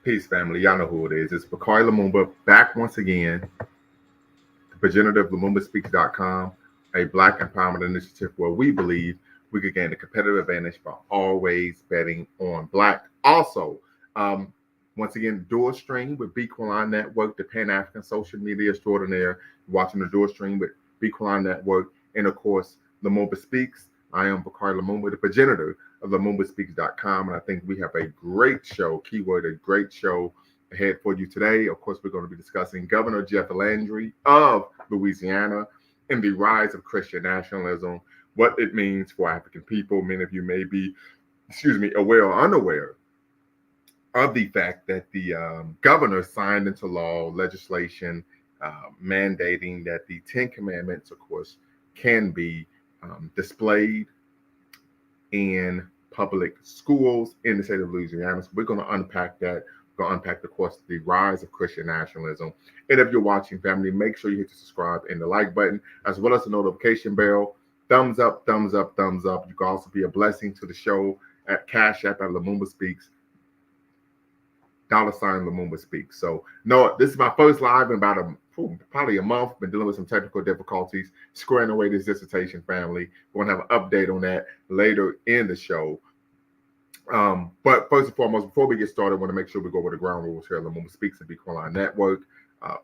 Peace, family. Y'all know who it is. It's Bakari Lumumba back once again. The progenitor of LumumbaSpeaks.com, a Black empowerment initiative where we believe we could gain a competitive advantage by always betting on Black. Also, once again, dual stream with Bequaline Network, the Pan-African social media extraordinaire. Watching the dual stream with Bequaline Network, and of course, Lumumba Speaks. I am Bakari Lumumba, the progenitor of LumumbaSpeaks.com, and I think we have a great show, keyword a great show ahead for you today. Of course, we're going to be discussing Governor Jeff Landry of Louisiana and the rise of Christian nationalism, what it means for African people. Many of you may be, aware or unaware of the fact that the governor signed into law legislation mandating that the 10 Commandments, of course, can be displayed in public schools in the state of Louisiana. So we're going to unpack that. We're going to unpack, of course, the rise of Christian nationalism. And if you're watching, family, make sure you hit the subscribe and the like button, as well as the notification bell. Thumbs up, thumbs up, thumbs up. You can also be a blessing to the show at Cash App at Lumumba Speaks, $ Lumumba Speaks. So, no, this is my first live in about probably a month. Been dealing with some technical difficulties, squaring away this dissertation, family. We're going to have an update on that later in the show. But first and foremost, before we get started, I want to make sure we go over the ground rules here at Lumumba Speaks and Bequaline Network.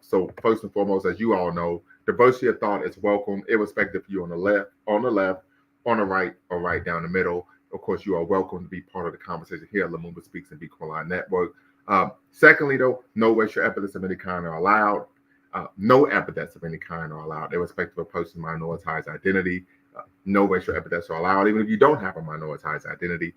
So first and foremost, as you all know, diversity of thought is welcome, irrespective of you on the left, on the right, or right down the middle. Of course, you are welcome to be part of the conversation here at Lumumba Speaks and Bequaline Network. Secondly, though, no racial epithets of any kind are allowed. No epithets of any kind are allowed, irrespective of a person's minoritized identity. No racial epithets are allowed, even if you don't have a minoritized identity.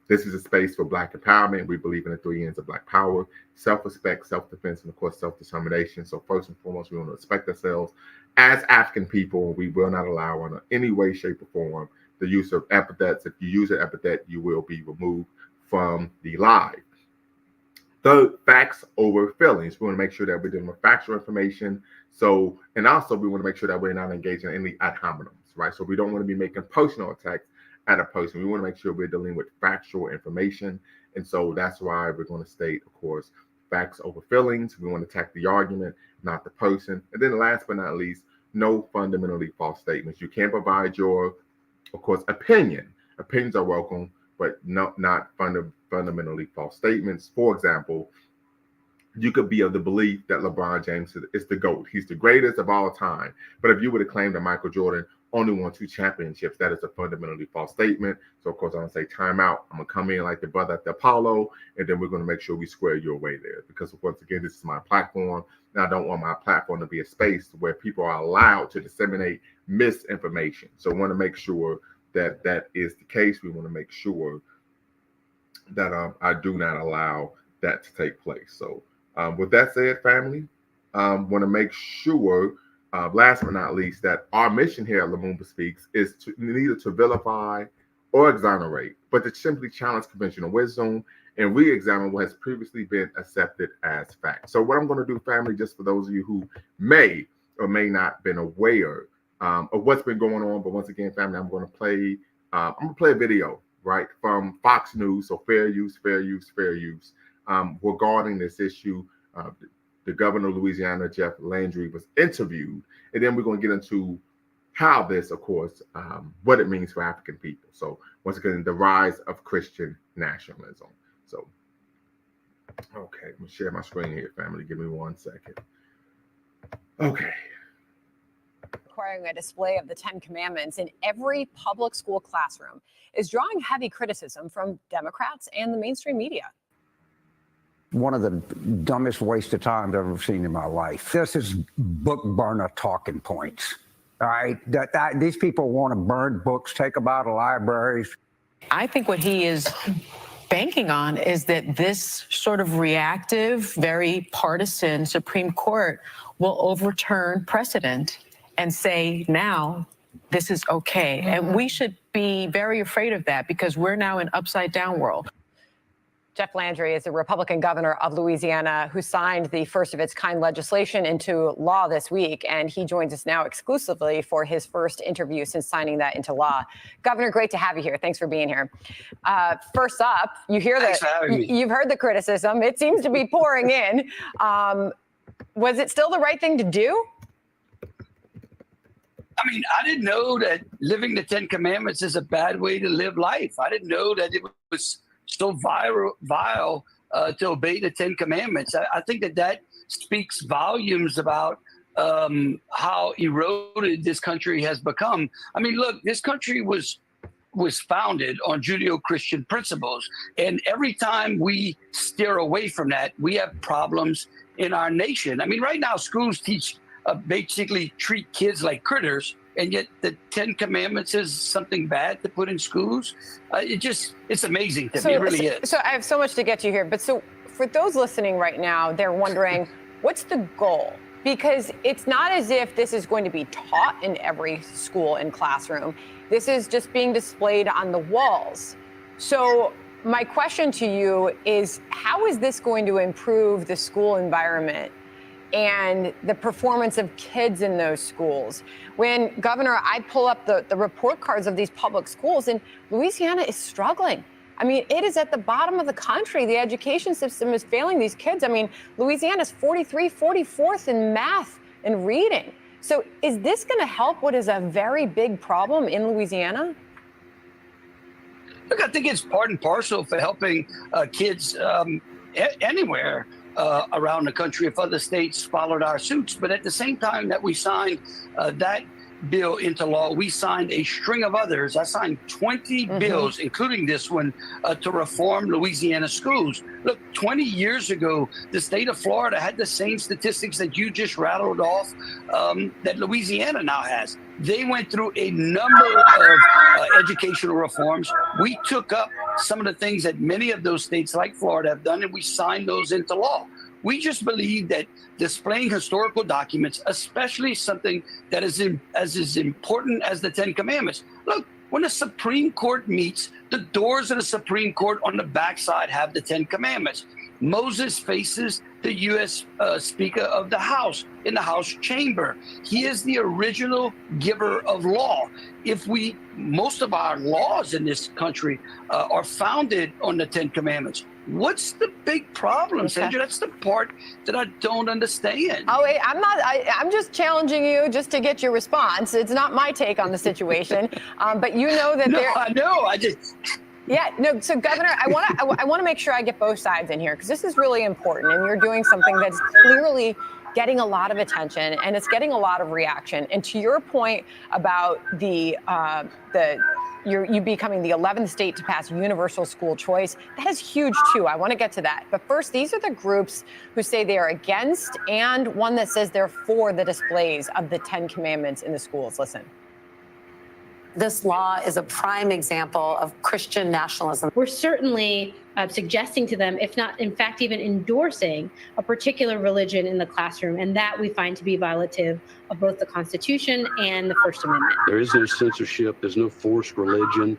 This is a space for Black empowerment. We believe in the 3 N's of Black power: self-respect, self-defense, and of course, self-determination. So first and foremost, we want to respect ourselves as African people. We will not allow in any way, shape, or form the use of epithets. If you use an epithet, you will be removed from the live. Third, facts over feelings. We want to make sure that we're dealing with factual information. So, and also we want to make sure that we're not engaging in any ad hominems, right? So we don't want to be making personal attacks at a person. We want to make sure we're dealing with factual information. And so that's why we're going to state, of course, facts over feelings. We want to attack the argument, not the person. And then last but not least, no fundamentally false statements. You can provide your, of course, opinion. Opinions are welcome, but not fundamentally false statements. For example, you could be of the belief that LeBron James is the GOAT. He's the greatest of all time. But if you were to claim that Michael Jordan only won 2 championships, that is a fundamentally false statement. So, of course, I'm going to say time out. I'm going to come in like the brother at the Apollo, and then we're going to make sure we square your way there. Because, once again, this is my platform, and I don't want my platform to be a space where people are allowed to disseminate misinformation. So, I want to make sure that that is the case. We want to make sure that I do not allow that to take place. So, with that said, family, want to make sure, last but not least, that our mission here at Lumumba Speaks is to neither to vilify or exonerate, but to simply challenge conventional wisdom and re-examine what has previously been accepted as fact. So what I'm going to do, family, just for those of you who may or may not been aware of what's been going on, but once again, family, I'm going to play a video, right, from Fox News, so fair use, regarding this issue. The governor of Louisiana, Jeff Landry, was interviewed, and then we're going to get into how this, of course, what it means for African people. So once again, the rise of Christian nationalism. So, okay, I'm going to share my screen here, family. Give me 1 second. Okay. Requiring a display of the 10 Commandments in every public school classroom is drawing heavy criticism from Democrats and the mainstream media. One of the dumbest waste of time I've ever seen in my life. This is book burner talking points. All right, these people want to burn books, take them out of libraries. I think what he is banking on is that this sort of reactive, very partisan Supreme Court will overturn precedent and say, now this is okay. And we should be very afraid of that, because we're now in upside down world. Jeff Landry is the Republican governor of Louisiana who signed the first of its kind legislation into law this week. And he joins us now exclusively for his first interview since signing that into law. Governor, great to have you here. Thanks for being here. First up, you've heard the criticism. It seems to be pouring in. Was it still the right thing to do? I mean, I didn't know that living the 10 Commandments is a bad way to live life. I didn't know that it was so vile to obey the 10 Commandments. I think that speaks volumes about how eroded this country has become. I mean, look, this country was founded on Judeo-Christian principles. And every time we steer away from that, we have problems in our nation. I mean, right now, schools teach basically treat kids like critters, and yet the 10 Commandments is something bad to put in schools. It's amazing to me. It really is. So I have so much to get to here. But so for those listening right now, they're wondering, what's the goal? Because it's not as if this is going to be taught in every school and classroom. This is just being displayed on the walls. So my question to you is, how is this going to improve the school environment and the performance of kids in those schools? When, Governor, I pull up the report cards of these public schools, and Louisiana is struggling. I mean, it is at the bottom of the country. The education system is failing these kids. I mean, Louisiana's 44th in math and reading. So is this going to help what is a very big problem in Louisiana? Look, I think it's part and parcel for helping kids anywhere around the country if other states followed our suits. But at the same time that we signed that bill into law, we signed a string of others. I signed 20 bills, including this one, to reform Louisiana schools. Look, 20 years ago, the state of Florida had the same statistics that you just rattled off that Louisiana now has. They went through a number of educational reforms. We took up some of the things that many of those states like Florida have done, and we signed those into law. We just believe that displaying historical documents, especially something that is as important as the 10 Commandments. Look, when the Supreme Court meets, the doors of the Supreme Court on the backside have the 10 Commandments. Moses faces the U.S. Speaker of the House in the House chamber. He is the original giver of law. Most of our laws in this country are founded on the 10 Commandments. What's the big problem, Sandra? That's the part that I don't understand. Oh, wait, I'm just challenging you just to get your response. It's not my take on the situation. But you know that I know. Yeah, no. So, Governor, I want to make sure I get both sides in here, because this is really important, and you're doing something that's clearly getting a lot of attention and it's getting a lot of reaction. And to your point about you becoming the 11th state to pass universal school choice, that is huge too. I want to get to that. But first, these are the groups who say they are against, and one that says they're for the displays of the 10 Commandments in the schools. Listen. This law is a prime example of Christian nationalism. We're certainly suggesting to them, if not, in fact, even endorsing a particular religion in the classroom, and that we find to be violative of both the Constitution and the First Amendment. There is no censorship. There's no forced religion.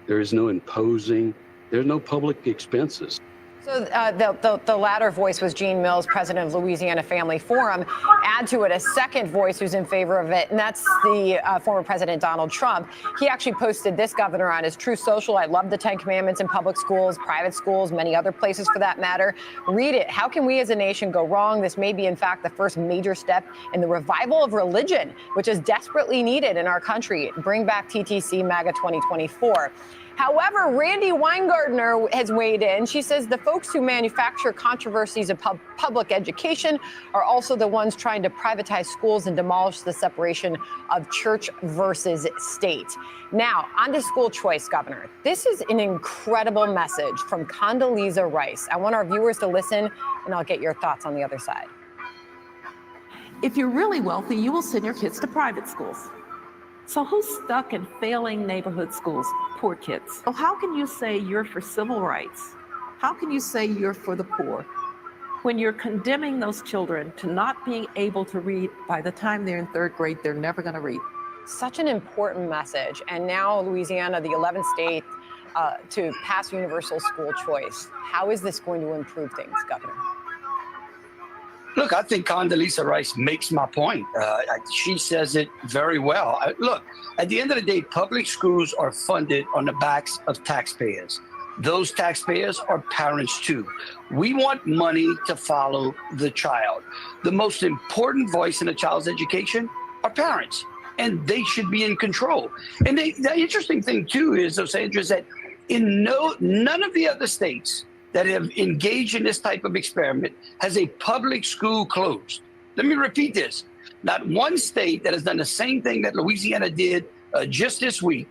There is no imposing. There's no public expenses. So the latter voice was Gene Mills, president of Louisiana Family Forum. Add to it a second voice who's in favor of it, and that's the former President Donald Trump. He actually posted this, Governor, on his Truth Social. I love the 10 Commandments in public schools, private schools, many other places for that matter. Read it. How can we as a nation go wrong? This may be, in fact, the first major step in the revival of religion, which is desperately needed in our country. Bring back TTC MAGA 2024. However, Randy Weingartner has weighed in. She says the folks who manufacture controversies of public education are also the ones trying to privatize schools and demolish the separation of church versus state. Now, on to school choice, Governor. This is an incredible message from Condoleezza Rice. I want our viewers to listen, and I'll get your thoughts on the other side. If you're really wealthy, you will send your kids to private schools. So who's stuck in failing neighborhood schools? Poor kids. So how can you say you're for civil rights? How can you say you're for the poor when you're condemning those children to not being able to read? By the time they're in third grade, they're never going to read. Such an important message. And now Louisiana, the 11th state to pass universal school choice. How is this going to improve things, Governor? Look, I think Condoleezza Rice makes my point. She says it very well. Look, at the end of the day, public schools are funded on the backs of taxpayers. Those taxpayers are parents too. We want money to follow the child. The most important voice in a child's education are parents, and they should be in control. And the interesting thing too is, Osandra, is that in none of the other states that have engaged in this type of experiment has a public school closed. Let me repeat this. Not one state that has done the same thing that Louisiana did just this week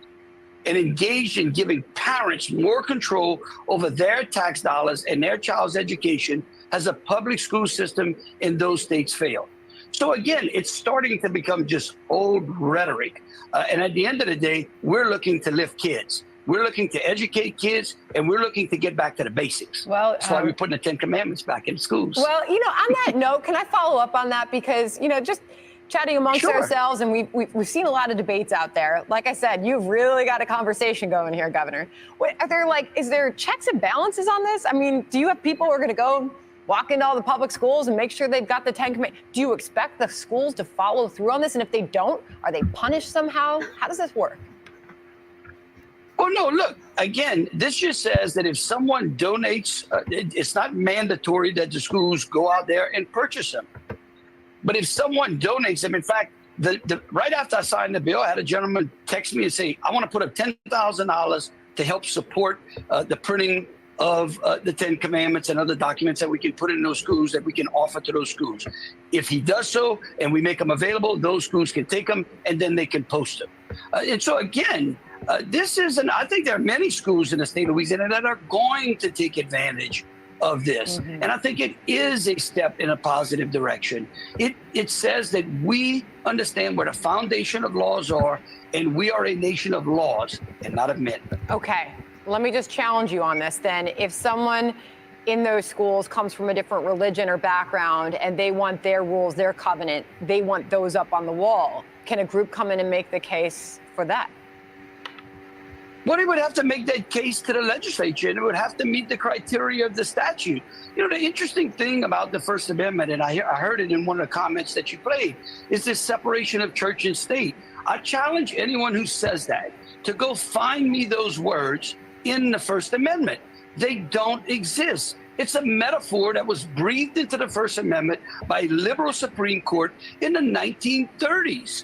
and engaged in giving parents more control over their tax dollars and their child's education has a public school system in those states failed. So again, it's starting to become just old rhetoric. And at the end of the day, we're looking to lift kids. We're looking to educate kids, and we're looking to get back to the basics. Well, that's why we're putting the 10 Commandments back in schools. Well, on that note, can I follow up on that? Because, just chatting amongst ourselves, and we've seen a lot of debates out there. Like I said, you've really got a conversation going here, Governor. Is there checks and balances on this? I mean, do you have people who are going to go walk into all the public schools and make sure they've got the 10 Commandments? Do you expect the schools to follow through on this? And if they don't, are they punished somehow? How does this work? Oh, no, look, again, this just says that if someone donates, it's not mandatory that the schools go out there and purchase them. But if someone donates them, in fact, right after I signed the bill, I had a gentleman text me and say, I want to put up $10,000 to help support the printing of the 10 Commandments and other documents that we can put in those schools that we can offer to those schools. If he does so and we make them available, those schools can take them and then they can post them. And so again, I think there are many schools in the state of Louisiana that are going to take advantage of this. Mm-hmm. And I think it is a step in a positive direction. It says that we understand where the foundation of laws are, and we are a nation of laws and not of men. Okay. Let me just challenge you on this then. If someone in those schools comes from a different religion or background and they want their rules, their covenant, they want those up on the wall, can a group come in and make the case for that? Well, they would have to make that case to the legislature, and it would have to meet the criteria of the statute. The interesting thing about the First Amendment, and I heard it in one of the comments that you played, is this separation of church and state. I challenge anyone who says that to go find me those words in the First Amendment. They don't exist. It's a metaphor that was breathed into the First Amendment by a liberal Supreme Court in the 1930s.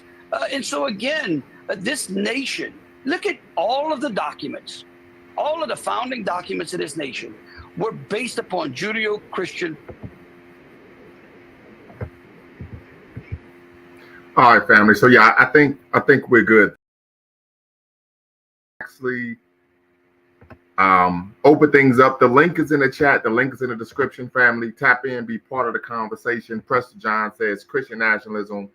And so again, this nation, look at all of the documents, all of the founding documents of this nation were based upon Judeo-Christian. All right, family. So yeah, I think we're good. Actually, open things up. The link is in the chat. The link is in the description, family. Tap in, be part of the conversation. Preston John says Christian nationalism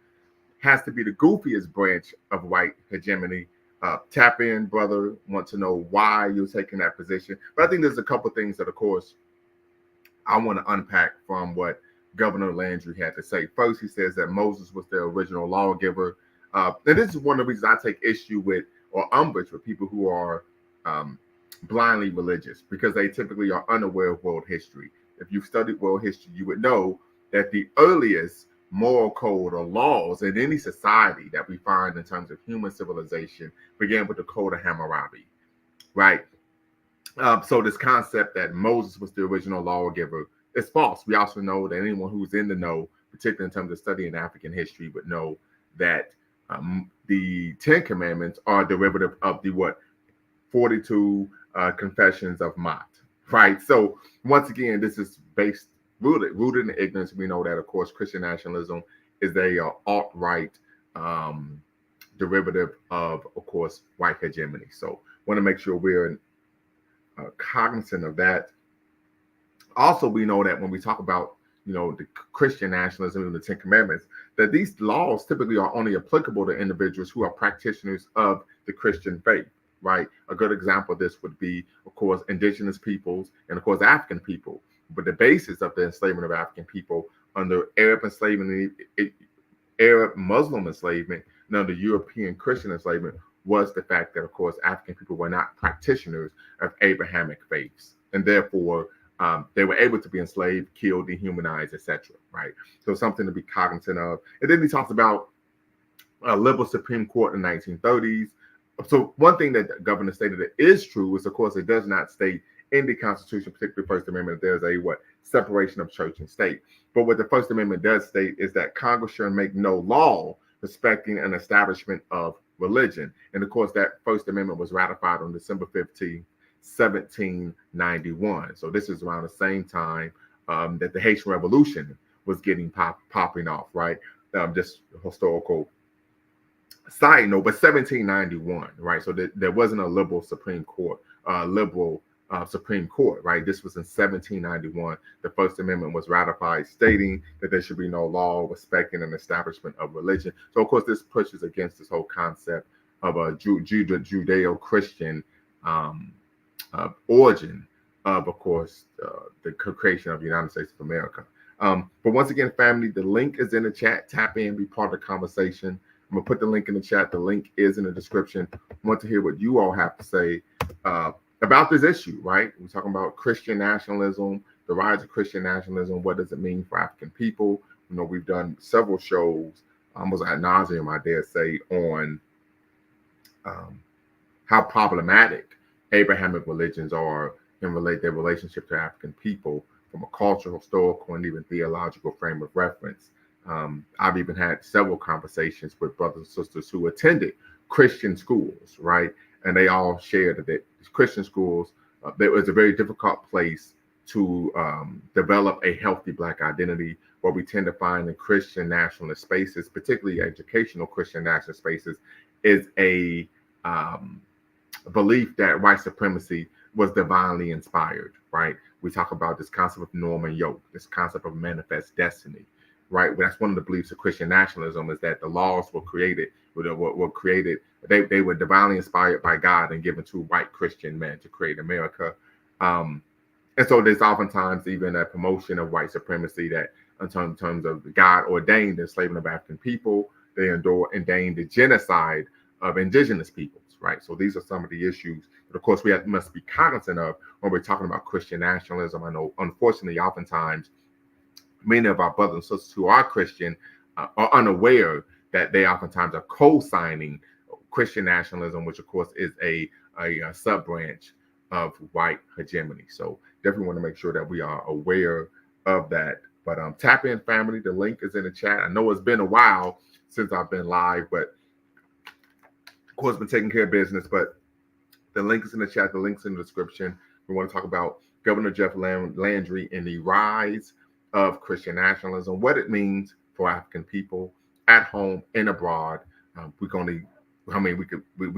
has to be the goofiest branch of white hegemony. Tap in, brother. Want to know why you're taking that position. But I think there's a couple things that, of course, I want to unpack from what Governor Landry had to say. First, he says that Moses was the original lawgiver. And this is one of the reasons I take issue with or umbrage with people who are blindly religious, because they typically are unaware of world history. If you've studied world history, you would know that the earliest moral code or laws in any society that we find in terms of human civilization began with the Code of Hammurabi, right? So this concept that Moses was the original lawgiver is false. We also know that anyone who's in the know, particularly in terms of studying African history, would know that the 10 Commandments are a derivative of the 42 confessions of Mott, right? So once again, this is rooted in ignorance. We know that, of course, Christian nationalism is a alt-right derivative of course, white hegemony. So want to make sure we're cognizant of that. Also, we know that when we talk about, the Christian nationalism and the 10 Commandments, that these laws typically are only applicable to individuals who are practitioners of the Christian faith, right? A good example of this would be, of course, indigenous peoples and, of course, African people. But the basis of the enslavement of African people under Arab enslavement, Arab Muslim enslavement, and under European Christian enslavement was the fact that, of course, African people were not practitioners of Abrahamic faiths, and therefore they were able to be enslaved, killed, dehumanized, etc. Right? So something to be cognizant of. And then he talks about a liberal Supreme Court in the 1930s. So one thing that the governor stated that is true is, of course, it does not state in the Constitution, particularly First Amendment, that there's a separation of church and state. But what the First Amendment does state is that Congress shall make no law respecting an establishment of religion. And of course, that First Amendment was ratified on December 15, 1791. So this is around the same time that the Haitian Revolution was getting popping off, right? Just historical side note, but 1791, right? So there wasn't a liberal Supreme Court, Supreme Court, right? This was in 1791. The First Amendment was ratified, stating that there should be no law respecting an establishment of religion. So, of course, this pushes against this whole concept of a Judeo-Christian origin of course, the creation of the United States of America. But once again, family, the link is in the chat. Tap in, be part of the conversation. I'm going to put the link in the chat. The link is in the description. I want to hear what you all have to say about this issue, right? We're talking about Christian nationalism, the rise of Christian nationalism. What does it mean for African people? You know, we've done several shows, almost ad nauseum, I dare say, on how problematic Abrahamic religions are and relate their relationship to African people from a cultural, historical, and even theological frame of reference. I've even had several conversations with brothers and sisters who attended Christian schools, right? And they all shared that Christian schools, it was a very difficult place to develop a healthy Black identity. What we tend to find in Christian nationalist spaces, particularly educational Christian nationalist spaces, is a belief that white supremacy was divinely inspired, right? We talk about this concept of norm and yoke, this concept of manifest destiny, right? That's one of the beliefs of Christian nationalism, is that the laws were created, they were divinely inspired by God and given to white Christian men to create America. And so there's oftentimes even a promotion of white supremacy that in terms of God ordained the enslavement of African people, they ordained the genocide of indigenous peoples, right? So these are some of the issues that, of course, must be cognizant of when we're talking about Christian nationalism. I know, unfortunately, oftentimes, many of our brothers and sisters who are Christian are unaware that they oftentimes are co-signing Christian nationalism, which, of course, is a sub-branch of white hegemony. So definitely want to make sure that we are aware of that. But tap in, family. The link is in the chat. I know it's been a while since I've been live, but of course, been taking care of business. But the link is in the chat. The link's in the description. We want to talk about Governor Jeff Landry and the rise of Christian nationalism, what it means for African people at home and abroad. We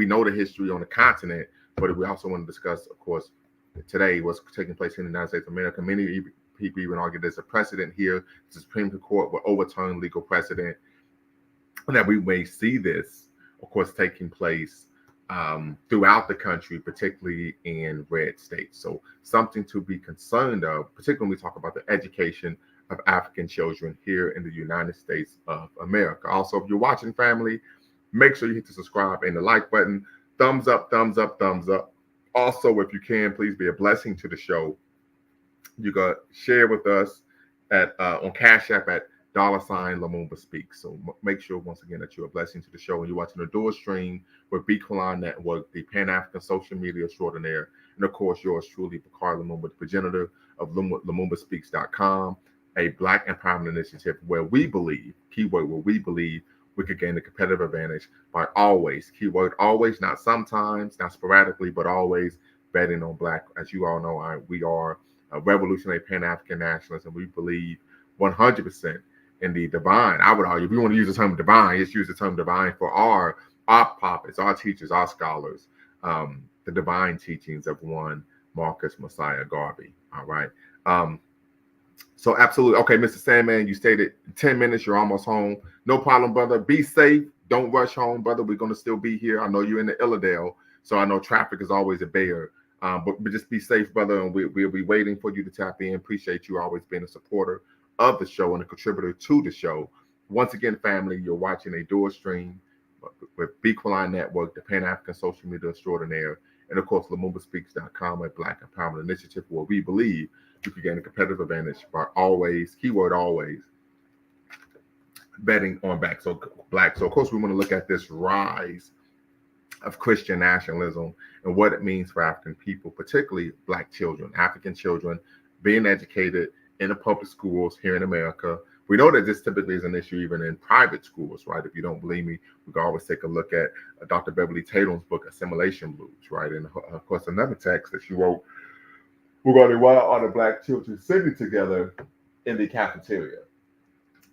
know the history on the continent, but we also want to discuss, of course, today what's taking place in the United States of America. Many people even argue there's a precedent here. The Supreme Court will overturn legal precedent, and that we may see this, of course, taking place throughout the country, particularly in red states. So something to be concerned of, particularly when we talk about the education of African children here in the United States of America. Also, if you're watching, family, make sure you hit the subscribe and the like button. Thumbs up, thumbs up, thumbs up. Also, if you can, please be a blessing to the show. You got share with us at on Cash App at $Lumumba Speaks. So make sure, once again, that you're a blessing to the show. And you're watching the Door Stream with B. Kalan Network, the Pan-African social media extraordinaire, and of course, yours truly, Bakari Lumumba, the progenitor of LumumbaSpeaks.com, a Black empowerment initiative where we believe, keyword, where we believe we could gain a competitive advantage by always, keyword, always, not sometimes, not sporadically, but always betting on Black. As you all know, we are a revolutionary Pan-African nationalists, and we believe 100% in the divine. I would argue, if you want to use the term divine, just use the term divine for our prophets, our teachers, our scholars, the divine teachings of one Marcus Messiah Garvey. All right. So absolutely. Okay, Mr. Sandman, you stated 10 minutes, you're almost home. No problem, brother. Be safe. Don't rush home, brother. We're going to still be here. I know you're in the Illidale, so I know traffic is always a bear. But just be safe, brother, and we'll be waiting for you to tap in. Appreciate you always being a supporter of the show and a contributor to the show. Once again, family, you're watching a Door Stream with Bequaline Network, the Pan-African Social Media Extraordinaire, and of course, LumumbaSpeaks.com, a Black Empowerment Initiative where we believe you can gain a competitive advantage by always, keyword always, betting on Black. So of course, we want to look at this rise of Christian nationalism and what it means for African people, particularly Black children, African children, being educated in the public schools here in America. We know that this typically is an issue even in private schools, right? If you don't believe me, we can always take a look at Dr. Beverly Tatum's book, Assimilation Blues, right? And of course, another text that she wrote regarding why are the Black children sitting together in the cafeteria.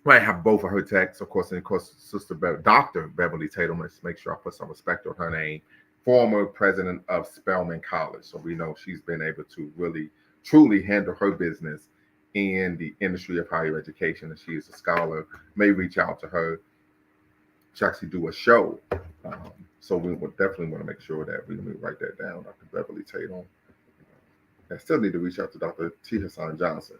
I have both of her texts, of course, and of course, Dr. Beverly Tatum. Let's make sure I put some respect on her name. Former president of Spelman College, so we know she's been able to really, truly handle her business in the industry of higher education, and she is a scholar. May reach out to her to actually do a show. So we would definitely want to make sure that let me write that down, Dr. Beverly Tatum. I still need to reach out to Dr. T. Hassan Johnson.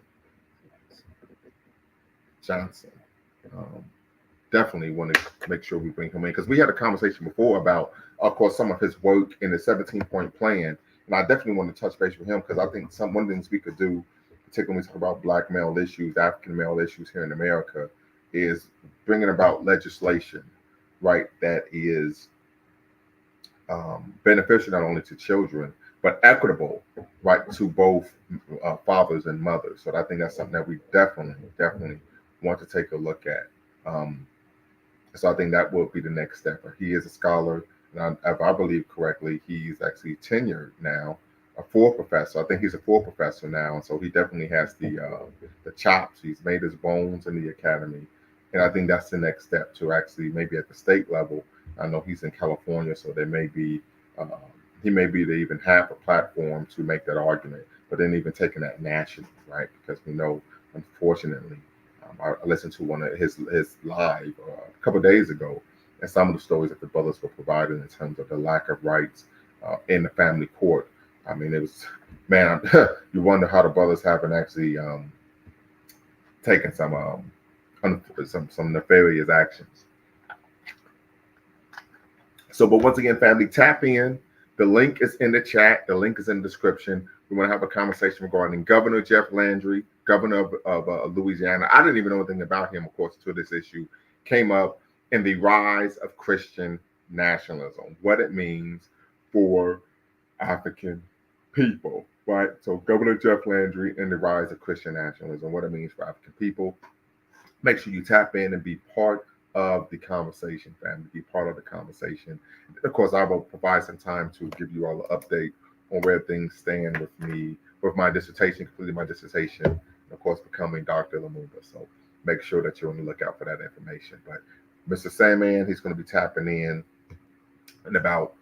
Definitely want to make sure we bring him in because we had a conversation before about, of course, some of his work in the 17-point plan, and I definitely want to touch base with him because I think one of the things we could do, particularly when we talk about Black male issues, African male issues here in America, is bringing about legislation, right, that is beneficial not only to children but equitable, right, to both fathers and mothers. So I think that's something that we definitely want to take a look at. So I think that will be the next step. He is a scholar, and if I believe correctly, he's actually tenured now, a full professor. I think he's a full professor now, and so he definitely has the chops. He's made his bones in the academy, and I think that's the next step to actually maybe at the state level. I know he's in California, so there may be he may be to even have a platform to make that argument, but then even taking that national, right? Because we know, unfortunately, I listened to one of his live a couple of days ago, and some of the stories that the brothers were providing in terms of the lack of rights in the family court. I mean, it was, man, you wonder how the brothers haven't actually taken some nefarious actions. So, but once again, family, tap in. The link is in the chat. The link is in the description. We want to have a conversation regarding Governor Jeff Landry, governor of Louisiana. I didn't even know anything about him, of course, until this issue came up, in the rise of Christian nationalism, what it means for African people, right? So Governor Jeff Landry and the rise of Christian nationalism, what it means for African people. Make sure you tap in and be part of the conversation, family. Be part of the conversation. Of course, I will provide some time to give you all an update on where things stand with me, with my dissertation, completing my dissertation, and of course, becoming Dr. Lumumba. So make sure that you're on the lookout for that information. But Mr. Sandman, he's going to be tapping in about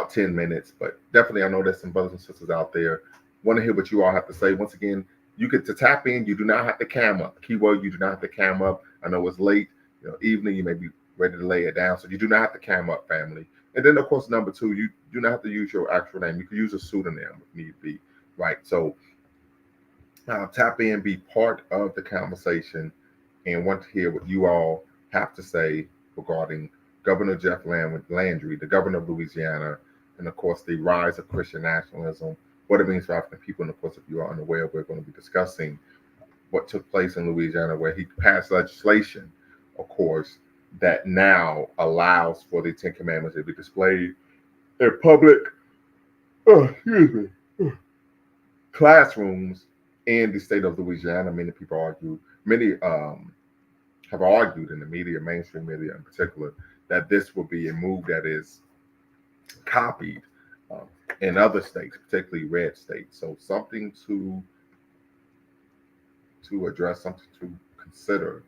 10 minutes. But definitely, I know there's some brothers and sisters out there want to hear what you all have to say. Once again, you get to tap in. You do not have to cam up. Keyword, you do not have to cam up. I know it's late, evening. You may be ready to lay it down. So you do not have to cam up, family. And then, of course, number two, you do not have to use your actual name. You can use a pseudonym if need be, right? So tap in, be part of the conversation, and want to hear what you all have to say regarding Governor Jeff Landry, the governor of Louisiana, and, of course, the rise of Christian nationalism, what it means for African people. And, of course, if you are unaware, we're going to be discussing what took place in Louisiana, where he passed legislation, of course, that now allows for the Ten Commandments to be displayed in public classrooms in the state of Louisiana. Many people have argued in the media, mainstream media in particular, that this will be a move that is copied in other states, particularly red states. So something to address, something to consider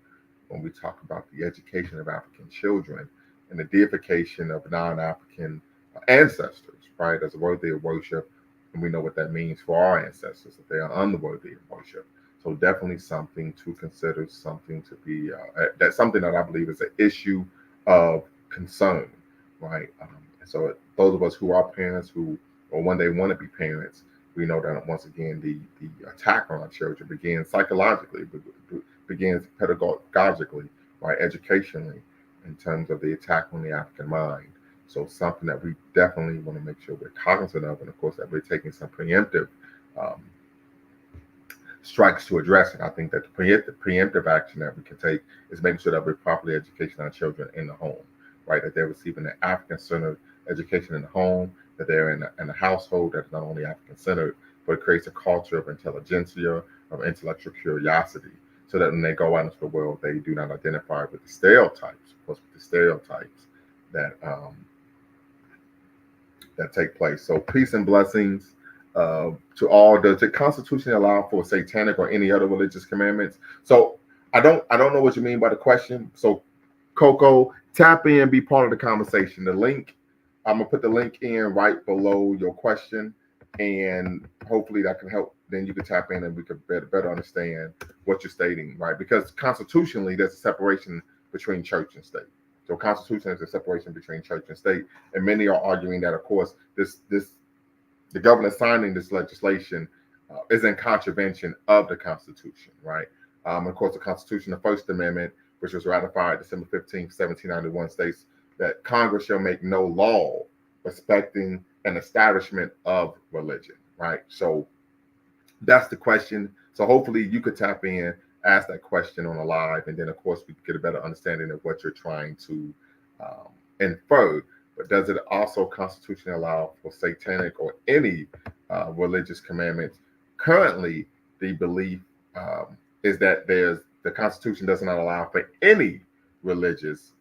when we talk about the education of African children and the deification of non-African ancestors, right, as worthy of worship. And we know what that means for our ancestors, that they are unworthy of worship. So definitely something to consider, something to be, that's something that I believe is an issue of concern, right? So those of us who are parents, or one day want to be parents, we know that once again, the attack on our children begins psychologically, begins pedagogically, right, educationally. in terms of the attack on the African mind. So something that we definitely want to make sure we're cognizant of, and of course that we're taking some preemptive strikes to address it. I think that the preemptive action that we can take is making sure that we're properly educating our children in the home, right? That they're receiving an African-centered education in the home, that they're in a household that's not only African-centered, but it creates a culture of intelligentsia, of intellectual curiosity, so that when they go out into the world, they do not identify with the stereotypes, of course, with the stereotypes that that take place. So peace and blessings to all. Does the Constitution allow for satanic or any other religious commandments? So I don't know what you mean by the question. So Coco, tap in, be part of the conversation. The link, I'm gonna put the link in right below your question, and hopefully that can help. Then you can tap in and we could better understand what you're stating, right? Because constitutionally, there's a separation between church and state. So Constitution is a separation between church and state, and many are arguing that, of course, the governor signing this legislation is in contravention of the Constitution, right? Of course, the Constitution, the First Amendment, which was ratified December 15th, 1791, states that Congress shall make no law respecting an establishment of religion, right? So that's the question. So hopefully you could tap in, ask that question on a live, and then of course we get a better understanding of what you're trying to infer. But does it also constitutionally allow for satanic or any religious commandments? Currently, the belief is that the Constitution does not allow for any religious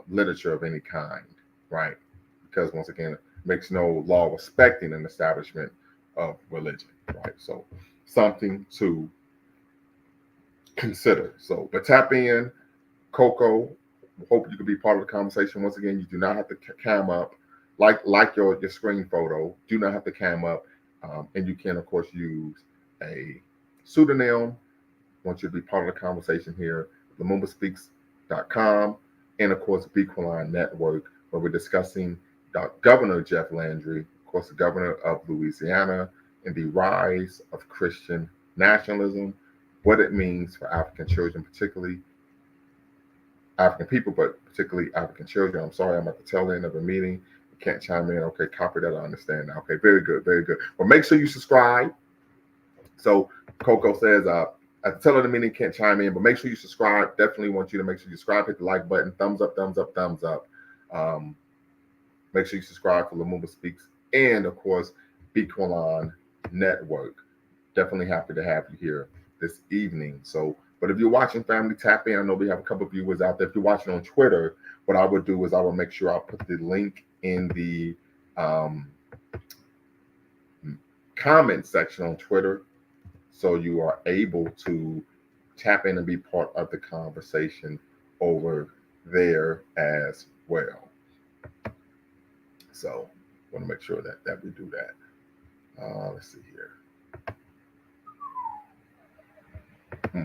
literature of any kind, right? Because once again, it makes no law respecting an establishment of religion, right? So something to consider. So, but tap in, Coco. Hope you can be part of the conversation. Once again, you do not have to cam up like your screen photo. Do not have to cam up, and you can of course use a pseudonym. I want you to be part of the conversation here. LumumbaSpeaks.com, and of course Bequaline Network, where we're discussing Governor Jeff Landry, of course the governor of Louisiana, and the rise of Christian nationalism, what it means for African children, particularly African people, but particularly African children. I'm sorry, I'm at the tail end of a meeting. I can't chime in. Okay, copy that. I understand now. Okay, very good, very good. Well, make sure you subscribe. So Coco says, at the tail end of the meeting, can't chime in, but make sure you subscribe. Definitely want you to make sure you subscribe, hit the like button, thumbs up, thumbs up, thumbs up. Make sure you subscribe for Lumumba Speaks, and of course, Bequaline Network. Definitely happy to have you here this evening. So, but if you're watching, family, tap in. I know we have a couple of viewers out there. If you're watching on Twitter, what I would do is I will make sure I put the link in the comment section on Twitter, so you are able to tap in and be part of the conversation over there as well. So I want to make sure that we do that. Let's see here. I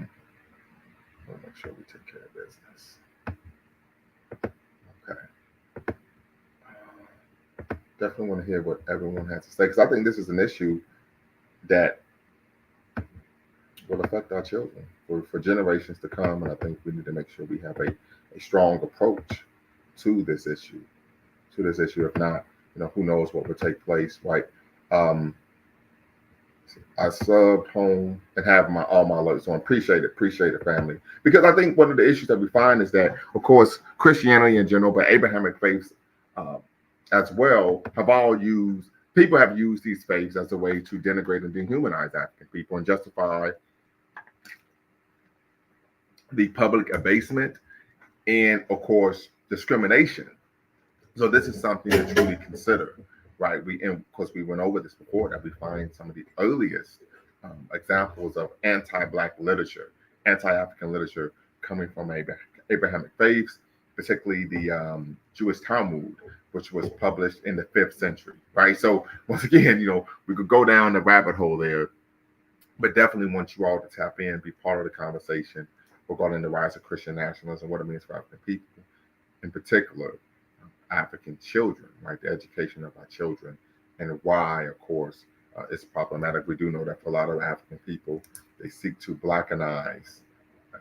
want to make sure we take care of business. Okay. Definitely want to hear what everyone has to say, because I think this is an issue that will affect our children for generations to come, and I think we need to make sure we have a strong approach to this issue. If not, who knows what would take place, right? I subbed home and have all my alerts on. Appreciate it, family. Because I think one of the issues that we find is that, of course, Christianity in general, but Abrahamic faiths as well, people have used these faiths as a way to denigrate and dehumanize African people and justify the public abasement and, of course, discrimination. So this is something to truly consider, right? Of course, we went over this before, that we find some of the earliest examples of anti-Black literature, anti-African literature coming from Abrahamic faiths, particularly the Jewish Talmud, which was published in the 5th century, right? So once again, we could go down the rabbit hole there, but definitely want you all to tap in, be part of the conversation regarding the rise of Christian nationalism, what it means for African people, in particular, African children, right? The education of our children, and why, of course, it's problematic. We do know that for a lot of African people, they seek to blackenize,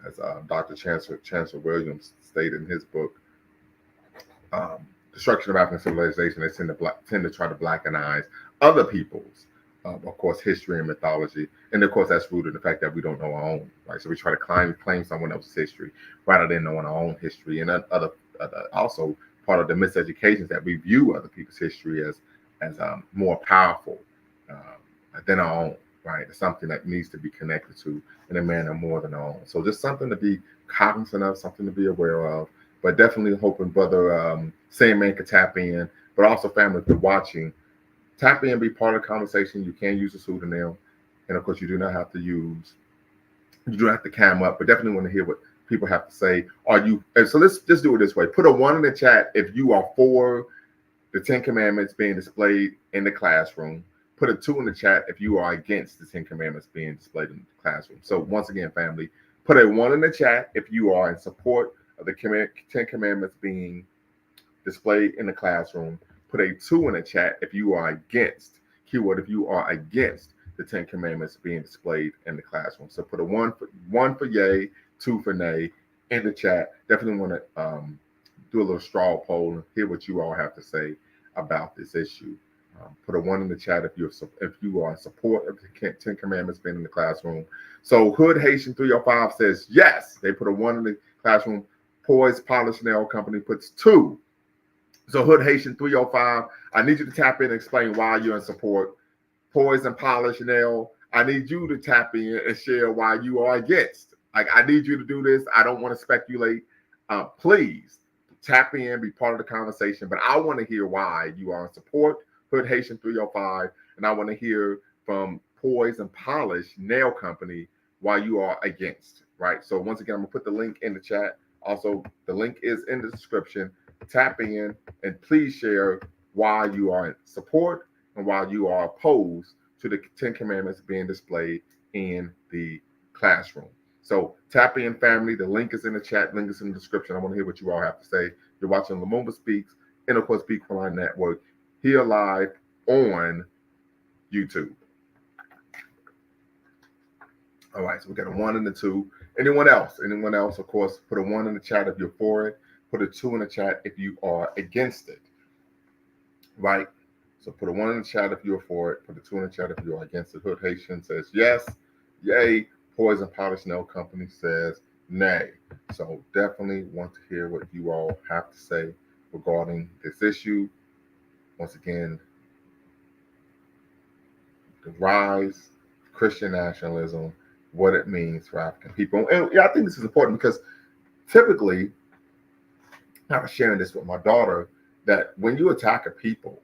as Dr. Chancellor Williams stated in his book, destruction of African civilization, they tend to try to blackenize other people's, of course, history and mythology. And of course, that's rooted in the fact that we don't know our own, right? So we try to claim someone else's history rather than knowing our own history. And also part of the miseducation that we view other people's history as more powerful than our own, right? It's something that needs to be connected to in a manner more than our own. So just something to be cognizant of, something to be aware of. But definitely hoping Brother Same Man could tap in, but also family, if you're watching, tap in, be part of the conversation. You can use a pseudonym. And of course, you do not have to cam up, but definitely want to hear what people have to say. So let's just do it this way. Put a 1 in the chat if you are for the 10 Commandments being displayed in the classroom. Put a 2 in the chat if you are against the 10 Commandments being displayed in the classroom. So once again, family, put a 1 in the chat if you are in support of the 10 Commandments being displayed in the classroom. Put a 2 in the chat if you are against, keyword, if you are against the 10 Commandments being displayed in the classroom. So put a 1 for yay, 2 for nay in the chat. Definitely want to do a little straw poll and hear what you all have to say about this issue. Put a 1 in the chat if you are in support of the 10 Commandments being in the classroom. So Hood Haitian 305 says yes. They put a 1 in the classroom. Poise Polish Nail Company puts 2. So Hood Haitian 305, I need you to tap in and explain why you're in support. Poise and Polish Nail, I need you to tap in and share why you are against. Like, I need you to do this. I don't want to speculate. Please tap in, be part of the conversation. But I want to hear why you are in support, Hood Haitian 305, and I want to hear from Poise and Polish Nail Company why you are against. Right. So once again, I'm gonna put the link in the chat. Also, the link is in the description. Tap in and please share why you are in support and why you are opposed to the 10 Commandments being displayed in the classroom. So tap in, family. The link is in the chat. Link is in the description. I want to hear what you all have to say. You're watching Lumumba Speaks and, of course, Speak for Life Network here live on YouTube. All right, so we got a 1 and a 2. Anyone else? Anyone else? Of course, put a 1 in the chat if you're for it. Put a 2 in the chat if you are against it. Right? So put a 1 in the chat if you're for it. Put a 2 in the chat if you are against it. Hood Haitian says yes. Yay. Poison Polish Nail Company says nay. So definitely want to hear what you all have to say regarding this issue. Once again, the rise of Christian nationalism, what it means for African people. And yeah, I think this is important because typically, I was sharing this with my daughter, that when you attack a people,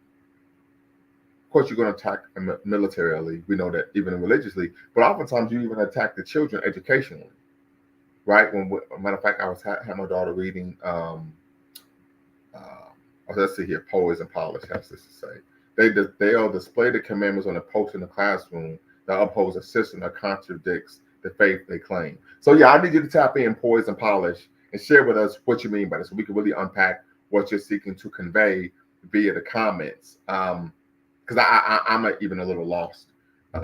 of course, you're going to attack them militarily. We know that even religiously, but oftentimes you even attack the children educationally, right? Matter of fact, I had my daughter reading, let's see here, Poise and Polish has this to say. They'll display the commandments on a post in the classroom that oppose a system that contradicts the faith they claim. So yeah, I need you to tap in, Poise and Polish, and share with us what you mean by this, so we can really unpack what you're seeking to convey via the comments. Because I'm even a little lost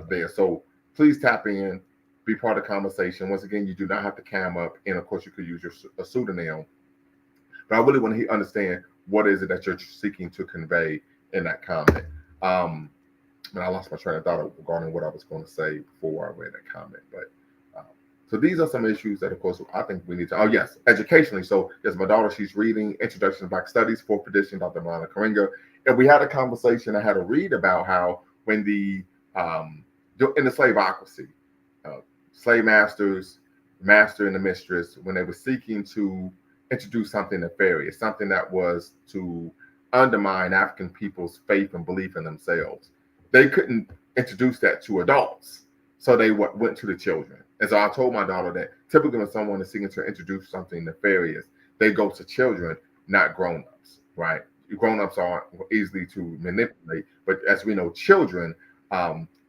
there. So please tap in, be part of the conversation. Once again, you do not have to cam up, and of course, you could use a pseudonym. But I really want to understand what is it that you're seeking to convey in that comment. And I lost my train of thought regarding what I was going to say before I read that comment. But so these are some issues that, of course, I think we need to. Oh, yes, educationally. So, yes, my daughter, she's reading Introduction to Black Studies, 4th edition, Dr. Milana Karinga. And we had a conversation. I had to read about how when in the slaveocracy, slave masters, master and the mistress, when they were seeking to introduce something nefarious, something that was to undermine African people's faith and belief in themselves, they couldn't introduce that to adults. So they went to the children. And so I told my daughter that typically when someone is seeking to introduce something nefarious, they go to children, not grown-ups, right? Grown-ups are easily to manipulate, but as we know, children,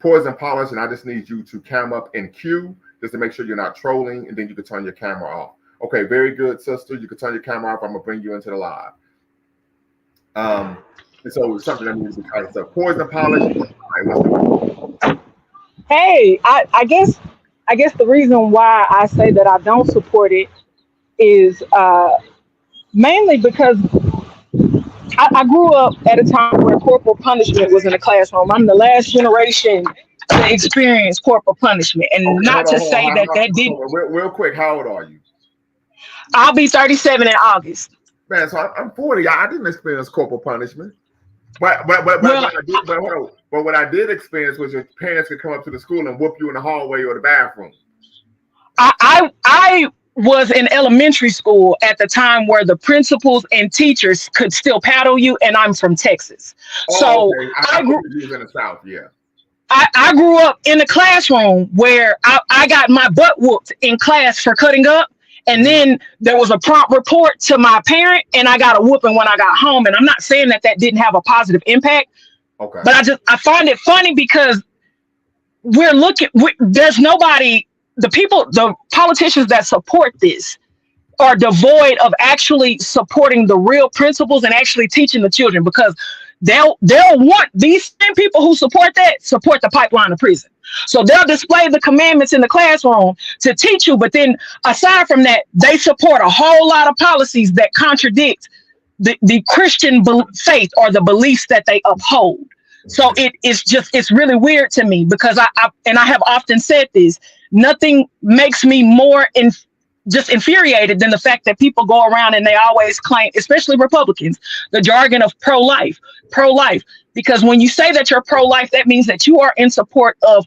Poise and Polish, and I just need you to cam up in queue just to make sure you're not trolling, and then you can turn your camera off. Okay, very good, sister. You can turn your camera off. I'm gonna bring you into the live. And so it's something that needs to be kind of stuff. Poise and Polish. Hey, I guess the reason why I say that I don't support it is mainly because I grew up at a time where corporal punishment was in the classroom. I'm the last generation to experience corporal punishment, and not to say that didn't. Real quick, how old are you? I'll be 37 in August. Man, so I'm 40. I didn't experience corporal punishment, but what I did experience was your parents could come up to the school and whoop you in the hallway or the bathroom. I was in elementary school at the time where the principals and teachers could still paddle you, and I'm from Texas. So okay. I grew in the South, yeah. I grew up in a classroom where I got my butt whooped in class for cutting up, and then there was a prompt report to my parent, and I got a whooping when I got home. And I'm not saying that didn't have a positive impact, okay, but I find it funny because there's nobody. The politicians that support this are devoid of actually supporting the real principles and actually teaching the children, because they'll want these same people who support the pipeline of prison. So they'll display the commandments in the classroom to teach you, but then aside from that, they support a whole lot of policies that contradict the Christian faith or the beliefs that they uphold. So it's really weird to me, because I have often said this. Nothing makes me more just infuriated than the fact that people go around and they always claim, especially Republicans, the jargon of pro-life. Because when you say that you're pro-life, that means that you are in support of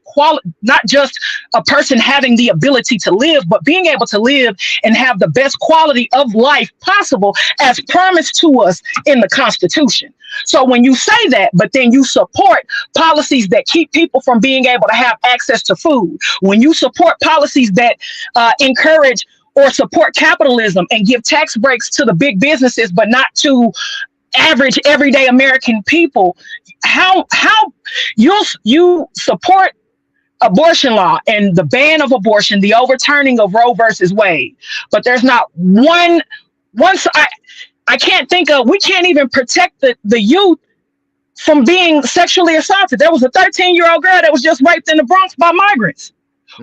not just a person having the ability to live, but being able to live and have the best quality of life possible as promised to us in the Constitution. So when you say that, but then you support policies that keep people from being able to have access to food, when you support policies that encourage or support capitalism and give tax breaks to the big businesses, but not to average everyday American people, how you support abortion law and the ban of abortion, the overturning of Roe versus Wade, but there's not one I can't think of. We can't even protect the youth from being sexually assaulted. There was a 13-year-old girl that was just raped in the Bronx by migrants.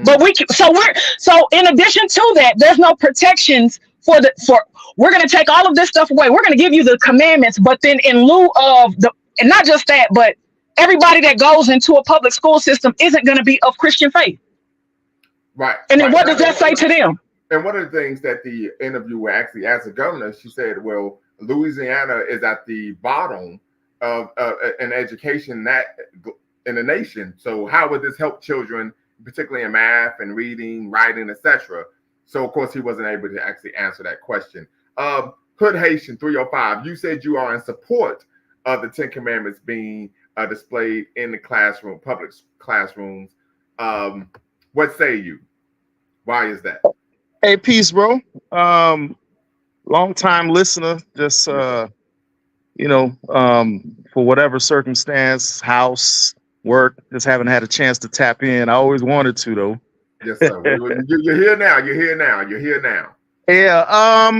But so in addition to that, there's no protections we're going to take all of this stuff away. We're going to give you the commandments, but then in lieu of and not just that, but everybody that goes into a public school system isn't going to be of Christian faith. Right. And then what does that say to them? And one of the things that the interviewer actually asked the governor, she said, well, Louisiana is at the bottom of an education in the nation. So how would this help children, particularly in math and reading, writing, etc.? So, of course, he wasn't able to actually answer that question. Hood Haitian 305, you said you are in support of the 10 Commandments being displayed in the classroom, public classrooms. What say you? Why is that? Hey, peace, bro. Long time listener. Just for whatever circumstance, house, work, just haven't had a chance to tap in. I always wanted to, though. Yes, sir. You're here now. You're here now. Yeah.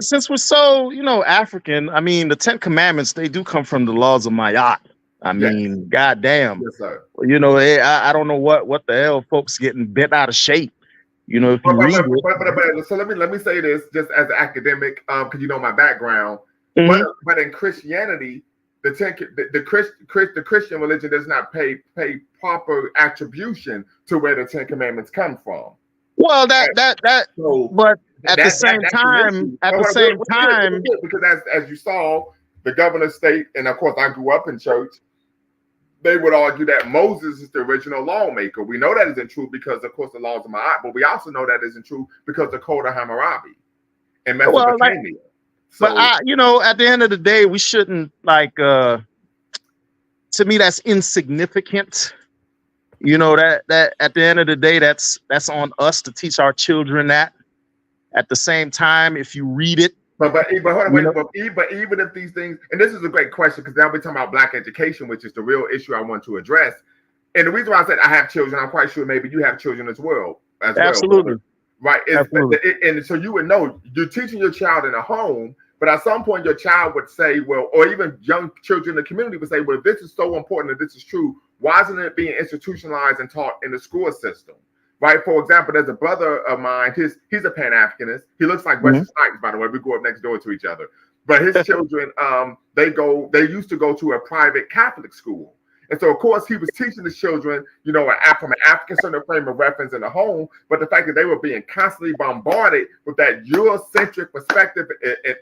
Since we're so, African, I mean, the 10 Commandments, they do come from the laws of Mayat. I mean, goddamn. Yes, sir. I don't know what the hell folks getting bent out of shape. If you read it. So let me say this just as an academic, because my background. Mm-hmm. But in Christianity, the Christian religion does not pay proper attribution to where the 10 Commandments come from. Well, but at the same time, because as you saw, the governor state, and of course I grew up in church, they would argue that Moses is the original lawmaker. We know that isn't true because, of course, the laws of Ma'at, but we also know that isn't true because the Code of Hammurabi in Mesopotamia. But at the end of the day, we shouldn't to me, that's insignificant. That at the end of the day, that's on us to teach our children that. At the same time, if you read it, but even if these things, and this is a great question because now we're talking about Black education, which is the real issue I want to address. And the reason why I said I have children, I'm quite sure maybe you have children as well. Absolutely. Right. And so you would know you're teaching your child in a home, but at some point your child would say, well, or even young children in the community would say, well, if this is so important and this is true, why isn't it being institutionalized and taught in the school system? right? For example, there's a brother of mine. He's a Pan-Africanist. He looks like Wesley Snipes, by the way. We grew up next door to each other. But his children, they used to go to a private Catholic school. And so, of course, he was teaching the children, you know, from an African certain frame of reference in the home. But the fact that they were being constantly bombarded with that Eurocentric perspective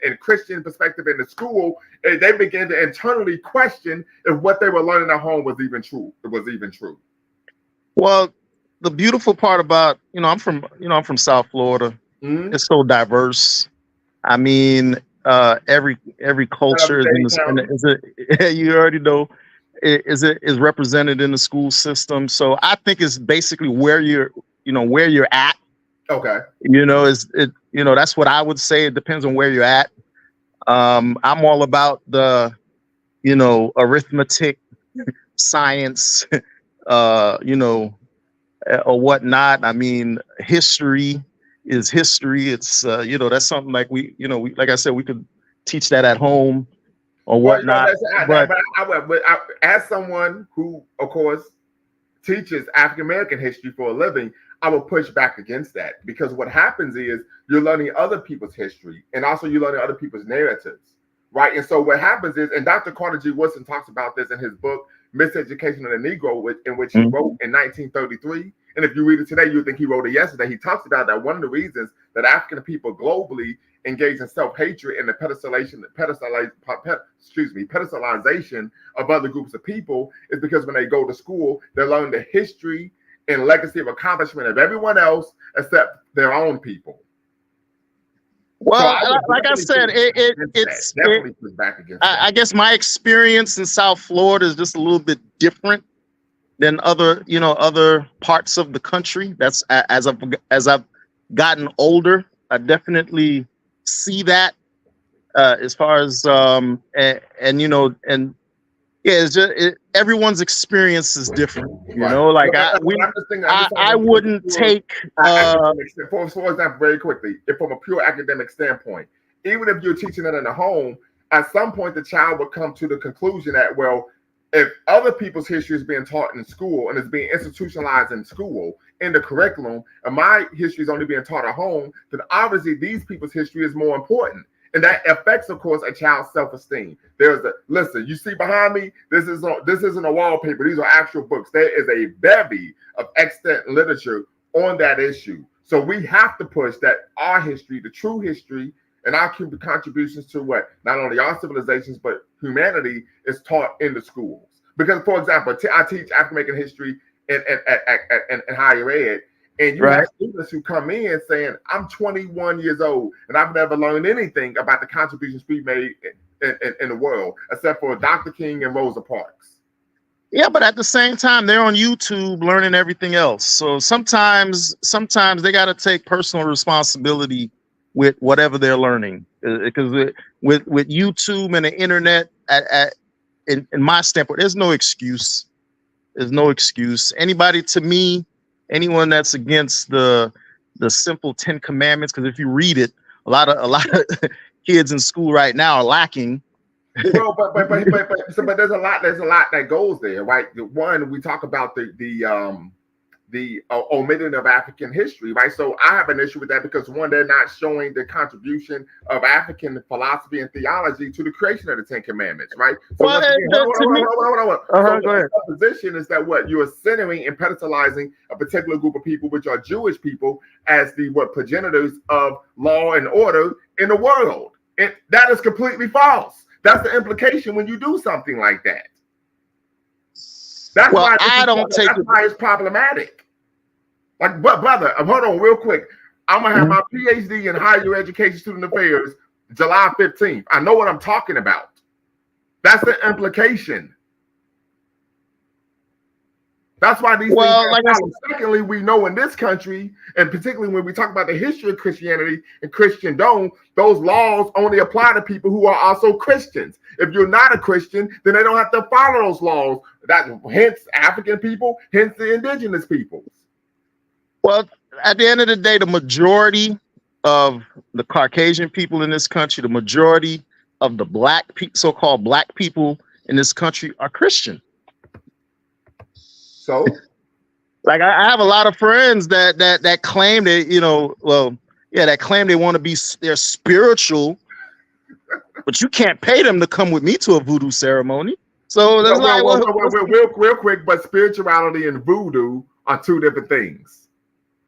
and Christian perspective in the school, they began to internally question if what they were learning at home was even true. It was even true. Well, the beautiful part about, I'm from South Florida. It's so diverse. I mean, every culture you already know. Is represented in the school system. So I think it's basically where you're at. Okay. That's what I would say. It depends on where you're at. I'm all about the, arithmetic, science, or whatnot. I mean, history is history. It's, that's something like like I said, we could teach that at home or whatnot. But as someone who, of course, teaches African American history for a living, I will push back against that, because what happens is you're learning other people's history, and also you're learning other people's narratives, right? And so what happens is, and Dr. Carter G. Woodson talks about this in his book, Miseducation of the Negro, in which he wrote in 1933. And if you read it today, you think he wrote it yesterday. He talks about that one of the reasons that African people globally engage in self-hatred and the pedestalization of other groups of people is because when they go to school, they learn the history and legacy of accomplishment of everyone else except their own people. Well, so like I said, it's definitely back against I guess my experience in South Florida is just a little bit different than other parts of the country. That's as I've gotten older, I definitely see that as far as it's just everyone's experience is different, like I wouldn't take for example, very quickly, if from a pure academic standpoint, even if you're teaching it in the home, at some point the child will come to the conclusion that, well, if other people's history is being taught in school and is being institutionalized in school in the curriculum, and my history is only being taught at home, then obviously these people's history is more important. And that affects, of course, a child's self-esteem. Listen, you see behind me, this isn't a wallpaper. These are actual books. There is a bevy of extant literature on that issue. So we have to push that our history, the true history, and our contributions to what not only our civilizations, but humanity is taught in the schools. Because, for example, I teach African American history in higher ed. And you have students who come in saying, I'm 21 years old and I've never learned anything about the contributions we made in the world, except for Dr. King and Rosa Parks. Yeah, but at the same time, they're on YouTube learning everything else. So sometimes they got to take personal responsibility with whatever they're learning. Because with YouTube and the internet, in my standpoint, there's no excuse. There's no excuse. Anyone that's against the simple 10 commandments, because if you read it, a lot of kids in school right now are lacking. Well, but there's a lot that goes there, right? One, we talk about the omitting of African history, right? So I have an issue with that because, one, they're not showing the contribution of African philosophy and theology to the creation of the 10 Commandments, right? So the position is that what you are centering and pedestalizing a particular group of people, which are Jewish people, as the progenitors of law and order in the world. And that is completely false. That's the implication when you do something like that. That's why it's problematic. Like, but brother, hold on real quick. I'm gonna have my PhD in higher education student affairs July 15th. I know what I'm talking about. That's the implication. That's why these things. Secondly, we know in this country, and particularly when we talk about the history of Christianity and Christendom, those laws only apply to people who are also Christians. If you're not a Christian, then they don't have to follow those laws. Hence African people, hence the indigenous peoples. Well, at the end of the day, the majority of the Caucasian people in this country, the majority of the so-called black people in this country are Christian. So Like I have a lot of friends that claim that, you know, that claim they want to be, they're spiritual, but you can't pay them to come with me to a voodoo ceremony. So that's real quick, but spirituality and voodoo are two different things.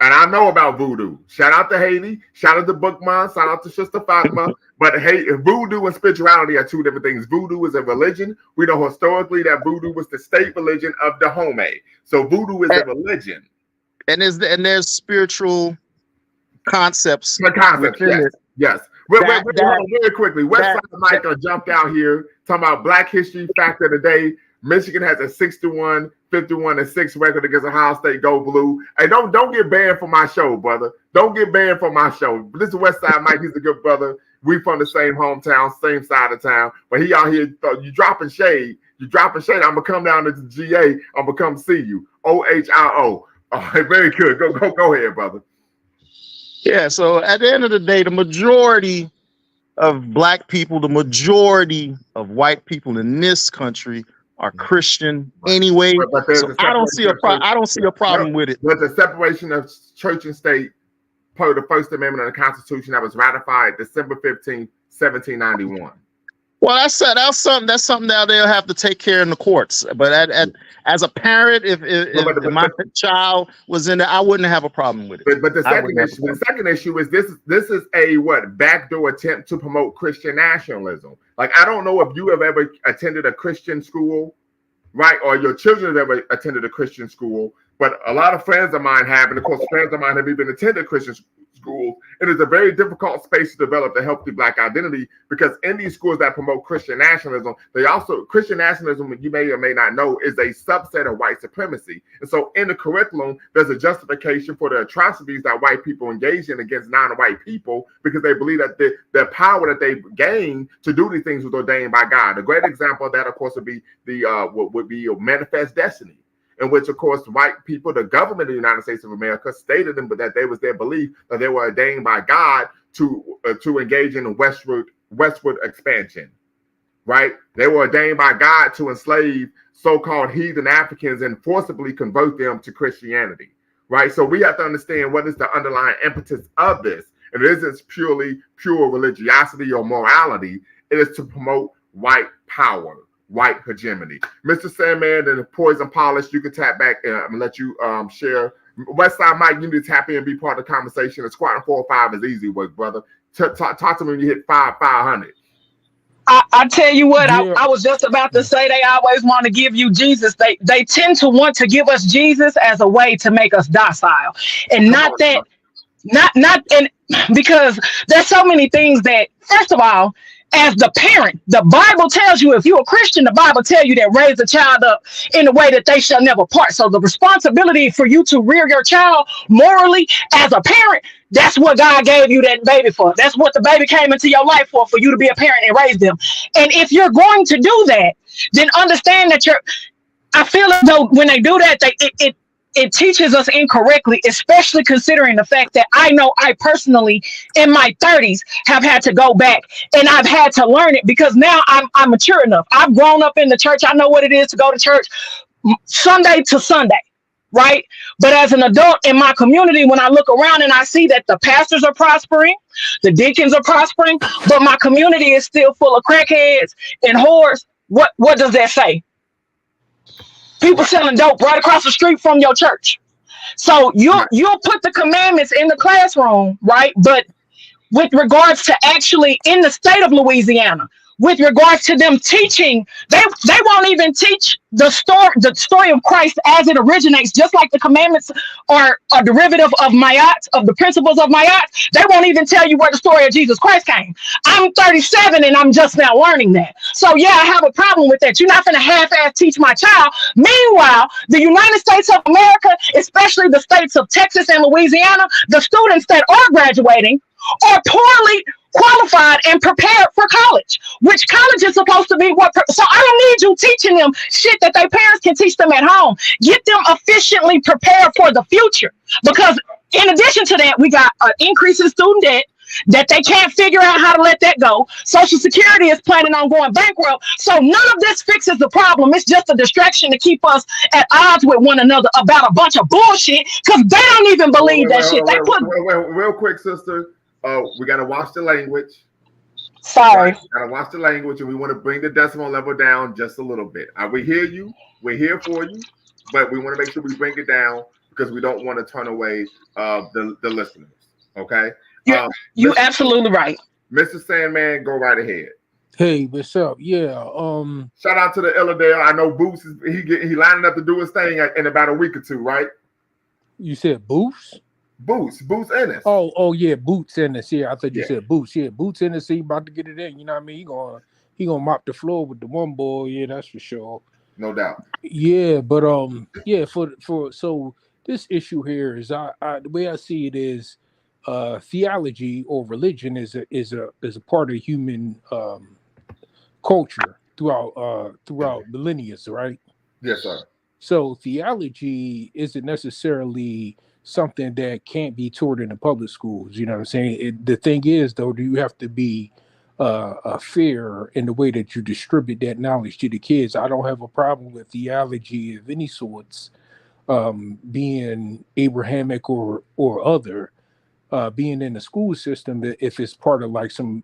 And I know about voodoo. Shout out to Haiti, shout out to Bookman, shout out to Sister Fatima. But hey, voodoo and spirituality are two different things. Voodoo is a religion. We know historically that voodoo was the state religion of Dahomey. So voodoo is a religion. And there's spiritual concepts. The concepts, yes. Very quickly, Westside Mike jumped out here talking about Black History Fact of the Day. Michigan has a 61, 51, and 6 record against Ohio State. Go Blue. Hey, don't get banned from my show, brother. Don't get banned from my show. This is Westside Mike. He's a good brother. We from the same hometown, same side of town. But he out here, you dropping shade. I'm gonna come down to the GA. I'm gonna come see you. OHIO. All right, very good. Go ahead, brother. Yeah. So at the end of the day, the majority of Black people, the majority of white people in this country are Christian anyway. So I don't see a problem with it. But the separation of church and state per the First Amendment of the Constitution that was ratified December 15th, 1791. Well, that's something that they'll have to take care in the courts. But as a parent, if my child was in there, I wouldn't have a problem with it. But the second issue is this is a backdoor attempt to promote Christian nationalism. Like, I don't know if you have ever attended a Christian school, right? Or your children have ever attended a Christian school, but a lot of friends of mine have, and of course friends of mine have even attended Christian schools. It is a very difficult space to develop a healthy Black identity, because in these schools that promote Christian nationalism, Christian nationalism, you may or may not know, is a subset of white supremacy. And so in the curriculum, there's a justification for the atrocities that white people engage in against non-white people, because they believe that the power that they've gained to do these things was ordained by God. A great example of that, of course, would be Manifest Destiny, in which, of course, white people, the government of the United States of America, stated them, but that they was their belief that they were ordained by God to engage in westward expansion, right? They were ordained by God to enslave so-called heathen Africans and forcibly convert them to Christianity, right? So we have to understand what is the underlying impetus of this. And it isn't pure religiosity or morality. It is to promote white power, white hegemony. Mr. Sandman and the Poison Polish, you can tap back and I'm gonna let you share. Westside Mike, you need to tap in and be part of the conversation. The squatting 4 or 5 is easy work, brother. Talk to me when you hit 500. I tell you what, yeah. I was just about to say, they always want to give you Jesus. They tend to want to give us Jesus as a way to make us docile, and because there's so many things that, first of all, as the parent, the Bible tells you, if you're a Christian, the Bible tells you that raise a child up in a way that they shall never part. So the responsibility for you to rear your child morally as a parent, that's what God gave you that baby for. That's what the baby came into your life for you to be a parent and raise them. And if you're going to do that, then understand that I feel as though when they do that, it teaches us incorrectly, especially considering the fact that I know I personally, in my 30s, have had to go back and I've had to learn it, because now I'm mature enough. I've grown up in the church. I know what it is to go to church Sunday to Sunday, right? But as an adult in my community, when I look around and I see that the pastors are prospering, the deacons are prospering, but my community is still full of crackheads and whores, what does that say? People selling dope right across the street from your church. So you'll put the commandments in the classroom, right? But with regards to actually in the state of Louisiana, with regards to them teaching, they won't even teach the story of Christ as it originates, just like the commandments are a derivative of Mayat, of the principles of Mayat. They won't even tell you where the story of Jesus Christ came. I'm 37 and I'm just now learning that. So yeah, I have a problem with that. You're not going to half-ass teach my child. Meanwhile, the United States of America, especially the states of Texas and Louisiana, the students that are graduating are poorly qualified and prepared for college, which college is supposed to be so I don't need you teaching them shit that their parents can teach them at home. Get them efficiently prepared for the future, because in addition to that, we got an increase in student debt. that they can't figure out how to let that go. Social Security is planning on going bankrupt. So none of this fixes the problem. It's just a distraction to keep us at odds with one another about a bunch of bullshit because they don't even believe that shit. They put real quick, sister. We got to watch the language. Sorry. Got to watch the language, and we want to bring the decimal level down just a little bit. We hear you. We're here for you, but we want to make sure we bring it down because we don't want to turn away the listeners. Okay? You're absolutely right. Mr. Sandman, go right ahead. Hey, what's up? Yeah. Shout out to the Illadale. I know Boots is he lining up to do his thing in about a week or two, right? You said Boots? Boots Ennis. Oh yeah, Boots Ennis. Yeah, I thought you said Boots. Yeah, Boots Ennis. He about to get it in. You know what I mean? He gonna mop the floor with the one ball. Yeah, that's for sure. No doubt. Yeah, but yeah, for so this issue here is I the way I see it is theology or religion is a part of human culture throughout millennia, right? Yes, sir. So theology isn't necessarily something that can't be taught in the public schools. You know what I'm saying? The thing is, though, you have to be fair in the way that you distribute that knowledge to the kids. I don't have a problem with theology of any sorts being Abrahamic or other, being in the school system if it's part of like some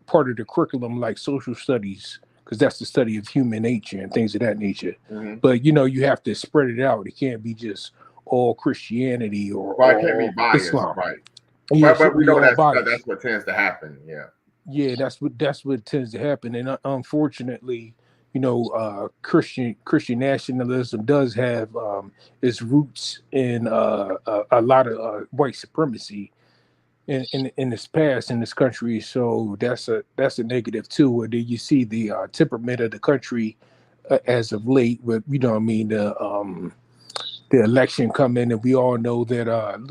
part of the curriculum like social studies, because that's the study of human nature and things of that nature. Mm-hmm. But you have to spread it out. It can't be just all Christianity or it can't be biased, Islam. Right? Yeah, but we know that's what tends to happen. Yeah, that's what tends to happen, and unfortunately, Christian nationalism does have its roots in a lot of white supremacy in this past in this country. So that's a negative too. And then you see the temperament of the country as of late with the election come in, and we all know that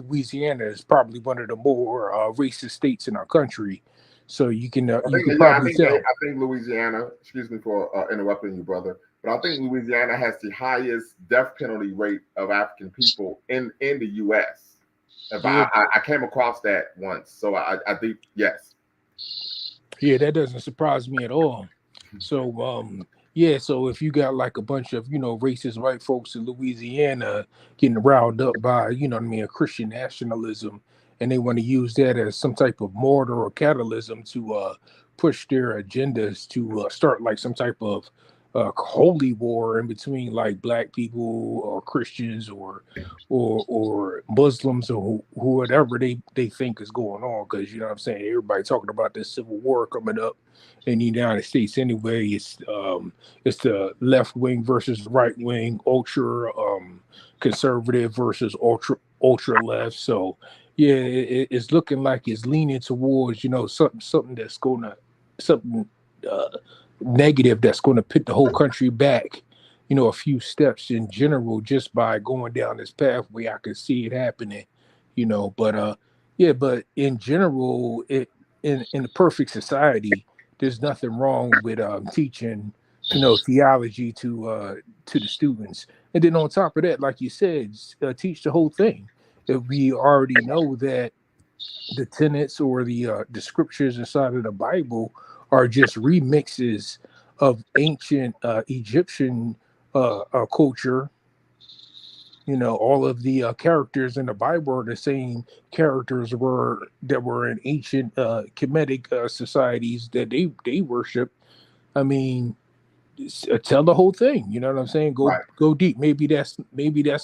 Louisiana is probably one of the more racist states in our country. So you can probably tell. I think Louisiana. Excuse me for interrupting you, brother, but I think Louisiana has the highest death penalty rate of African people in the U.S. I came across that once, so I think yes. Yeah, that doesn't surprise me at all. So so if you got like a bunch of racist white folks in Louisiana getting riled up by a Christian nationalism, and they want to use that as some type of mortar or catalysm to push their agendas to start like some type of holy war in between like black people or Christians or Muslims or whatever they think is going on, because what I'm saying, everybody talking about this civil war coming up in the United States anyway. It's the left wing versus right wing, ultra conservative versus ultra left. So yeah, it's looking like it's leaning towards something that's negative that's going to put the whole country back a few steps in general, just by going down this pathway. I can see it happening, but in general, in the perfect society, there's nothing wrong with teaching theology to the students. And then on top of that, like you said, teach the whole thing. If we already know that the tenets or the scriptures inside of the Bible are just remixes of ancient Egyptian culture. All of the characters in the Bible are the same characters that were in ancient Kemetic societies that they worship. I mean, tell the whole thing. You know what I'm saying? Go deep. Maybe that's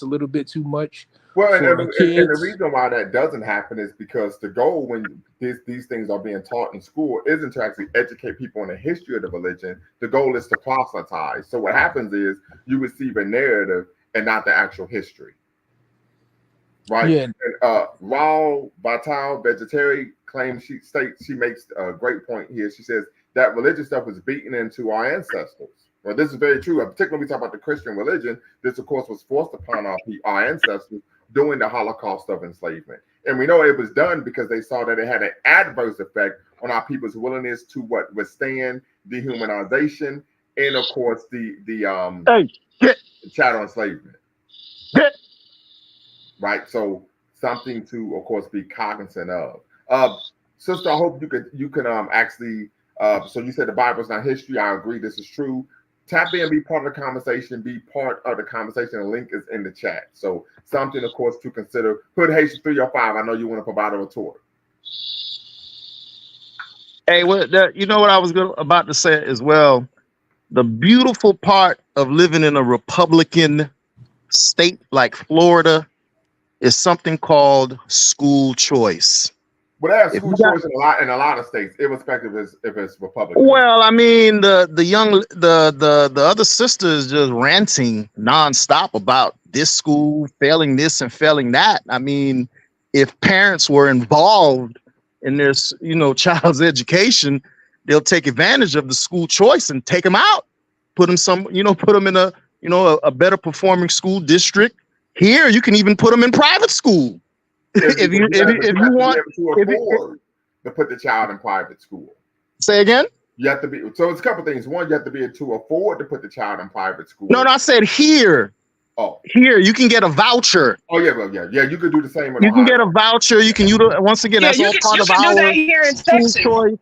a little bit too much. Well, and the reason why that doesn't happen is because the goal when these things are being taught in school isn't to actually educate people on the history of the religion. The goal is to proselytize. So what happens is you receive a narrative and not the actual history. Right? Yeah. And, Raul Vital, vegetarian, claims she makes a great point here. She says that religious stuff was beaten into our ancestors. Well, this is very true. Particularly when we talk about the Christian religion, this, of course, was forced upon our ancestors during the Holocaust of enslavement. And we know it was done because they saw that it had an adverse effect on our people's willingness to withstand dehumanization and, of course, the chattel enslavement. Right? So something to, of course, be cognizant of. Sister, I hope you can actually. So you said the Bible's not history. I agree. This is true. Tap in, be part of the conversation. Be part of the conversation. The link is in the chat. So something, of course, to consider. Hood Haitian 305. I know you want to provide a retort. Hey, you know what I was about to say as well? The beautiful part of living in a Republican state like Florida is something called school choice. But they have school choice in a lot of states, irrespective if it's Republican. Well, I mean, the other sister is just ranting nonstop about this school failing this and failing that. I mean, if parents were involved in their child's education, they'll take advantage of the school choice and take them out, put them in a better performing school district. Here, you can even put them in private school. If you want to put the child in private school. Say again? You have to be, so it's a couple things. One, you have to be able to afford to put the child in private school. No, I said here. Oh, here you can get a voucher. Oh yeah, well, yeah. You could do the same. You can get a voucher. You can once again. That's all part of our school choice.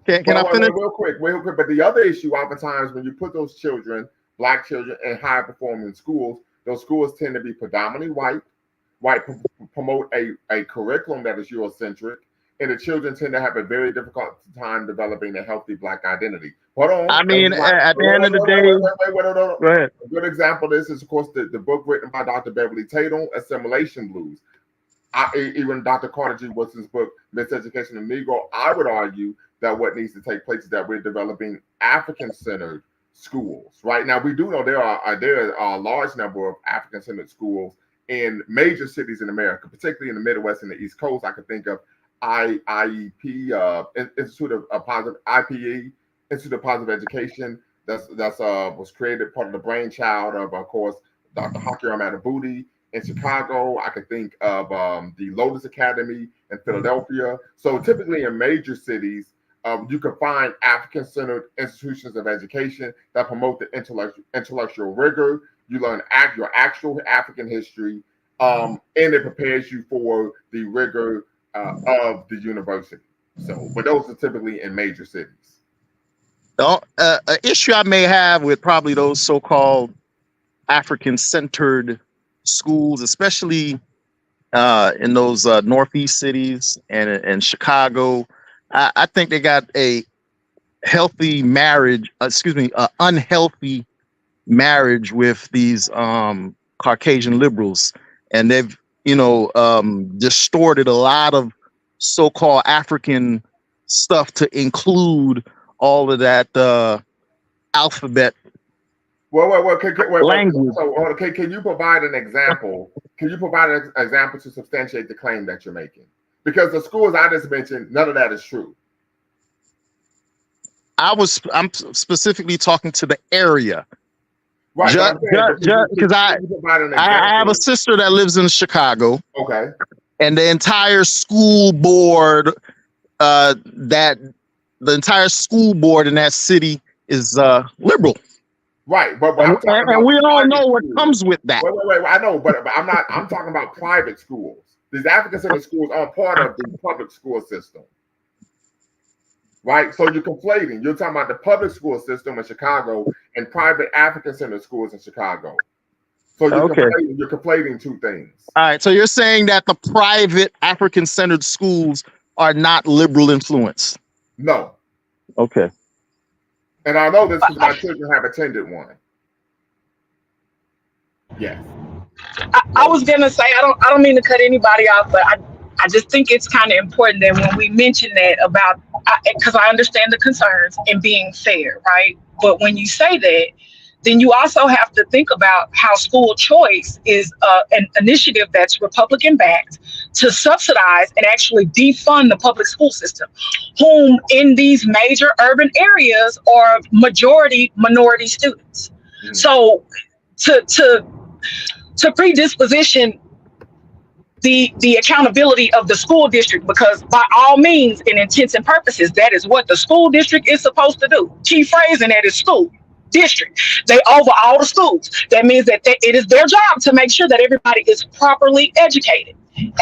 Can I finish real quick? But the other issue, oftentimes, when you put those children, Black children, in high performing schools, those schools tend to be predominantly white. Promote a curriculum that is Eurocentric, and the children tend to have a very difficult time developing a healthy Black identity. Hold on. I mean, at the end of the day, go ahead. A good example of this is, of course, the book written by Dr. Beverly Tatum, Assimilation Blues. Even Dr. Carter G. Wilson's book, Miseducation of Negro, I would argue that what needs to take place is that we're developing African-centered schools. Right now, we do know there are a large number of African-centered schools in major cities in America, particularly in the Midwest and the East Coast. I could think of IEP, Institute of Positive IPE, Institute of Positive Education. That's was created, part of the brainchild of course, Dr. Hakeem Adabuti in Chicago. I could think of the Lotus Academy in Philadelphia. So typically in major cities, you can find African-centered institutions of education that promote the intellectual rigor. You learn your actual African history, and it prepares you for the rigor of the university. So, but those are typically in major cities. An issue I may have with probably those so-called African-centered schools, especially in those Northeast cities and Chicago, I think they got a healthy marriage, unhealthy marriage with these Caucasian liberals, and they've distorted a lot of so-called African stuff to include all of that alphabet language. So, can you provide an example? Can you provide an example to substantiate the claim that you're making? Because the schools I just mentioned, none of that is true. I'm specifically talking to the area. Right, because I have a sister that lives in Chicago. Okay. And the entire school board, the entire school board in that city is liberal. Right, but and we all know what comes with that. Wait, I know, but I'm talking about private schools. These African-centered schools are part of the public school system. Right, so you're conflating. You're talking about the public school system in Chicago and private African-centered schools in Chicago. So you're conflating two things. All right, so you're saying that the private African-centered schools are not liberal influence? No. Okay. And I know this because my children have attended one. Yes. I was gonna say I don't mean to cut anybody off, but I just think it's kind of important that when we mention that about, because I understand the concerns and being fair, right? But when you say that, then you also have to think about how school choice is an initiative that's Republican backed to subsidize and actually defund the public school system, whom in these major urban areas are majority minority students. Mm-hmm. So to predisposition the accountability of the school district, because by all means, in intents and purposes, that is what the school district is supposed to do. Key phrase in that is school district. They over all the schools. That means that it is their job to make sure that everybody is properly educated.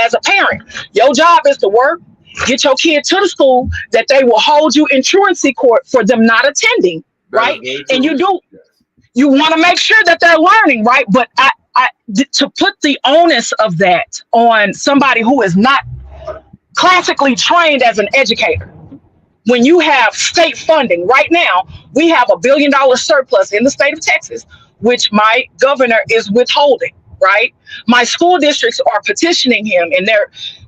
As a parent, your job is to work get your kid to the school, that they will hold you in truancy court for them not attending, right? And you want to make sure that they're learning, right? But to put the onus of that on somebody who is not classically trained as an educator, when you have state funding right now, we have $1 billion surplus in the state of Texas, which my governor is withholding, right? My school districts are petitioning him, and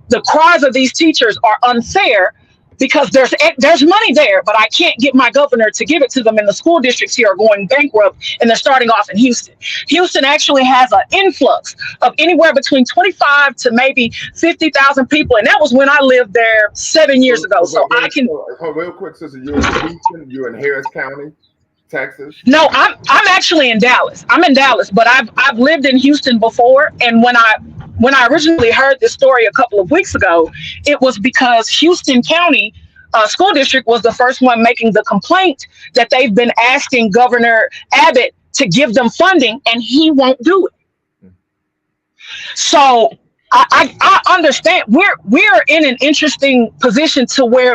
the cries of these teachers are unfair because there's money there, but I can't get my governor to give it to them, and the school districts here are going bankrupt, and they're starting off in Houston. Houston actually has an influx of anywhere between 25 to maybe 50,000 people, and that was when I lived there 7 years ago. So I can. Real quick, sister, you're in Houston, you're in Harris County, Texas? No, I'm actually in Dallas. I'm in Dallas, but I've lived in Houston before, and when I originally heard this story a couple of weeks ago, it was because Houston County School District was the first one making the complaint that they've been asking Governor Abbott to give them funding, and he won't do it. So I understand we're in an interesting position to where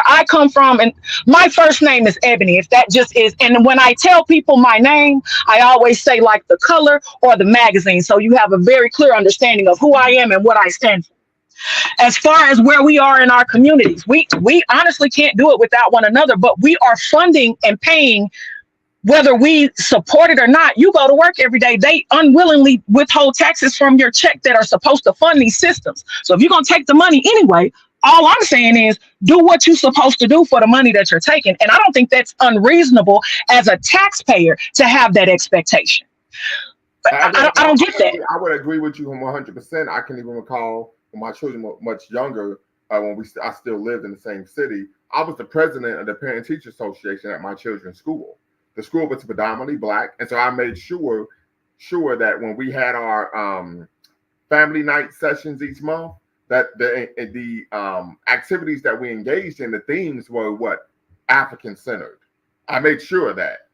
I come from, and my first name is Ebony, if that just is, and when I tell people my name, I always say like the color or the magazine, so you have a very clear understanding of who I am and what I stand for. As far as where we are in our communities, we honestly can't do it without one another, but we are funding and paying. Whether we support it or not, you go to work every day. They unwillingly withhold taxes from your check that are supposed to fund these systems. So if you're going to take the money anyway, all I'm saying is do what you're supposed to do for the money that you're taking. And I don't think that's unreasonable as a taxpayer to have that expectation. I don't get that. I would agree with you 100%. I can even recall when my children were much younger, when I still lived in the same city, I was the president of the Parent-Teacher Association at my children's school. The school was predominantly Black, and so I made sure that when we had our family night sessions each month, that the activities that we engaged in, the themes were African centered. I made sure of that,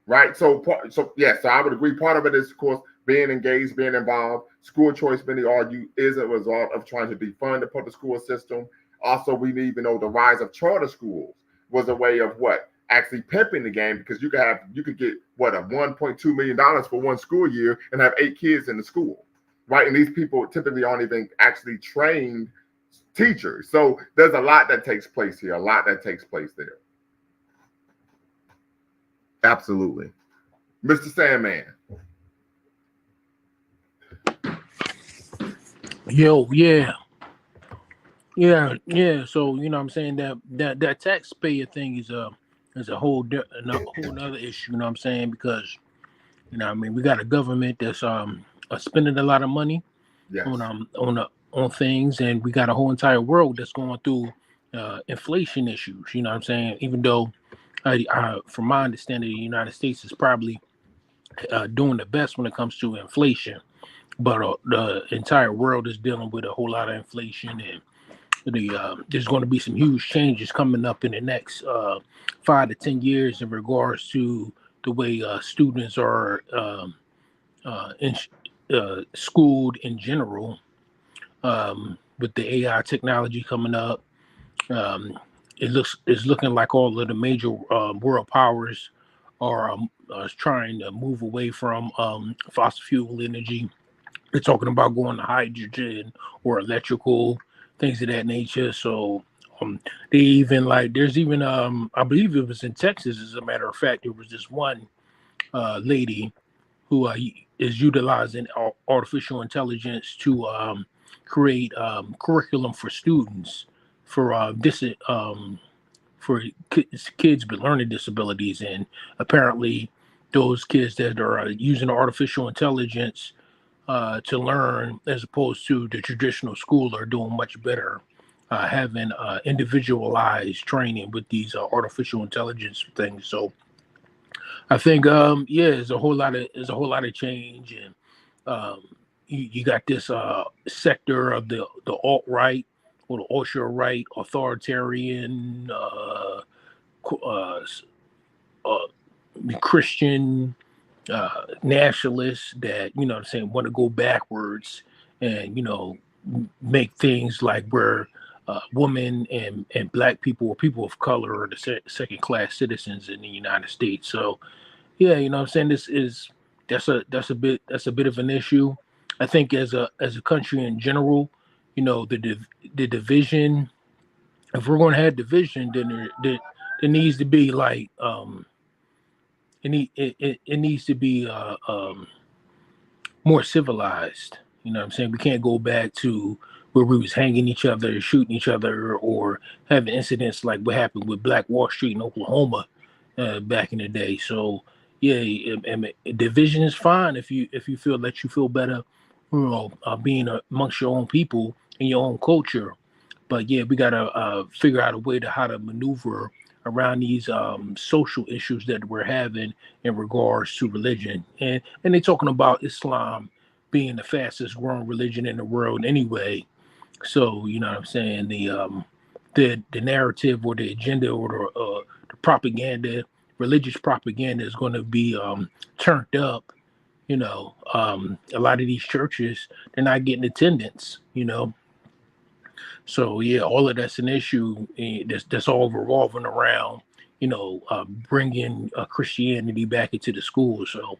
right? So I would agree. Part of it is, of course, being engaged, being involved. School choice, many argue, is a result of trying to defund the public school system. Also, we even know the rise of charter schools was a way of actually pimping the game, because you could get a $1.2 million for one school year and have 8 kids in the school, right? And these people typically aren't even actually trained teachers. So there's a lot that takes place here, a lot that takes place there. Absolutely. Mr. Sandman. Yo, yeah. So, you know what I'm saying, that taxpayer thing is a whole other issue, you know what I'm saying? Because, you know, I mean, we got a government that's spending a lot of money on things, and we got a whole entire world that's going through inflation issues, you know what I'm saying? Even though, from my understanding, the United States is probably doing the best when it comes to inflation, but the entire world is dealing with a whole lot of inflation, and there's going to be some huge changes coming up in the next 5 to 10 years in regards to the way students are schooled in general. With the AI technology coming up, it's looking like all of the major world powers are trying to move away from fossil fuel energy. They're talking about going to hydrogen or electrical, things of that nature. So they even there's even I believe it was in Texas, as a matter of fact, there was this one lady who is utilizing artificial intelligence to create curriculum for students for kids with learning disabilities, and apparently those kids that are using artificial intelligence to learn as opposed to the traditional school are doing much better, having individualized training with these artificial intelligence things. So I think there's a whole lot of change, and you got this sector of the alt-right or the ultra-right authoritarian Christian nationalists that, you know what I'm saying, want to go backwards and, you know, make things like where women and black people or people of color are the second class citizens in the United States. So yeah, you know what I'm saying, that's a bit of an issue. I think as a country in general, you know, the division, if we're going to have division, then there needs to be like it needs to be more civilized. You know what I'm saying? We can't go back to where we was hanging each other, shooting each other, or having incidents like what happened with Black Wall Street in Oklahoma back in the day. So yeah, division is fine if you feel that you feel better, you know, being amongst your own people and your own culture. But yeah, we gotta figure out a way to how to maneuver around these social issues that we're having in regards to religion. And they're talking about Islam being the fastest growing religion in the world anyway. So, you know what I'm saying, the narrative or the agenda or the propaganda, religious propaganda is going to be turned up. You know, a lot of these churches, they're not getting attendance, you know. So yeah, all of that's an issue. That's all revolving around, you know, bringing Christianity back into the schools. So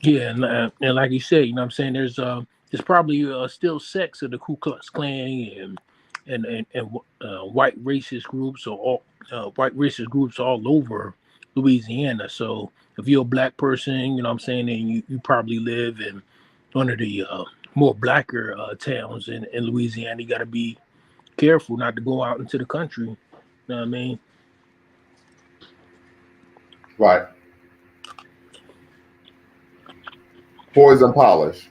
yeah, and like you said, you know what I'm saying, there's probably still sects of the Ku Klux Klan and white racist groups or white racist groups all over Louisiana. So if you're a black person, you know what I'm saying, and you probably live in one of the more blacker towns in Louisiana, you got to be careful not to go out into the country. You know what I mean? Right. Poison polish.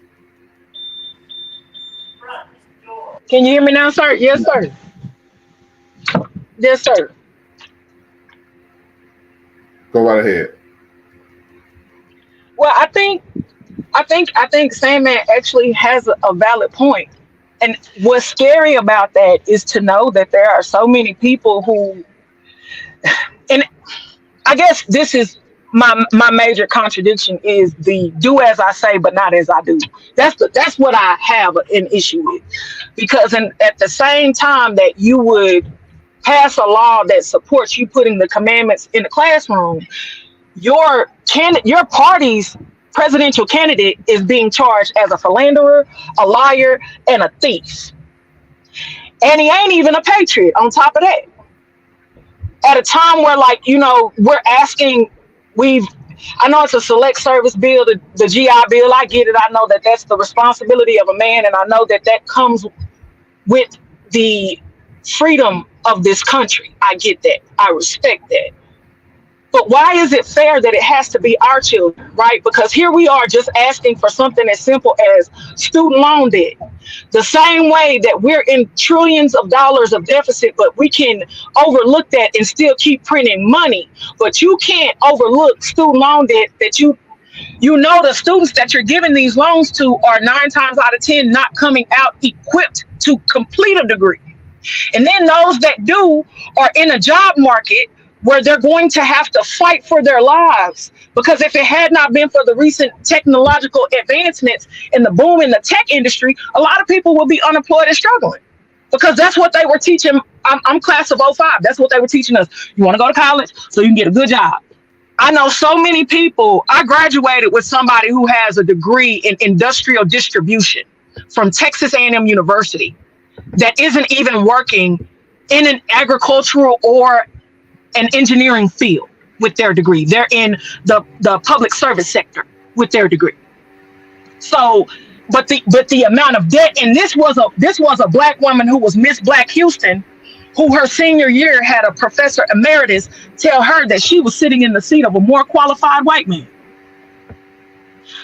Can you hear me now, sir? Yes, sir. Yes, sir. Go right ahead. Well, I think Sandman actually has a valid point. And what's scary about that is to know that there are so many people who, and I guess this is my major contradiction, is the do as I say but not as I do. That's what I have an issue with, because at the same time that you would pass a law that supports you putting the commandments in the classroom, your party's presidential candidate is being charged as a philanderer, a liar, and a thief. And he ain't even a patriot on top of that. At a time where, like, you know, we're asking, I know it's a select service bill, the GI Bill, I get it. I know that that's the responsibility of a man, and I know that comes with the freedom of this country. I get that. I respect that. But why is it fair that it has to be our children, right? Because here we are just asking for something as simple as student loan debt. The same way that we're in trillions of dollars of deficit, but we can overlook that and still keep printing money. But you can't overlook student loan debt that you know the students that you're giving these loans to are 9 times out of 10 not coming out equipped to complete a degree. And then those that do are in a job market where they're going to have to fight for their lives. Because if it had not been for the recent technological advancements and the boom in the tech industry, a lot of people would be unemployed and struggling. Because that's what they were teaching. I'm class of 05. That's what they were teaching us. You want to go to college so you can get a good job. I know so many people. I graduated with somebody who has a degree in industrial distribution from Texas A&M University that isn't even working in an agricultural or an engineering field with their degree. They're in the public service sector with their degree. So, but the amount of debt, and this was a black woman who was Miss Black Houston, who her senior year had a professor emeritus tell her that she was sitting in the seat of a more qualified white man.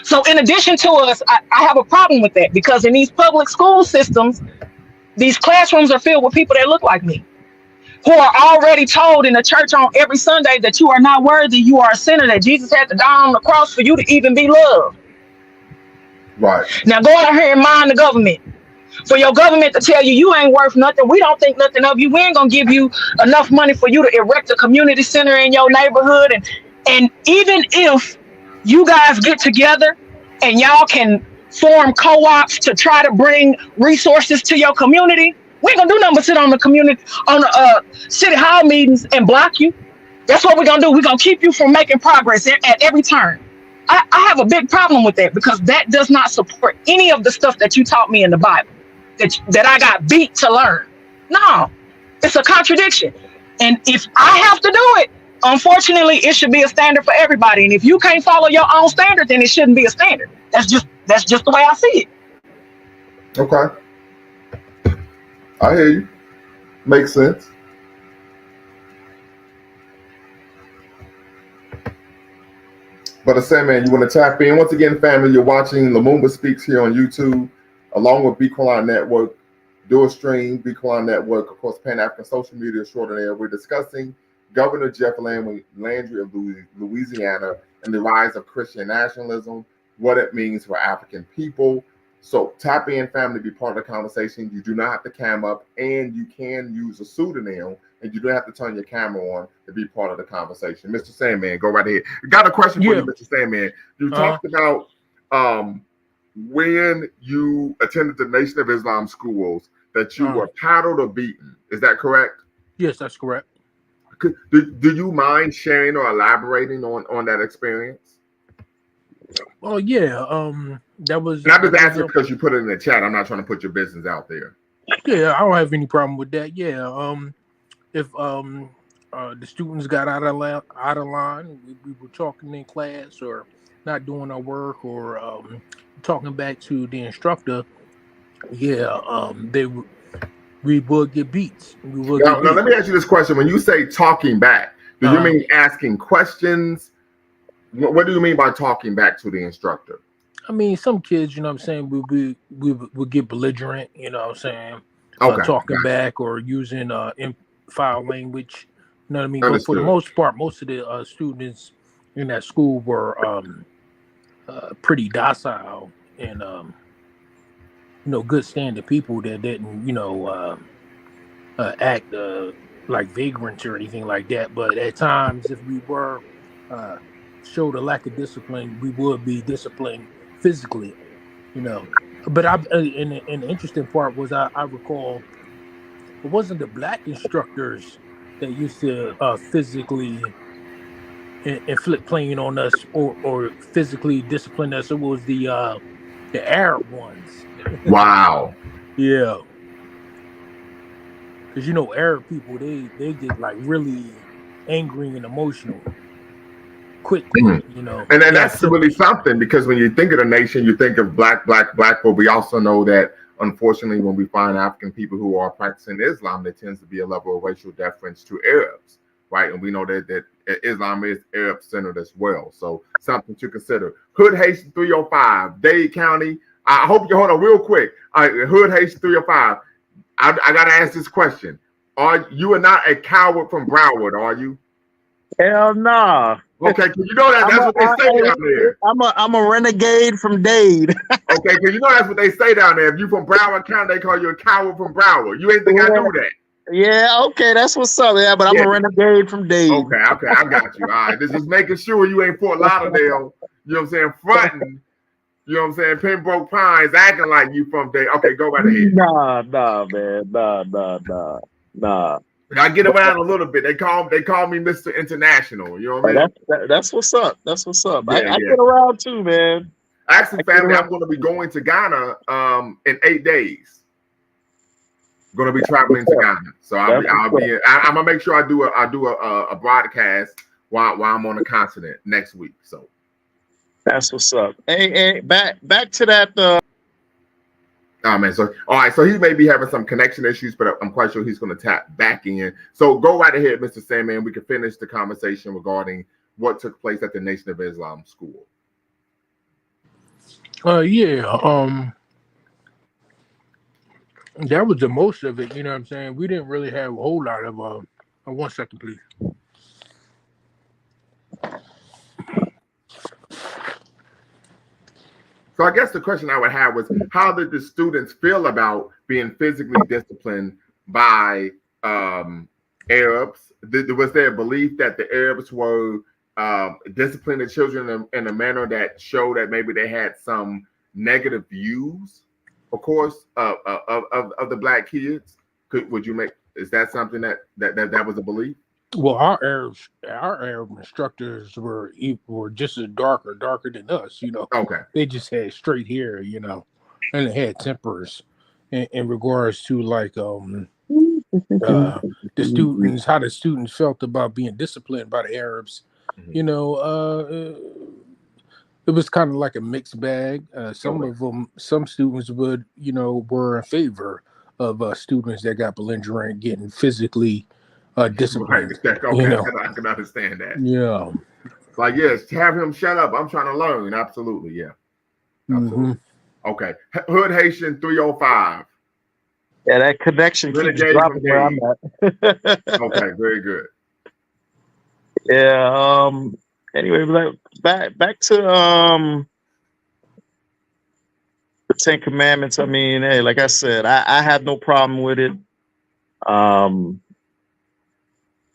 So in addition to us, I have a problem with that, because in these public school systems, these classrooms are filled with people that look like me, who are already told in the church on every Sunday that you are not worthy, you are a sinner, that Jesus had to die on the cross for you to even be loved. Right. Now go out here and mind the government. For your government to tell you you ain't worth nothing, we don't think nothing of you, we ain't gonna give you enough money for you to erect a community center in your neighborhood. And even if you guys get together and y'all can form co-ops to try to bring resources to your community, We ain't gonna do nothing but sit on the city hall meetings and block you. That's what we're gonna do. We're gonna keep you from making progress at every turn. I have a big problem with that because that does not support any of the stuff that you taught me in the Bible that I got beat to learn. No, it's a contradiction. And if I have to do it, unfortunately, it should be a standard for everybody. And if you can't follow your own standard, then it shouldn't be a standard. That's just the way I see it. Okay. I hear you. Makes sense. But Sandman, you want to tap in? Once again, family, you're watching Lumumba Speaks here on YouTube, along with Bequalon Network, Dual Stream, Bequalon Network, of course, Pan-African Social Media Extraordinaire. We're discussing Governor Jeff Landry of Louisiana and the rise of Christian nationalism, what it means for African people. So tap in, family, be part of the conversation. You do not have to cam up, and you can use a pseudonym, and you don't have to turn your camera on to be part of the conversation. Mr. Sandman, go right ahead. Got a question for you, Mr. Sandman. You talked about when you attended the Nation of Islam schools that you were paddled or beaten. Is that correct? Yes, that's correct. Do you mind sharing or elaborating on that experience? Oh yeah, that was. And I'm just asking because you put it in the chat. I'm not trying to put your business out there. Yeah, I don't have any problem with that. Yeah, if the students got out of line, we were talking in class or not doing our work or talking back to the instructor. Yeah, we would get beats. Now, let me ask you this question: when you say talking back, do you mean asking questions? What do you mean by talking back to the instructor? I mean, some kids, you know what I'm saying, we would get belligerent, you know what I'm saying, talking back or using foul language, you know what I mean? But for the most part, most of the students in that school were pretty docile and, good standing people that didn't, act like vagrants or anything like that. But at times, if we were showed a lack of discipline, we would be disciplined physically, But and the interesting part was I recall it wasn't the black instructors that used to physically inflict pain on us or physically discipline us. It was the Arab ones. Wow. Yeah. Because Arab people they get like really angry and emotional quickly, And then that's really something, because when you think of the nation, you think of black, but we also know that unfortunately when we find African people who are practicing Islam, there tends to be a level of racial deference to Arabs, right? And we know that Islam is Arab centered as well. So something to consider. Hood Haitian 305, Dade County. I hope you hold on real quick. Hood Haitian 305. I gotta ask this question. You are not a coward from Broward, are you? Hell nah. Okay, because that's what they say down there. I'm a renegade from Dade. Okay, because that's what they say down there. If you from Broward County, they call you a coward from Broward. You ain't think I knew that. Yeah, okay, that's what's up. Yeah, but I'm a renegade from Dade. Okay, I got you. All right, this is making sure you ain't Fort Lauderdale. You know what I'm saying? Fronting. You know what I'm saying? Pembroke Pines, acting like you from Dade. Okay, go right ahead. Nah, man. Nah. I get around a little bit. They call me Mr. International. You know what I mean? That's what's up. That's what's up. Yeah, I get around too, man. Actually, family, I'm going to be going to Ghana in 8 days. I'm going to be traveling to Ghana, so I'm gonna make sure I do a broadcast while I'm on the continent next week. So that's what's up. Hey, back to that. Oh man, so all right, so he may be having some connection issues, but I'm quite sure he's going to tap back in. So go right ahead, Mr. Sandman. We can finish the conversation regarding what took place at the Nation of Islam school. That was the most of it. You know what I'm saying? We didn't really have a whole lot of. 1 second, please. So I guess the question I would have was, how did the students feel about being physically disciplined by Arabs? Was there a belief that the Arabs were disciplining the children in a manner that showed that maybe they had some negative views, of course, of the black kids? Would you make? Is that something that was a belief? Well, our Arab instructors were just as darker than us. Okay. They just had straight hair, and they had tempers in regards to like the students, how the students felt about being disciplined by the Arabs. It was kind of like a mixed bag. Some students were in favor of students that got belligerent getting physically disciplined. Right. Okay, I can understand that. Yeah. Like, yes, have him shut up. I'm trying to learn. Absolutely, yeah. Absolutely. Okay. Hood Haitian 305. Yeah, that connection keeps dropping where I'm at. Okay, very good. Yeah. Anyway, back to the Ten Commandments. I mean, hey, like I said, I have no problem with it.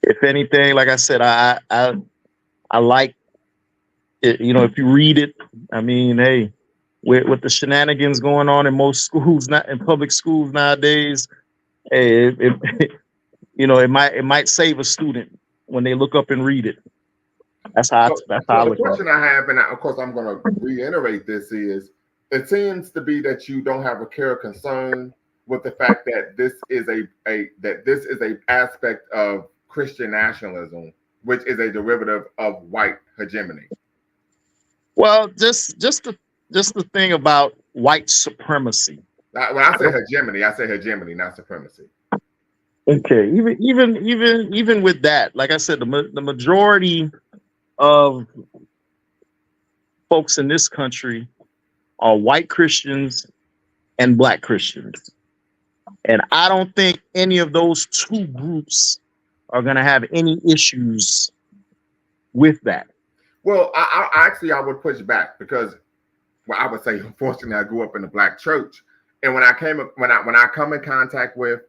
If anything, like I said, I like it. If you read it, I mean, hey, with the shenanigans going on in most schools, not in public schools nowadays, hey, it might save a student when they look up and read it. That's how I look at it. The question I have, and of course I'm going to reiterate this, is it seems to be that you don't have a care or concern with the fact that this is a aspect of Christian nationalism, which is a derivative of white hegemony. Well, just the thing about white supremacy. When I say hegemony, not supremacy. Okay, even with that, like I said, the majority of folks in this country are white Christians and black Christians, and I don't think any of those two groups are going to have any issues with that. Well, I would push back because, I would say, unfortunately, I grew up in a black church, and when I come in contact with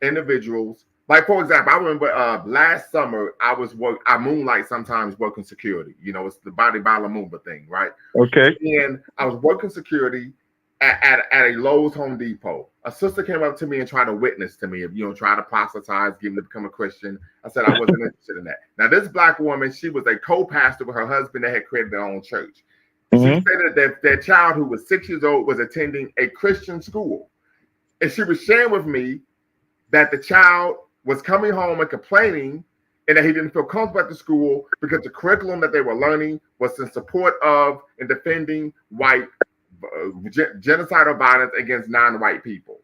individuals, like for example, I remember last summer I moonlight sometimes working security. It's the Body Balamumba thing, right? Okay. And I was working security at a Lowe's Home Depot. A sister came up to me and tried to witness to me, try to proselytize, get me to become a Christian. I said I wasn't interested in that. Now, this black woman, she was a co-pastor with her husband that had created their own church. She stated that their child, who was 6 years old, was attending a Christian school. And she was sharing with me that the child was coming home and complaining and that he didn't feel comfortable at the school because the curriculum that they were learning was in support of and defending white genocidal violence against non-white people.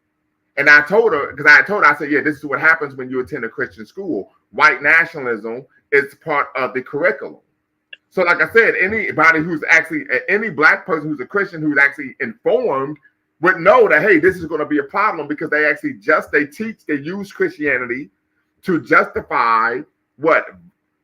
And I told her, I said, yeah, this is what happens when you attend a Christian school. White nationalism is part of the curriculum. So like I said, any black person who's a Christian who's actually informed would know that, hey, this is going to be a problem because they use Christianity to justify what?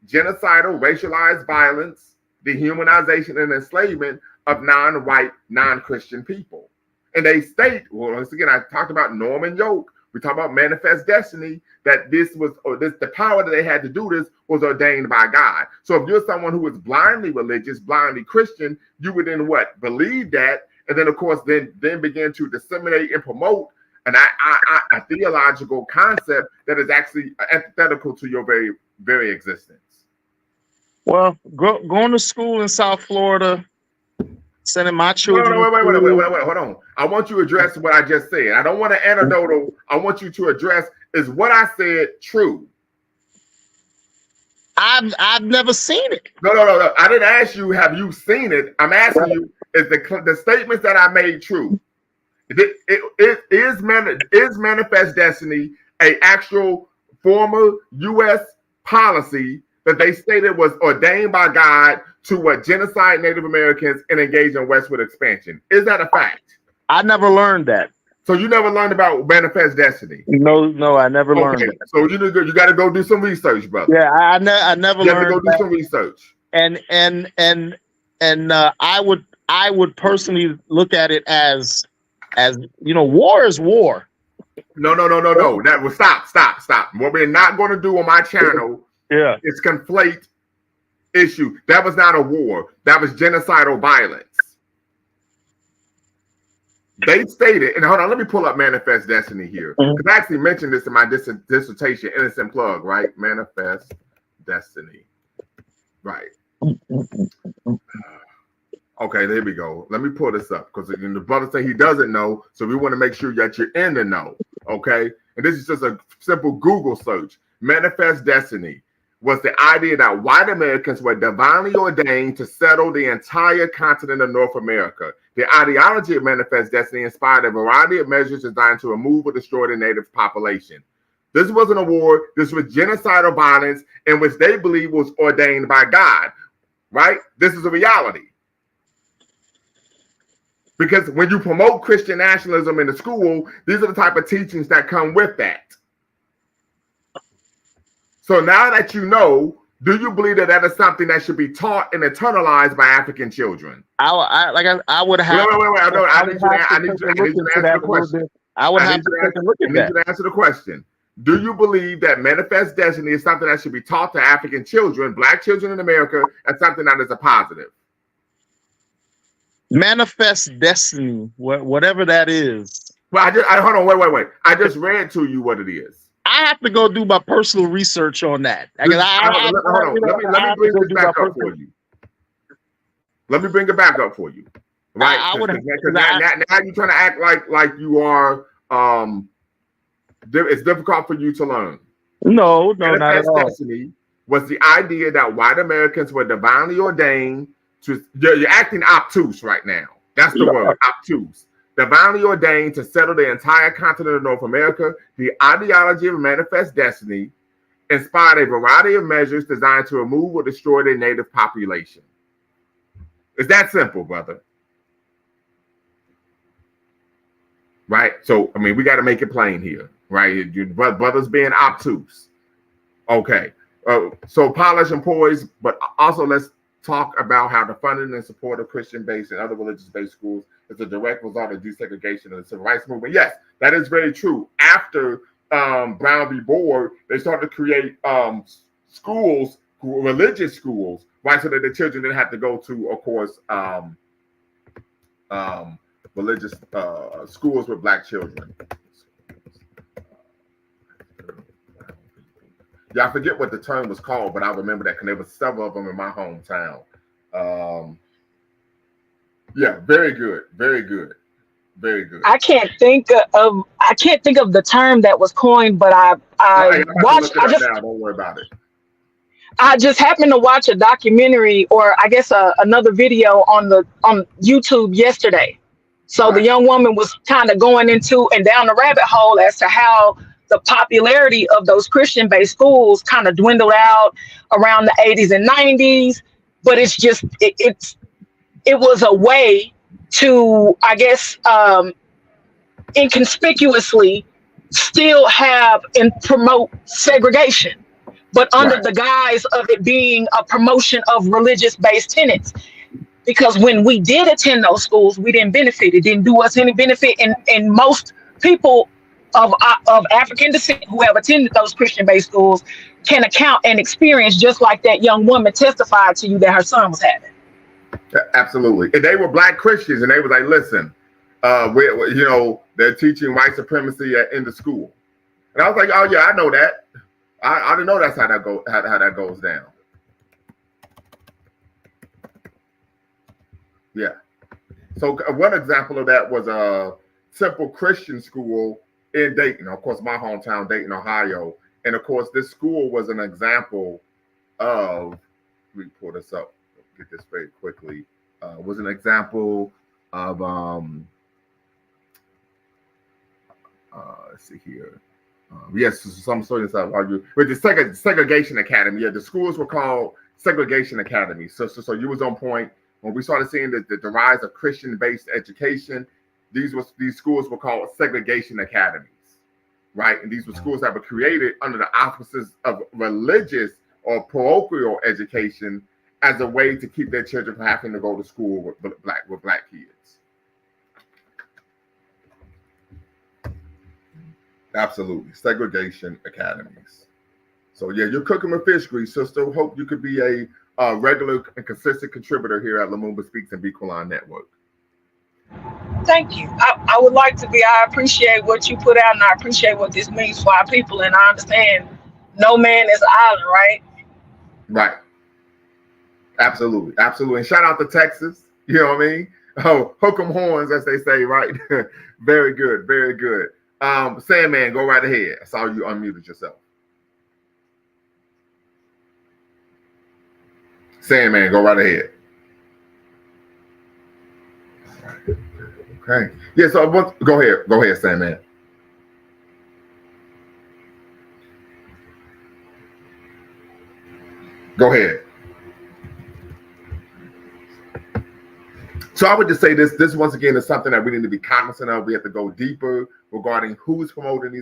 Genocidal, racialized violence, dehumanization, and enslavement of non-white, non-Christian people. And they state, well, once again, I talked about Norman Yoke. We talk about manifest destiny, that the power that they had to do this was ordained by God. So if you're someone who is blindly religious, blindly Christian, you would then what? Believe that, and then of course then begin to disseminate and promote a theological concept that is actually antithetical to your very, very existence. Well, going to school in South Florida, sending my children. Wait, hold on. I want you to address what I just said. I don't want an anecdotal. I want you to address, is what I said true? I've never seen it. No. I didn't ask you, have you seen it? I'm asking you, is the statements that I made true? Is manifest destiny a actual former U.S. policy that they stated was ordained by God to genocide Native Americans and engage in westward expansion? Is that a fact? I never learned that. So you never learned about manifest destiny? No, I never learned it. So you got to go do some research, brother. Yeah, I never learned. You have to go do some research. And I would personally look at it as war is war. No. That was stop. What we're not going to do on my channel, is conflate issue. That was not a war. That was genocidal violence. They stated, and hold on, let me pull up Manifest Destiny here, because I actually mentioned this in my dissertation, innocent plug, right? Manifest Destiny, right? Okay, there we go. Let me pull this up, because the brother say he doesn't know, so we want to make sure that you're in the know, okay? And this is just a simple Google search. Manifest Destiny was the idea that white Americans were divinely ordained to settle the entire continent of North America. The ideology of Manifest Destiny inspired a variety of measures designed to remove or destroy the native population. This wasn't a war. This was genocidal violence in which they believe was ordained by God, right? This is a reality. Because when you promote Christian nationalism in the school, these are the type of teachings that come with that. So now that you know, do you believe that that is something that should be taught and internalized by African children? I would have. Wait. I need you to answer the question. I would have to take a look at that. I need you to answer the question. Do you believe that Manifest Destiny is something that should be taught to African children, Black children in America, as something that is a positive? Manifest Destiny, whatever that is. Well, hold on, wait. I just read to you what it is. I have to go do my personal research on that. Let me bring this back up for you. Let me bring it back up for you. Right? Now you're trying to act like you are. It's difficult for you to learn. No, not at all. Destiny was the idea that white Americans were divinely ordained to. You're acting obtuse right now. That's the word, obtuse. Divinely ordained to settle the entire continent of North America. The ideology of Manifest Destiny inspired a variety of measures designed to remove or destroy the native population. It's that simple, brother. Right? So, I mean, we got to make it plain here, right? Your brother's being obtuse. Okay. So polish and poise, but also let's talk about how the funding and support of Christian-based and other religious-based schools is a direct result of desegregation of the civil rights movement. Yes, that is very true. After Brown v. Board, they started to create schools, religious schools, right, so that the children didn't have to go to, of course, religious schools with Black children. Yeah, I forget what the term was called, but I remember that because there were several of them in my hometown. Yeah, very good. I can't think of the term that was coined, but I watched. Don't worry about it. I just happened to watch a documentary, or I guess another video on YouTube yesterday. So the young woman was kind of going into and down the rabbit hole as to how the popularity of those Christian-based schools kind of dwindled out around the 80s and 90s. But it's just it was a way to, I guess, inconspicuously still have and promote segregation, but under the guise of it being a promotion of religious-based tenets. Because when we did attend those schools, we didn't benefit. It didn't do us any benefit. And most people of African descent who have attended those Christian-based schools can account and experience just like that young woman testified to you that her son was having. Yeah, absolutely. And they were Black Christians, and they were like, listen, they're teaching white supremacy in the school. And I was like, oh yeah, I know that. I didn't know that's how that goes down. Yeah. So one example of that was a simple Christian school in Dayton, of course, my hometown, Dayton, Ohio. And of course, this school was an example of, let me pull this up, get this very quickly, was an example of, let's see here. Yes, some sort of stuff argue with the segregation academy. Yeah, the schools were called segregation academies. So you was on point when we started seeing the rise of Christian-based education. These schools were called segregation academies, right? And these were schools that were created under the auspices of religious or parochial education as a way to keep their children from having to go to school with black kids. Absolutely, segregation academies. So yeah, you're cooking with fish grease, sister. Hope you could be a regular and consistent contributor here at Lumumba Speaks and Be Quran Network. Thank you. I would like to be. I appreciate what you put out, and I appreciate what this means for our people. And I understand no man is an island, right? Right. Absolutely. Absolutely. And shout out to Texas. You know what I mean? Oh, hook 'em horns, as they say, right? Very good. Very good. Sandman, go right ahead. I saw you unmuted yourself. Sandman, go right ahead. Okay. Yeah, so go ahead. Go ahead, Sandman. Go ahead. So I would just say this once again is something that we need to be cognizant of. We have to go deeper regarding who's promoting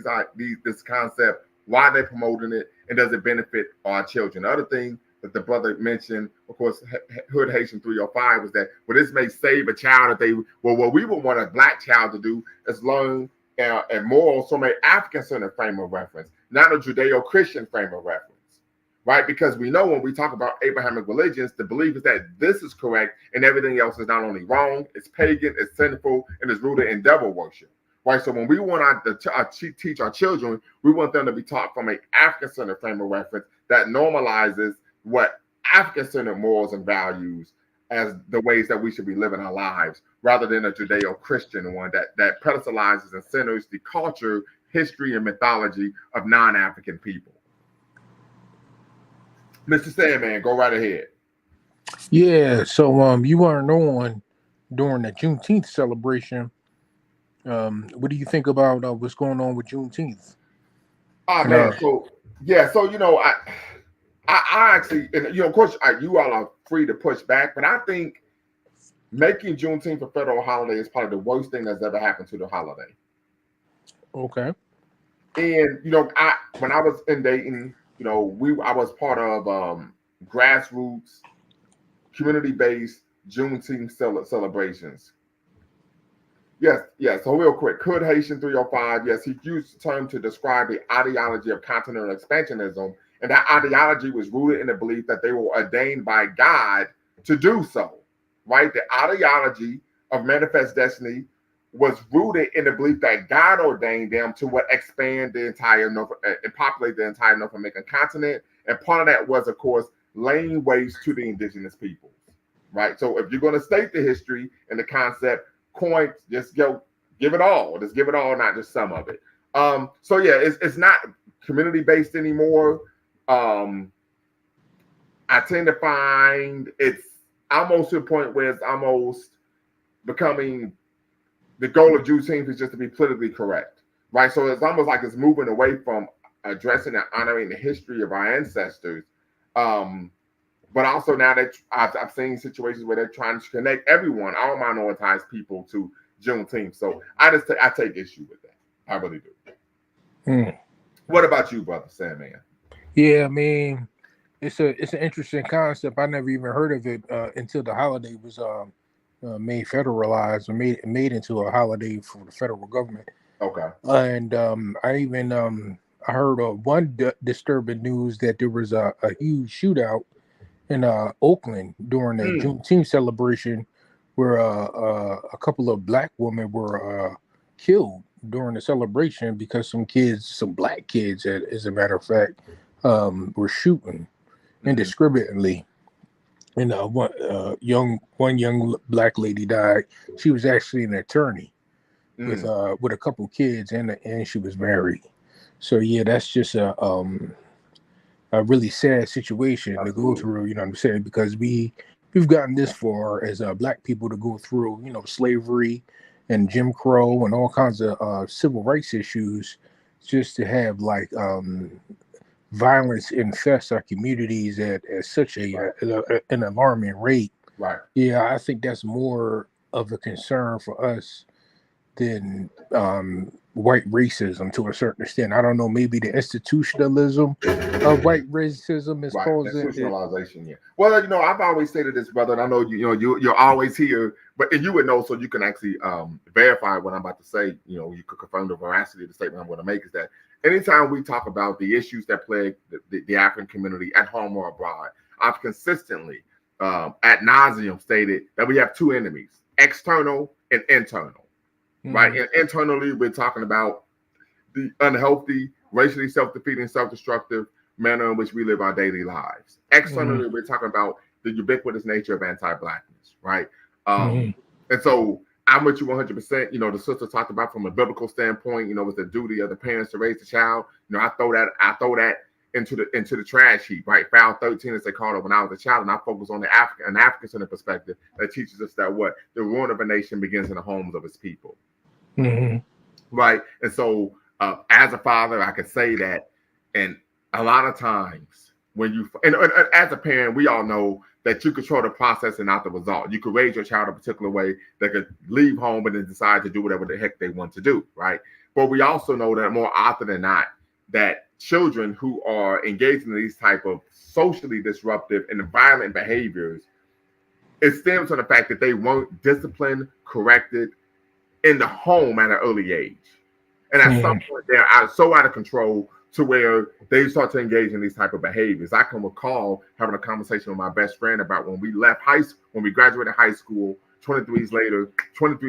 this concept, why they're promoting it, and does it benefit our children. The other thing that the brother mentioned, of course, Hood Haitian 305, was that this may save a child what we would want a black child to do is learn and morals from an African-centered frame of reference, not a Judeo-Christian frame of reference. Right? Because we know when we talk about Abrahamic religions, the belief is that this is correct and everything else is not only wrong, it's pagan, it's sinful, and it's rooted in devil worship. Right? So when we want to teach our children, we want them to be taught from an African-centered frame of reference that normalizes what African-centered morals and values as the ways that we should be living our lives, rather than a Judeo-Christian one that pedestalizes and centers the culture, history, and mythology of non-African people. Mr. Sandman, go right ahead. Yeah, so you weren't on during the Juneteenth celebration. What do you think about what's going on with Juneteenth? Oh man, so you know, I actually, and you know, of course, you all are free to push back, but I think making Juneteenth a federal holiday is probably the worst thing that's ever happened to the holiday. Okay. And you know, when I was in Dayton, you know, I was part of grassroots, community-based Juneteenth celebrations. Yes. So real quick, Hood Haitian 305. Yes, he used the term to describe the ideology of continental expansionism, and that ideology was rooted in the belief that they were ordained by God to do so. Right? The ideology of manifest destiny was rooted in the belief that God ordained them to expand the entire and populate the entire North American continent. And part of that was, of course, laying waste to the indigenous peoples. Right? So if you're going to state the history and the concept, just give it all. Just give it all, not just some of it. So yeah, it's not community-based anymore. I tend to find it's almost to a point where it's almost becoming the goal of Juneteenth is just to be politically correct, right? So it's almost like it's moving away from addressing and honoring the history of our ancestors. But also now that I've seen situations where they're trying to connect everyone, all minoritized people, to Juneteenth. So I take issue with that. I really do. What about you, brother Sandman? Yeah, I mean, it's an interesting concept. I never even heard of it until the holiday was made federalized or made into a holiday for the federal government. Okay. And I even I heard one disturbing news that there was a huge shootout in Oakland during the Juneteenth celebration, where a couple of black women were killed during the celebration because some black kids, as a matter of fact, were shooting indiscriminately. And one young black lady died. She was actually an attorney with a couple kids, and she was married. So yeah, that's just a really sad situation to go through. You know what I'm saying? Because we've gotten this far as black people to go through, you know, slavery and Jim Crow and all kinds of civil rights issues, just to have like violence infest our communities at such an alarming rate. Right. Yeah, I think that's more of a concern for us than white racism to a certain extent. I don't know, maybe the institutionalism of white racism is causing institutionalization. Yeah. Well, you know, I've always stated this, brother, and I know you're always here, and you would know, so you can actually verify what I'm about to say. You know, you could confirm the veracity of the statement I'm going to make. Is that anytime we talk about the issues that plague the African community at home or abroad, I've consistently ad nauseum stated that we have two enemies: external and internal. right? And internally, we're talking about the unhealthy, racially self-defeating, self-destructive manner in which we live our daily lives. Externally, we're talking about the ubiquitous nature of anti-blackness, right? And so I'm with you 100%. The sister talked about from a biblical standpoint, it's the duty of the parents to raise the child. I throw that into the trash heap, right? Foul 13, as they called it when I was a child, and I focus on an African-centered perspective that teaches us that the ruin of a nation begins in the homes of its people, right? And so, as a father, I could say that, and a lot of times when and as a parent, we all know that you control the process and not the result. You could raise your child a particular way that could leave home and then decide to do whatever the heck they want to do, right? But we also know that more often than not, that children who are engaged in these type of socially disruptive and violent behaviors, it stems from the fact that they weren't disciplined, corrected in the home at an early age. And at some point, they're so out of control to where they start to engage in these type of behaviors. I can recall having a conversation with my best friend about when we graduated high school, 23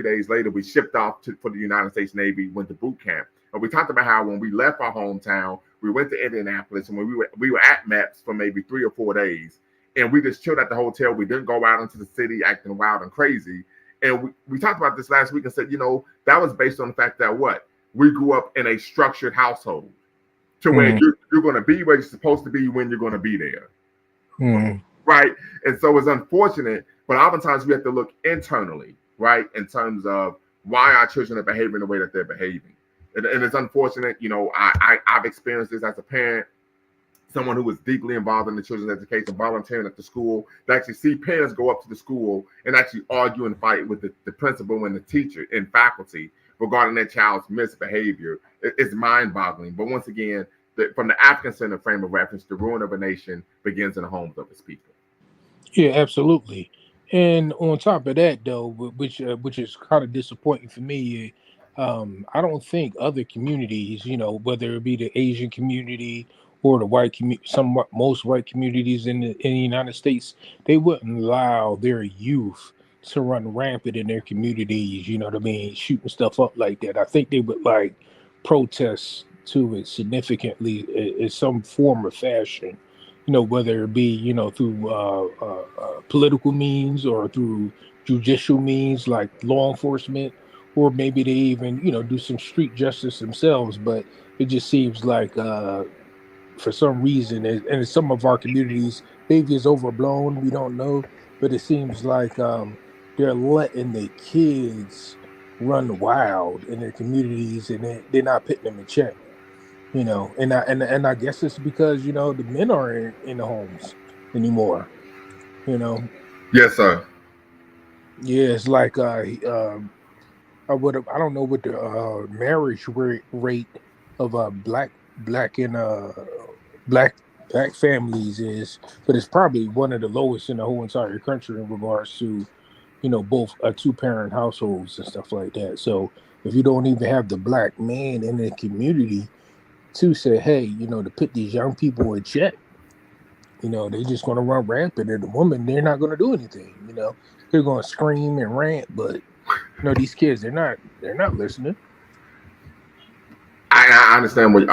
days later, we shipped off for the United States Navy, went to boot camp. And we talked about how when we left our hometown, we went to Indianapolis, and when we were at MEPS for maybe 3 or 4 days, and we just chilled at the hotel. We didn't go out into the city acting wild and crazy. And we talked about this last week and said, that was based on the fact that we grew up in a structured household to where you're going to be where you're supposed to be when you're going to be there. Right. And so it's unfortunate, but oftentimes we have to look internally, right, in terms of why our children are behaving the way that they're behaving. And it's unfortunate. I've experienced this as a parent, someone who was deeply involved in the children's education, volunteering at the school, to actually see parents go up to the school and actually argue and fight with the principal and the teacher and faculty regarding their child's misbehavior. It's mind-boggling. But once again, from the African-centered frame of reference, the ruin of a nation begins in the homes of its people. Yeah, absolutely. And on top of that, though, which is kind of disappointing for me, I don't think other communities, whether it be the Asian community or the white community, most white communities in the United States, they wouldn't allow their youth to run rampant in their communities. You know what I mean? Shooting stuff up like that. I think they would protest to it significantly in some form or fashion. Whether it be, through political means or through judicial means like law enforcement, or maybe they even, do some street justice themselves. But it just seems like for some reason, and in some of our communities, maybe it's overblown, we don't know, but it seems like they're letting the kids run wild in their communities, and they're not putting them in check. And I guess it's because the men aren't in the homes anymore. Yes, sir. Yeah, it's like I don't know what the marriage rate of black families is, but it's probably one of the lowest in the whole entire country in regards to both two-parent households and stuff like that. So if you don't even have the black man in the community to say, hey, to put these young people in check, they're just going to run rampant, and the woman, they're not going to do anything. They're going to scream and rant, but these kids, they're not listening. I understand where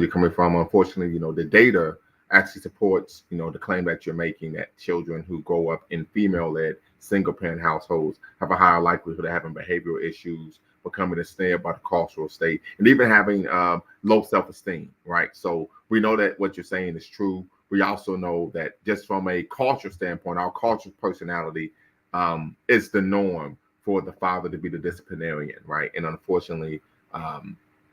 you're coming from. Unfortunately, the data actually supports, the claim that you're making, that children who grow up in female-led single-parent households have a higher likelihood of having behavioral issues, becoming ensnared by the cultural state, and even having low self-esteem, right? So we know that what you're saying is true. We also know that just from a culture standpoint, our cultural personality is the norm for the father to be the disciplinarian, right? And unfortunately,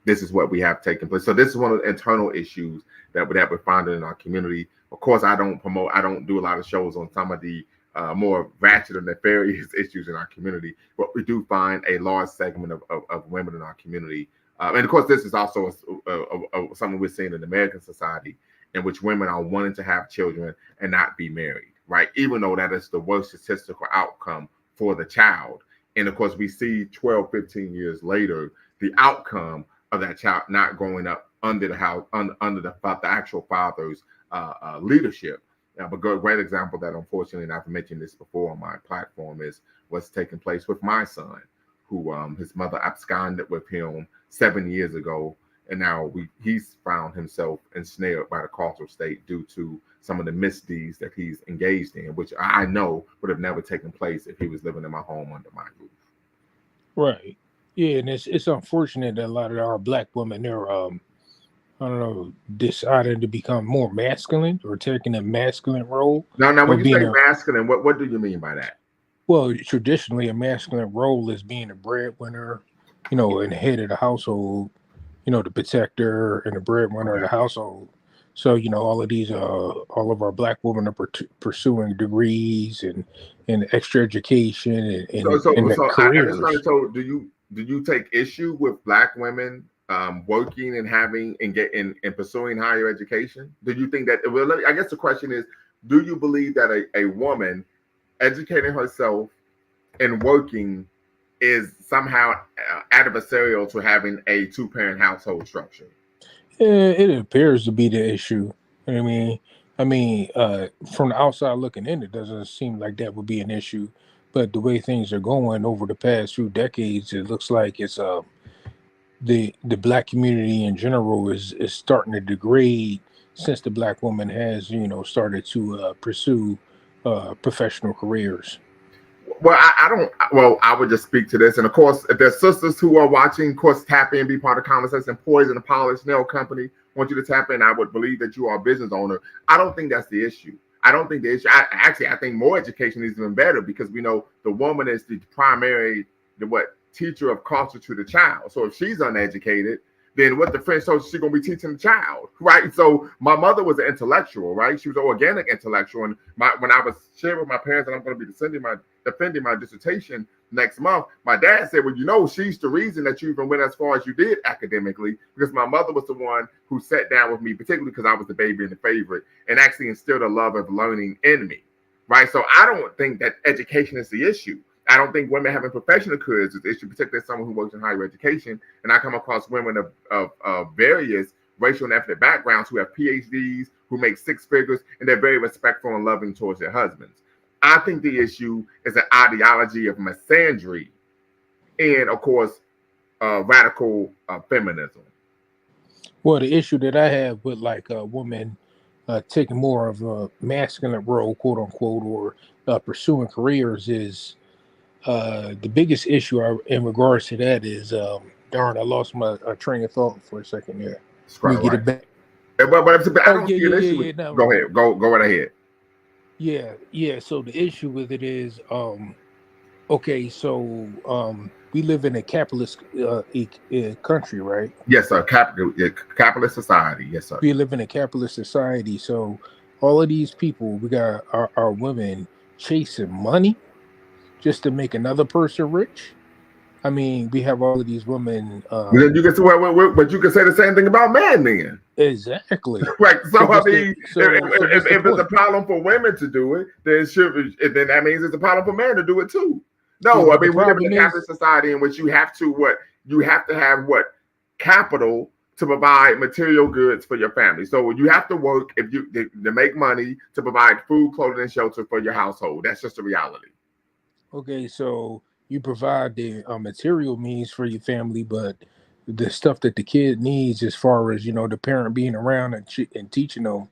this is what we have taken place. So this is one of the internal issues that we're finding in our community. Of course, I don't do a lot of shows on some of the more ratchet and nefarious issues in our community, but we do find a large segment of women in our community. And of course, this is also something we're seeing in American society, in which women are wanting to have children and not be married, right? Even though that is the worst statistical outcome for the child. And of course, we see 12, 15 years later, the outcome of that child not growing up under the actual father's leadership. But a great example that, unfortunately, and I've mentioned this before on my platform, is what's taking place with my son, who his mother absconded with him 7 years ago, and now he's found himself ensnared by the carceral state due to some of the misdeeds that he's engaged in, which I know would have never taken place if he was living in my home under my roof. Right. Yeah, and it's unfortunate that a lot of our black women, they're I don't know, deciding to become more masculine or taking a masculine role. Now when or you being say a masculine, what do you mean by that? well, traditionally a masculine role is being a breadwinner, and the head of the household, the protector and the breadwinner of the household. So, all of our black women are pursuing degrees and extra education and I just careers. wanted to know, do you take issue with black women working and having and pursuing higher education? Do you think that? Well, I guess the question is, do you believe that a woman educating herself and working is somehow adversarial to having a two-parent household structure? It appears to be the issue. From the outside looking in, it doesn't seem like that would be an issue. But the way things are going over the past few decades, it looks like it's the black community in general is starting to degrade since the black woman has started to pursue professional careers. Well, I don't. Well, I would just speak to this, and of course, if there's sisters who are watching, of course, tap in, be part of the conversation. Poison and Polish Nail Company want you to tap in. I would believe that you are a business owner. I don't think that's the issue. I don't think the issue. I think more education is even better because we know the woman is the primary, teacher of culture to the child. So if she's uneducated, then what the French told she's going to be teaching the child, right? So my mother was an intellectual, right? She was an organic intellectual. And when I was sharing with my parents that I'm going to be defending my dissertation next month, my dad said, well, she's the reason that you even went as far as you did academically, because my mother was the one who sat down with me, particularly because I was the baby and the favorite, and actually instilled a love of learning in me, right? So I don't think that education is the issue. I don't think women having professional careers is the issue, particularly as someone who works in higher education. And I come across women of various racial and ethnic backgrounds who have PhDs, who make six figures, and they're very respectful and loving towards their husbands. I think the issue is an ideology of misandry and, of course, radical feminism. Well, the issue that I have with a woman taking more of a masculine role, quote unquote, or pursuing careers is the biggest issue in regards to that is, darn, I lost my train of thought for a second there. Let me get it back. But I don't see an issue with no. Go ahead. Go right ahead. Yeah. So the issue with it is, okay, so we live in a capitalist country, right? Yes, sir. Capitalist society. Yes, sir. We live in a capitalist society. So all of these people, we got our women chasing money just to make another person rich. I mean, we have all of these women. But you can say the same thing about men, then. Exactly. Right. So I mean, if it's a problem for women to do it, then that means it's a problem for men to do it too. No, I mean, we live in a capitalist society in which you have to have capital to provide material goods for your family. So you have to work to make money to provide food, clothing, and shelter for your household. That's just a reality. Okay, so you provide the material means for your family, but the stuff that the kid needs, as far as the parent being around and teaching them,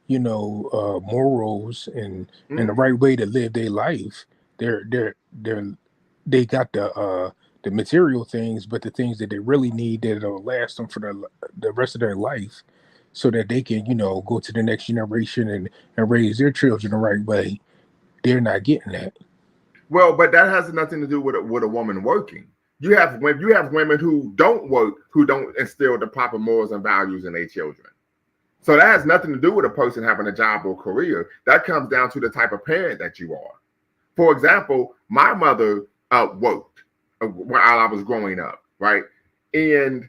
morals and the right way to live their life, they got the material things, but the things that they really need that'll last them for the rest of their life, so that they can go to the next generation and raise their children the right way. They're not getting that. Well, but that has nothing to do with a woman working. You have women who don't work, who don't instill the proper morals and values in their children. So that has nothing to do with a person having a job or career. That comes down to the type of parent that you are. For example, my mother worked while I was growing up, right? And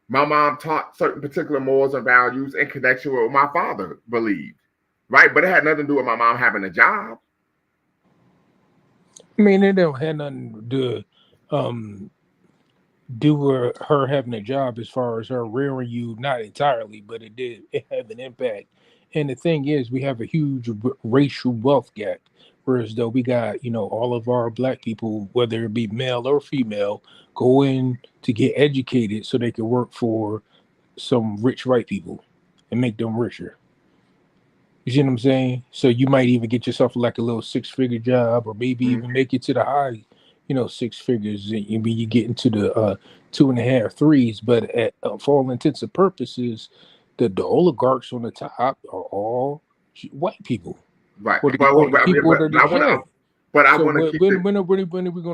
my mom taught certain particular morals and values in connection with what my father believed, right? But it had nothing to do with my mom having a job. I mean, it don't have nothing to do with her having a job, as far as her rearing you, not entirely, but it had an impact. And the thing is, we have a huge racial wealth gap Whereas though we got, all of our black people, whether it be male or female, go in to get educated so they can work for some rich white people and make them richer. You see what I'm saying? So you might even get yourself like a little 6-figure job, or maybe even make it to the high, 6 figures. And you get into the 2.5, 3s. But for all intents and purposes, the oligarchs on the top are all white people. Right. When are we going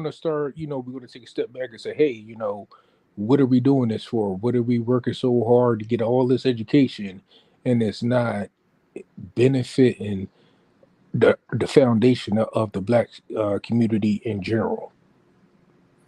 to start? We're going to take a step back and say, hey, what are we doing this for? What are we working so hard to get all this education, and it's not benefiting the foundation of the black community in general?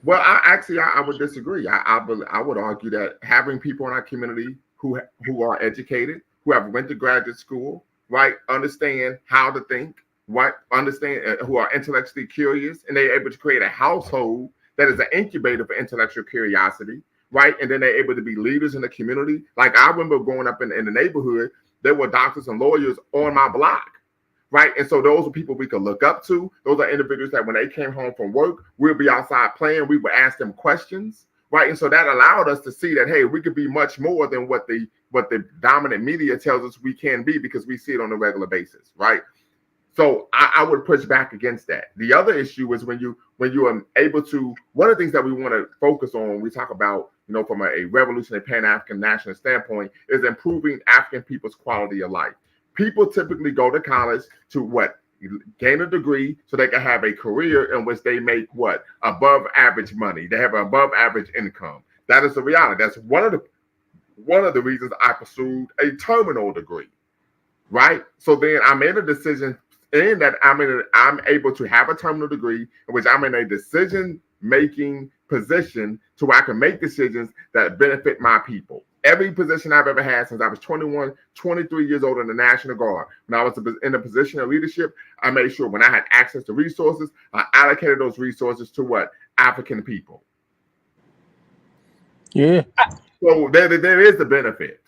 Well, I would disagree. I would argue that having people in our community who are educated, who have went to graduate school, right, understand how to think, right, understand who are intellectually curious, and they're able to create a household that is an incubator for intellectual curiosity, right, and then they're able to be leaders in the community. Like I remember growing up in the neighborhood, there were doctors and lawyers on my block, right, and so those are people we could look up to. Those are individuals that when they came home from work, we'll be outside playing, we would ask them questions, right, and so that allowed us to see that, hey, we could be much more than what the dominant media tells us we can be, because we see it on a regular basis, right? So I would push back against that. The other issue is when you are able to, one of the things that we want to focus on when we talk about, from a revolutionary Pan-African nationalist standpoint, is improving African people's quality of life. People typically go to college to gain a degree so they can have a career in which they make above average money. They have an above average income. That is the reality. That's one of the reasons I pursued a terminal degree, right? So then I made a decision in that I'm able to have a terminal degree in which I'm in a decision-making position to where I can make decisions that benefit my people. Every position I've ever had since I was 21, 23 years old in the National Guard, when I was in a position of leadership, I made sure when I had access to resources, I allocated those resources to African people. Yeah. So there is the benefit.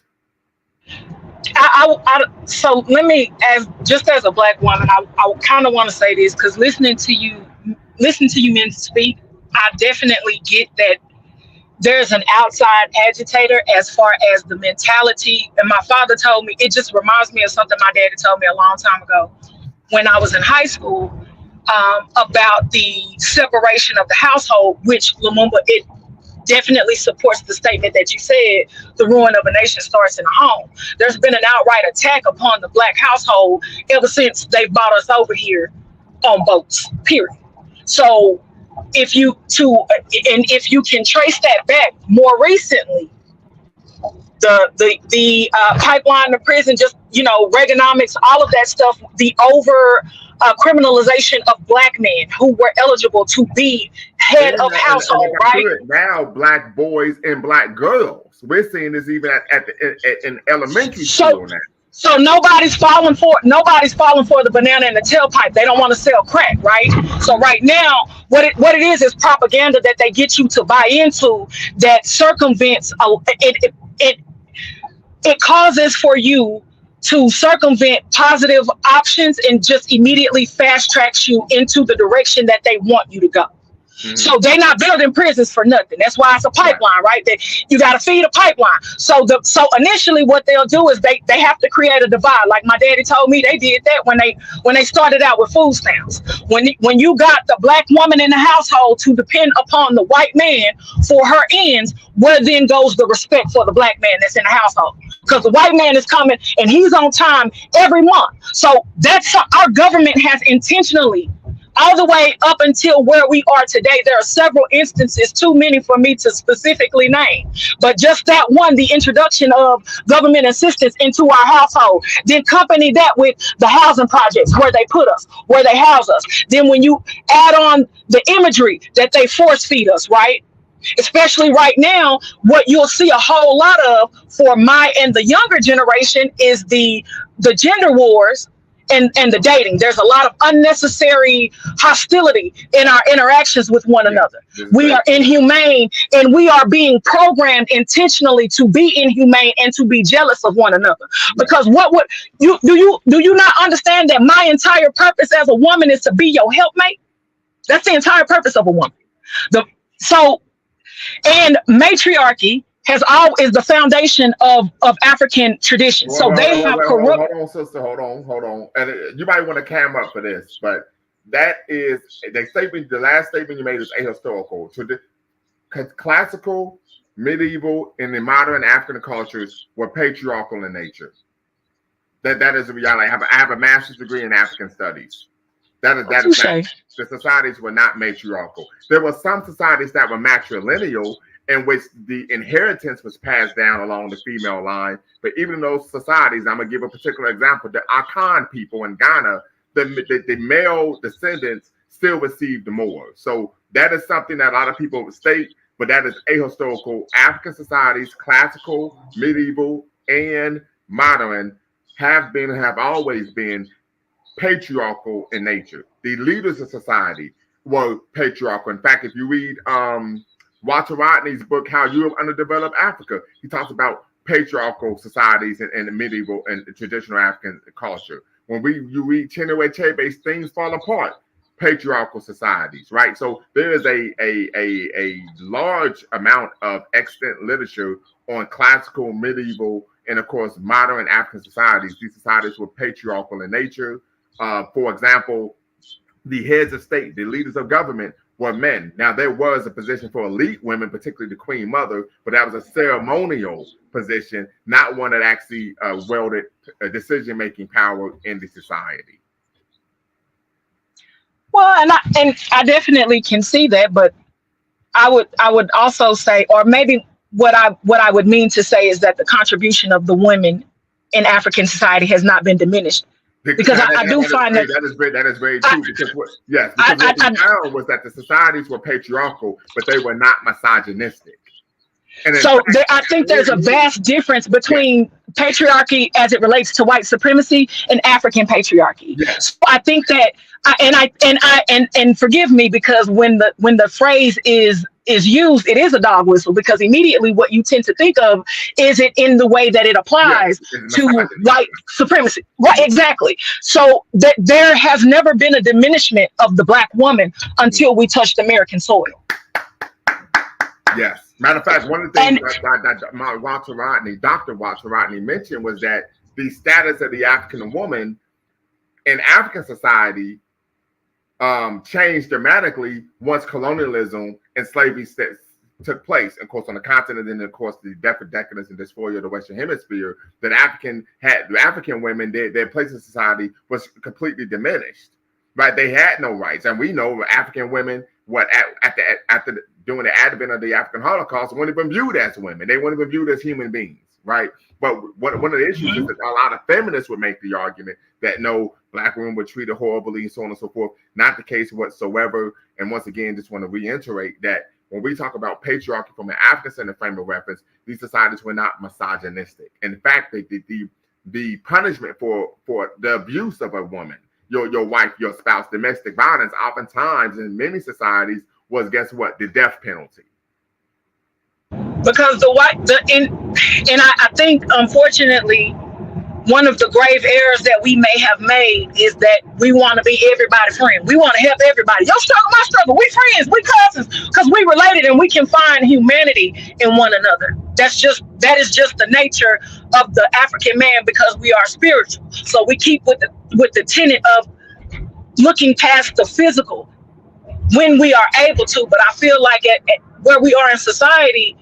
So let me, as a black woman, I kind of want to say this, because listening to you men speak, I definitely get that there's an outside agitator as far as the mentality. And my father told me, it just reminds me of something my daddy told me a long time ago when I was in high school, about the separation of the household, which Lumumba, it definitely supports the statement that you said, the ruin of a nation starts in a home. There's been an outright attack upon the black household ever since they brought us over here on boats, period. So if you can trace that back more recently, the pipeline to prison, just, Reaganomics, all of that stuff, the over criminalization of black men who were eligible to be head of household, right? Now, black boys and black girls, we're seeing this even in elementary school now. So nobody's falling for the banana in the tailpipe. They don't want to sell crack, right? So right now, what it is propaganda that they get you to buy into that circumvents it causes for you to circumvent positive options and just immediately fast tracks you into the direction that they want you to go. Mm-hmm. So they're not building prisons for nothing. That's why it's a pipeline, right? That you got to feed a pipeline. So initially what they'll do is they have to create a divide. Like my daddy told me, they did that when they started out with food stamps. When you got the black woman in the household to depend upon the white man for her ends, where then goes the respect for the black man that's in the household? Because the white man is coming and he's on time every month. So that's our government has intentionally, all the way up until where we are today, there are several instances, too many for me to specifically name. But just that one, the introduction of government assistance into our household, then accompany that with the housing projects where they put us, where they house us. Then when you add on the imagery that they force feed us, right? Especially right now, what you'll see a whole lot of for my and the younger generation is the gender wars the dating. There's a lot of unnecessary hostility in our interactions with one another. We are inhumane, and we are being programmed intentionally to be inhumane and to be jealous of one another. Because what would you do you not understand that my entire purpose as a woman is to be your helpmate? That's the entire purpose of a woman. And matriarchy is the foundation of African tradition. So they have corrupt. Hold on, sister. Hold on. And you might want to cam up for this, but that is the statement. The last statement you made is ahistorical. So the classical, medieval, and the modern African cultures were patriarchal in nature. That is a reality. I have a master's degree in African studies. That is the societies were not matriarchal. There were some societies that were matrilineal, in which the inheritance was passed down along the female line. But even in those societies, I'm gonna give a particular example. The Akan people in Ghana, the male descendants still received more. So that is something that a lot of people state, but that is ahistorical. African societies, classical, medieval, and modern, have always been patriarchal in nature. The leaders of society were patriarchal. In fact, if you read Walter Rodney's book, How Europe Underdeveloped Africa, he talks about patriarchal societies in the medieval and traditional African culture. When you read Chinua Achebe's Things Fall Apart, patriarchal societies, right? So there is a large amount of extant literature on classical, medieval, and of course modern African societies. These societies were patriarchal in nature. For example, the heads of state, the leaders of government, were men. Now, there was a position for elite women, particularly the Queen Mother, but that was a ceremonial position, not one that actually wielded decision-making power in the society. Well, and I definitely can see that, but I would also say, or maybe what I would mean to say is that the contribution of the women in African society has not been diminished. Because I do find that is very true. Because what we found was that the societies were patriarchal, but they were not misogynistic. And so I think there's a vast difference between patriarchy as it relates to white supremacy and African patriarchy. So I think that, and forgive me, because when the phrase is used, it is a dog whistle, because immediately what you tend to think of is it in the way that it applies to white supremacy. Right, exactly. So there has never been a diminishment of the Black woman until we touched American soil. Yes. Matter of fact, one of the things that Dr. Walter Rodney mentioned was that the status of the African woman in African society changed dramatically once colonialism and slavery took place. Of course, on the continent, and of course, the decadence and dysphoria of the Western Hemisphere, that African women, their place in society was completely diminished. Right? They had no rights, and we know African women, during the advent of the African Holocaust, wouldn't have been viewed as women. They wouldn't have been viewed as human beings, right? But one of the issues is that a lot of feminists would make the argument that no, Black women were treated horribly and so on and so forth. Not the case whatsoever. And once again, just want to reiterate that when we talk about patriarchy from an African-centered frame of reference, these societies were not misogynistic. In fact, the punishment for the abuse of a woman, your wife, your spouse, domestic violence, oftentimes in many societies was, guess what, the death penalty. Because I think, unfortunately, one of the grave errors that we may have made is that we want to be everybody's friend. We want to help everybody. Your struggle, my struggle. We friends, we cousins, because we related and we can find humanity in one another. That is just the nature of the African man, because we are spiritual. So we keep with the tenet of looking past the physical when we are able to. But I feel like at where we are in society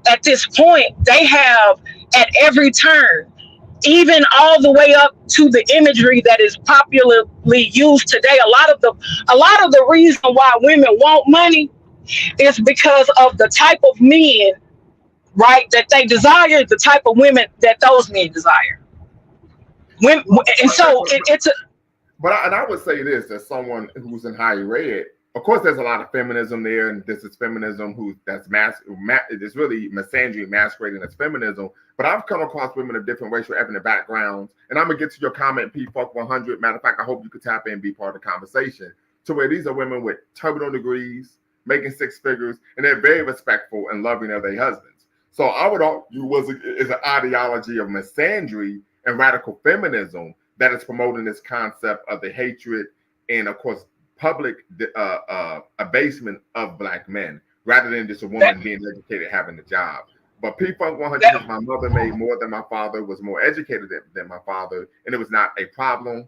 at this point, they have at every turn, even all the way up to the imagery that is popularly used today. A lot of the reason why women want money is because of the type of men, right, that they desire, the type of women that those men desire. And so it's a. But I would say this, as someone who's in higher ed, of course, there's a lot of feminism there, and this is feminism it's really misandry masquerading as feminism. But I've come across women of different racial ethnic backgrounds, and I'm gonna get to your comment, P-Fuck 100. Matter of fact, I hope you could tap in and be part of the conversation. To where these are women with terminal degrees, making six figures, and they're very respectful and loving of their husbands. So I would argue is an ideology of misandry and radical feminism that is promoting this concept of the hatred and, of course, public abasement of Black men, rather than just a woman being educated, having a job. But P-Funk 100, my mother made more than my father, was more educated than my father, and it was not a problem.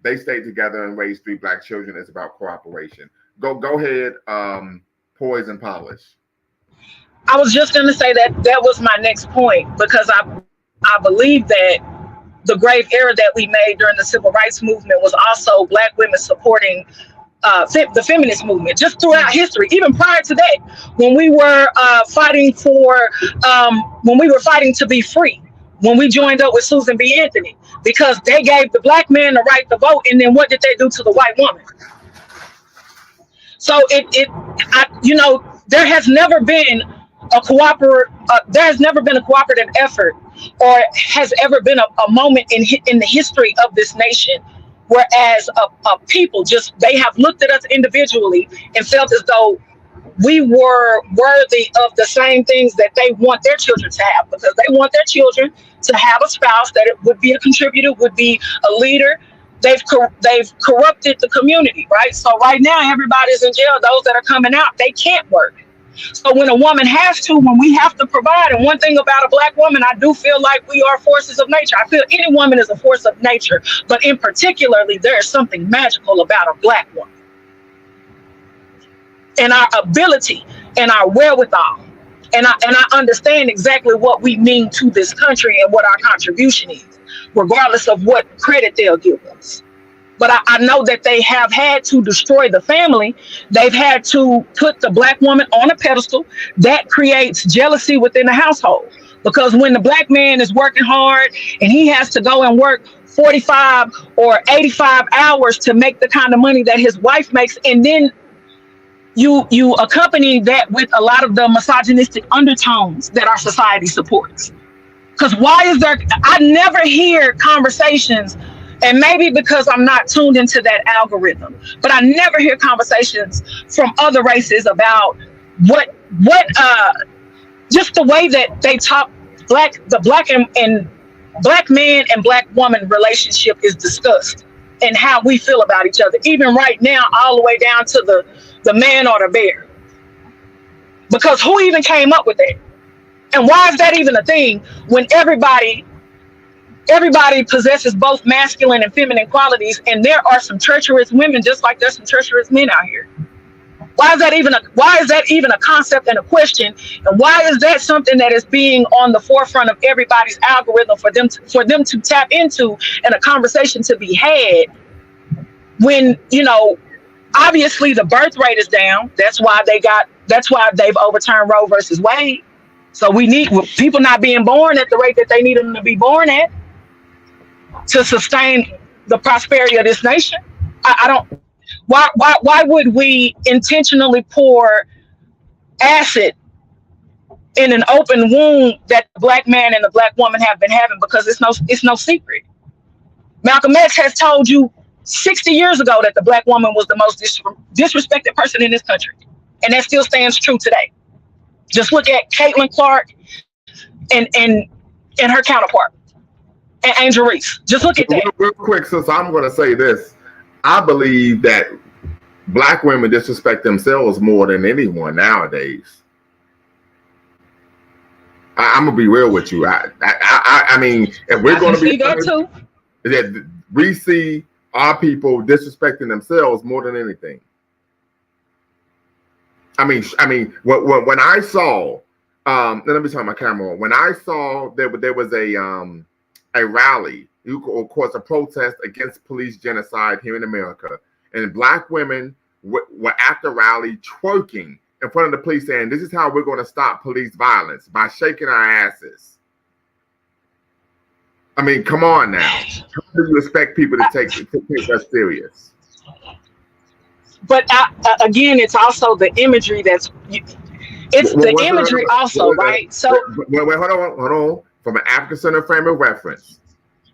They stayed together and raised 3 Black children. It's about cooperation. Go ahead, Poise and Polish. I was just going to say that was my next point, because I believe that the grave error that we made during the civil rights movement was also Black women supporting the feminist movement just throughout history, even prior to that, when we were fighting to be free, when we joined up with Susan B. Anthony, because they gave the Black man the right to vote, and then what did they do to the white woman? So there has never been a cooperative effort, or has ever been a moment in the history of this nation, whereas a people they have looked at us individually and felt as though we were worthy of the same things that they want their children to have, because they want their children to have a spouse that would be a contributor, would be a leader. They've corrupted the community, right? So right now, everybody's in jail. Those that are coming out, they can't work. So when a woman has to, when we have to provide, and one thing about a Black woman, I do feel like we are forces of nature. I feel any woman is a force of nature, but in particularly, there is something magical about a Black woman. And our ability and our wherewithal. And I understand exactly what we mean to this country and what our contribution is, regardless of what credit they'll give us. But I know that they have had to destroy the family. They've had to put the Black woman on a pedestal. That creates jealousy within the household. Because when the Black man is working hard and he has to go and work 45 or 85 hours to make the kind of money that his wife makes, and then you accompany that with a lot of the misogynistic undertones that our society supports. Because I never hear conversations, and maybe because I'm not tuned into that algorithm, but I never hear conversations from other races about what just the way that they talk the Black and Black man and Black woman relationship is discussed, and how we feel about each other, even right now, all the way down to the man or the bear. Because who even came up with that? And why is that even a thing when everybody possesses both masculine and feminine qualities, and there are some treacherous women just like there's some treacherous men out here? Why is that even a concept and a question? And why is that something that is being on the forefront of everybody's algorithm for them to tap into, and a conversation to be had, when, obviously the birth rate is down. That's why they've overturned Roe versus Wade. So we need people not being born at the rate that they need them to be born at to sustain the prosperity of this nation. Why would we intentionally pour acid in an open wound that the Black man and the Black woman have been having? Because it's no secret. Malcolm X has told you 60 years ago that the Black woman was the most disrespected person in this country. And that still stands true today. Just look at Caitlin Clark and her counterpart, and Angel Reese. Just look at that. Real quick, so I'm going to say this. I believe that Black women disrespect themselves more than anyone nowadays. I'm going to be real with you. I mean, if we're going to be that we see our people disrespecting themselves more than anything. I mean, when I saw, let me turn my camera on. When I saw there was a rally, of course, a protest against police genocide here in America, and Black women were at the rally twerking in front of the police, saying, "This is how we're going to stop police violence, by shaking our asses." I mean, come on now. How do you expect people to take us serious? but again, it's also the imagery that's, it's the imagery also, right? So wait, hold on. From an African-centered frame of reference,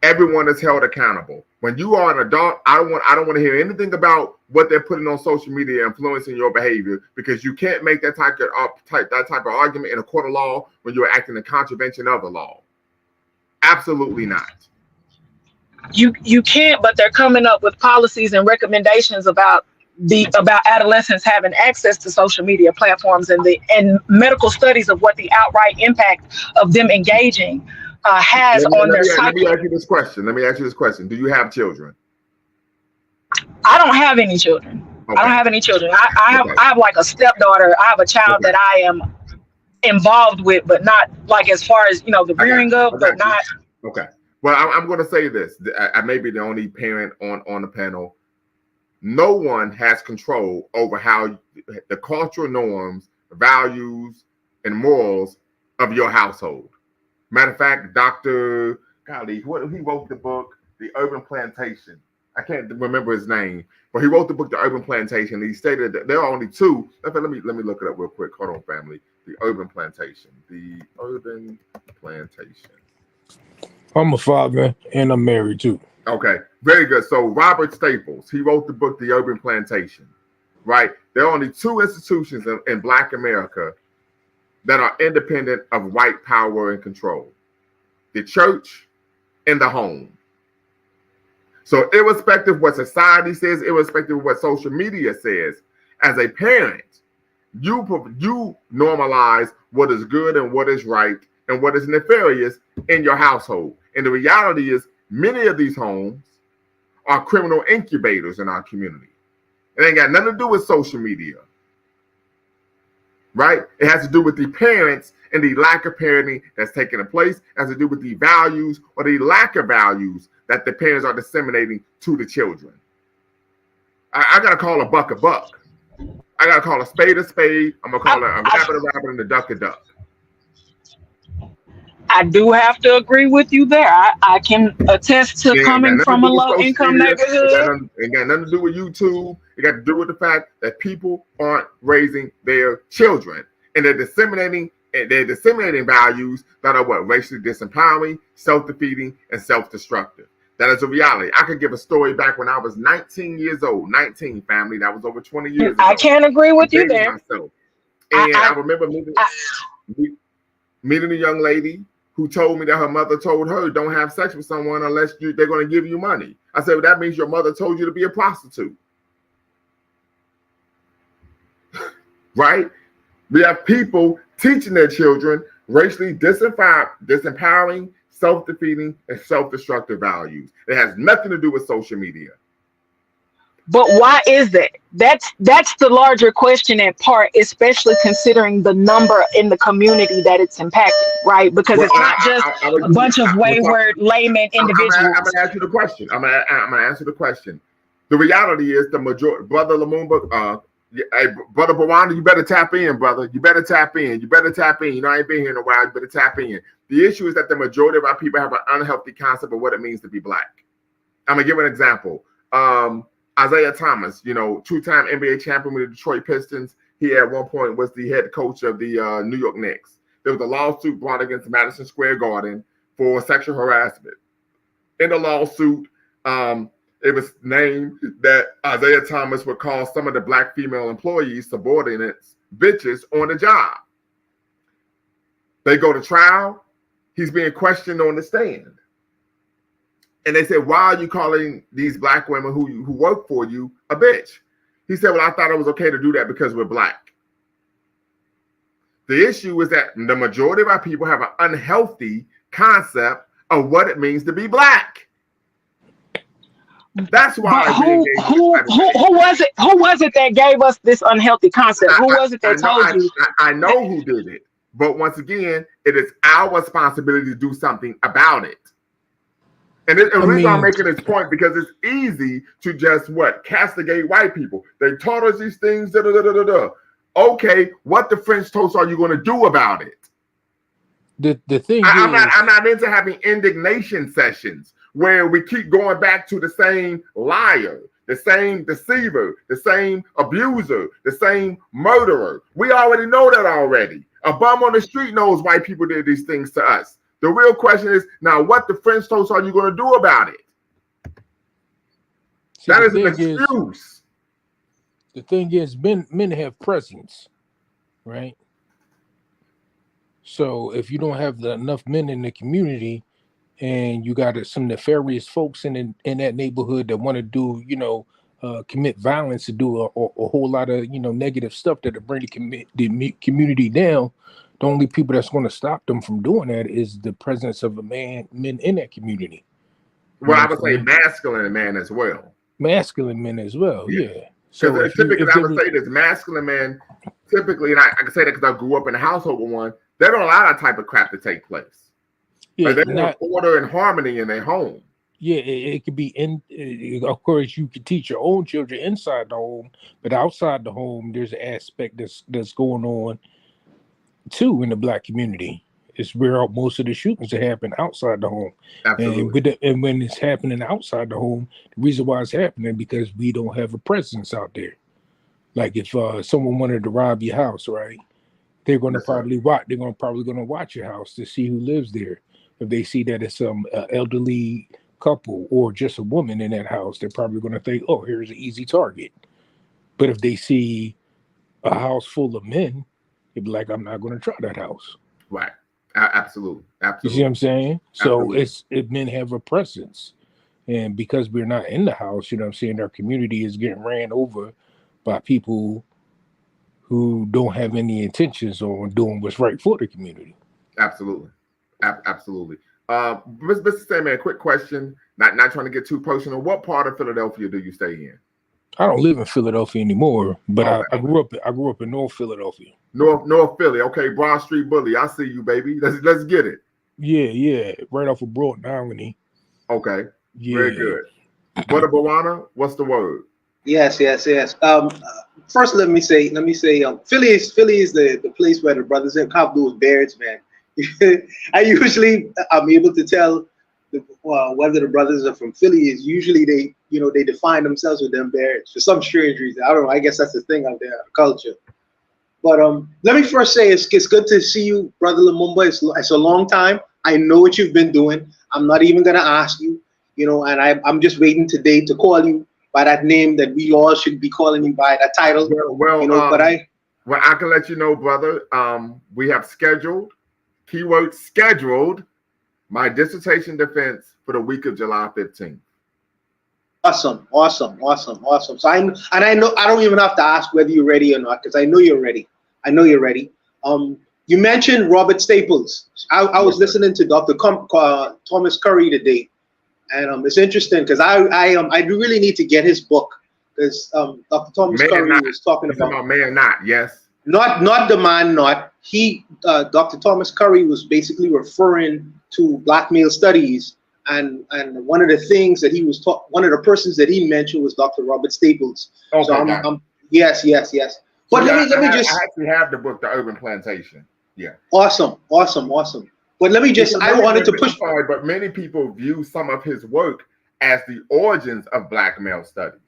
everyone is held accountable. When you are an adult, I don't want to hear anything about what they're putting on social media influencing your behavior, because you can't make that type of argument in a court of law when you're acting in contravention of the law. Absolutely not. You can't, but they're coming up with policies and recommendations about adolescents having access to social media platforms and medical studies of what the outright impact of them engaging has on their psyche. Let me ask you this question. Do you have children? I don't have any children. Okay. I don't have any children. I have like a stepdaughter. I have a child that I am involved with, but not like as far as, the rearing of, but not. Okay. Well, I'm going to say this. I may be the only parent on the panel. No one has control over how the cultural norms, values, and morals of your household. Matter of fact, Dr. Golly, he wrote the book, The Urban Plantation. I can't remember his name, but he wrote the book, The Urban Plantation. He stated that there are only two. Let me look it up real quick. Hold on, family. The Urban Plantation. The Urban Plantation. I'm a father and I'm married too. Okay, very good. So Robert Staples, he wrote the book, The Urban Plantation, right? There are only two institutions in Black America that are independent of white power and control: the church and the home. So irrespective of what society says, irrespective of what social media says, as a parent, you normalize what is good and what is right and what is nefarious in your household. And the reality is, many of these homes are criminal incubators in our community. It ain't got nothing to do with social media, right? It has to do with the parents and the lack of parenting that's taking place. It has to do with the values or the lack of values that the parents are disseminating to the children. I got to call a buck a buck. I got to call a spade a spade. I'm going to call a rabbit a rabbit and a duck a duck. I do have to agree with you there. I can attest to coming from a low-income neighborhood. It got nothing to do with YouTube. It got to do with the fact that people aren't raising their children, and they're disseminating values that are racially disempowering, self-defeating, and self-destructive. That is a reality. I could give a story back when I was 19 years old. 19, family. That was over 20 years ago. I can't agree with you there. Myself. And I remember meeting a young lady who told me that her mother told her, don't have sex with someone unless they're going to give you money. I said, well, that means your mother told you to be a prostitute. Right? We have people teaching their children racially disempowering, self-defeating, and self-destructive values. It has nothing to do with social media. But why is that? That's the larger question at part, especially considering the number in the community that it's impacting, right? Because it's not just a bunch of wayward layman individuals. I'm going to ask you the question. I'm going to answer the question. The reality is the majority, Brother Lumumba, hey, Brother Bawanda, you better tap in, brother. You better tap in. You better tap in. I ain't been here in a while. You better tap in. The issue is that the majority of our people have an unhealthy concept of what it means to be Black. I'm going to give an example. Isaiah Thomas, two-time NBA champion with the Detroit Pistons. He at one point was the head coach of the New York Knicks. There was a lawsuit brought against Madison Square Garden for sexual harassment. In the lawsuit, it was named that Isaiah Thomas would call some of the Black female employees, subordinates, bitches on the job. They go to trial. He's being questioned on the stand. And they said, why are you calling these Black women who work for you a bitch? He said, well, I thought it was okay to do that because we're Black. The issue is that the majority of our people have an unhealthy concept of what it means to be Black. That's why. Who was it? Who was it that gave us this unhealthy concept? Who was it that told you? I know who did it, but once again, it is our responsibility to do something about it. And the reason I'm making this point because it's easy to just castigate white people. They taught us these things. Okay, what the French toast are you going to do about it? The thing I'm not into having indignation sessions where we keep going back to the same liar. the same deceiver, the same abuser, the same murderer. We already know that already. A bum on the street knows white people did these things to us. The real question is now, what the French toast are you going to do about it? See, that is an excuse. The thing is, men have presence, right? So if you don't have enough men in the community, and you got some nefarious folks in that neighborhood that want to do, commit violence, to do a whole lot of, negative stuff that'll bring the community down, the only people that's going to stop them from doing that is the presence of men in that community. Well, I would say masculine men as well. Masculine men as well, yeah. So typically, I would say this: masculine men, typically, and I can say that because I grew up in a household with one. They don't allow that type of crap to take place. Yeah, they want order and harmony in their home. Yeah, it could be of course, you can teach your own children inside the home, but outside the home, there's an aspect that's going on too in the Black community. It's where most of the shootings are happening outside the home. Absolutely. And when it's happening outside the home, the reason why it's happening because we don't have a presence out there. Like if someone wanted to rob your house, right? They're going to probably watch. They're probably going to watch your house to see who lives there. If they see that it's some elderly couple or just a woman in that house, they're probably going to think, "Oh, here's an easy target." But if they see a house full of men, they'd be like, "I'm not going to try that house." Right. Absolutely. You see what I'm saying? Absolutely. So men have a presence, and because we're not in the house, you know what I'm saying, our community is getting ran over by people who don't have any intentions on doing what's right for the community. Absolutely. Absolutely. Mr. Sandman, quick question. Not trying to get too personal. What part of Philadelphia do you stay in? I don't live in Philadelphia anymore, but okay. I grew up in North Philadelphia. North Philly. Okay, Broad Street Bully. I see you, baby. Let's get it. Yeah. Right off of Broad Downey. Okay. Yeah. Very good. What a Bawana? What's the word? Yes. First, let me say, Philly is the place where the brothers have those beards, man. I'm able to tell whether the brothers are from Philly. Is usually they define themselves with them beards for some strange reason. I don't know. I guess that's the thing out there, culture. But let me first say it's good to see you, Brother Lumumba. It's a long time. I know what you've been doing. I'm not even gonna ask you, and I'm just waiting today to call you by that name that we all should be calling you by, that title. Well, I can let you know, brother. We have scheduled, keyword scheduled, my dissertation defense for the week of July 15th. Awesome. So I know I don't even have to ask whether you're ready or not, because I know you're ready. You mentioned Robert Staples. I was listening to Dr. Thomas Curry today, and it's interesting because I really need to get his book, because Dr. Thomas Curry was talking about may or not, yes. Not the man, not he. Dr. Thomas Curry was basically referring to black male studies, and one of the things that he was one of the persons that he mentioned was Dr. Robert Staples. Okay, so yes. But let me just. I actually have the book, The Urban Plantation. Yeah. Awesome. But let me just. I wanted to push. Sorry, but many people view some of his work as the origins of black male studies.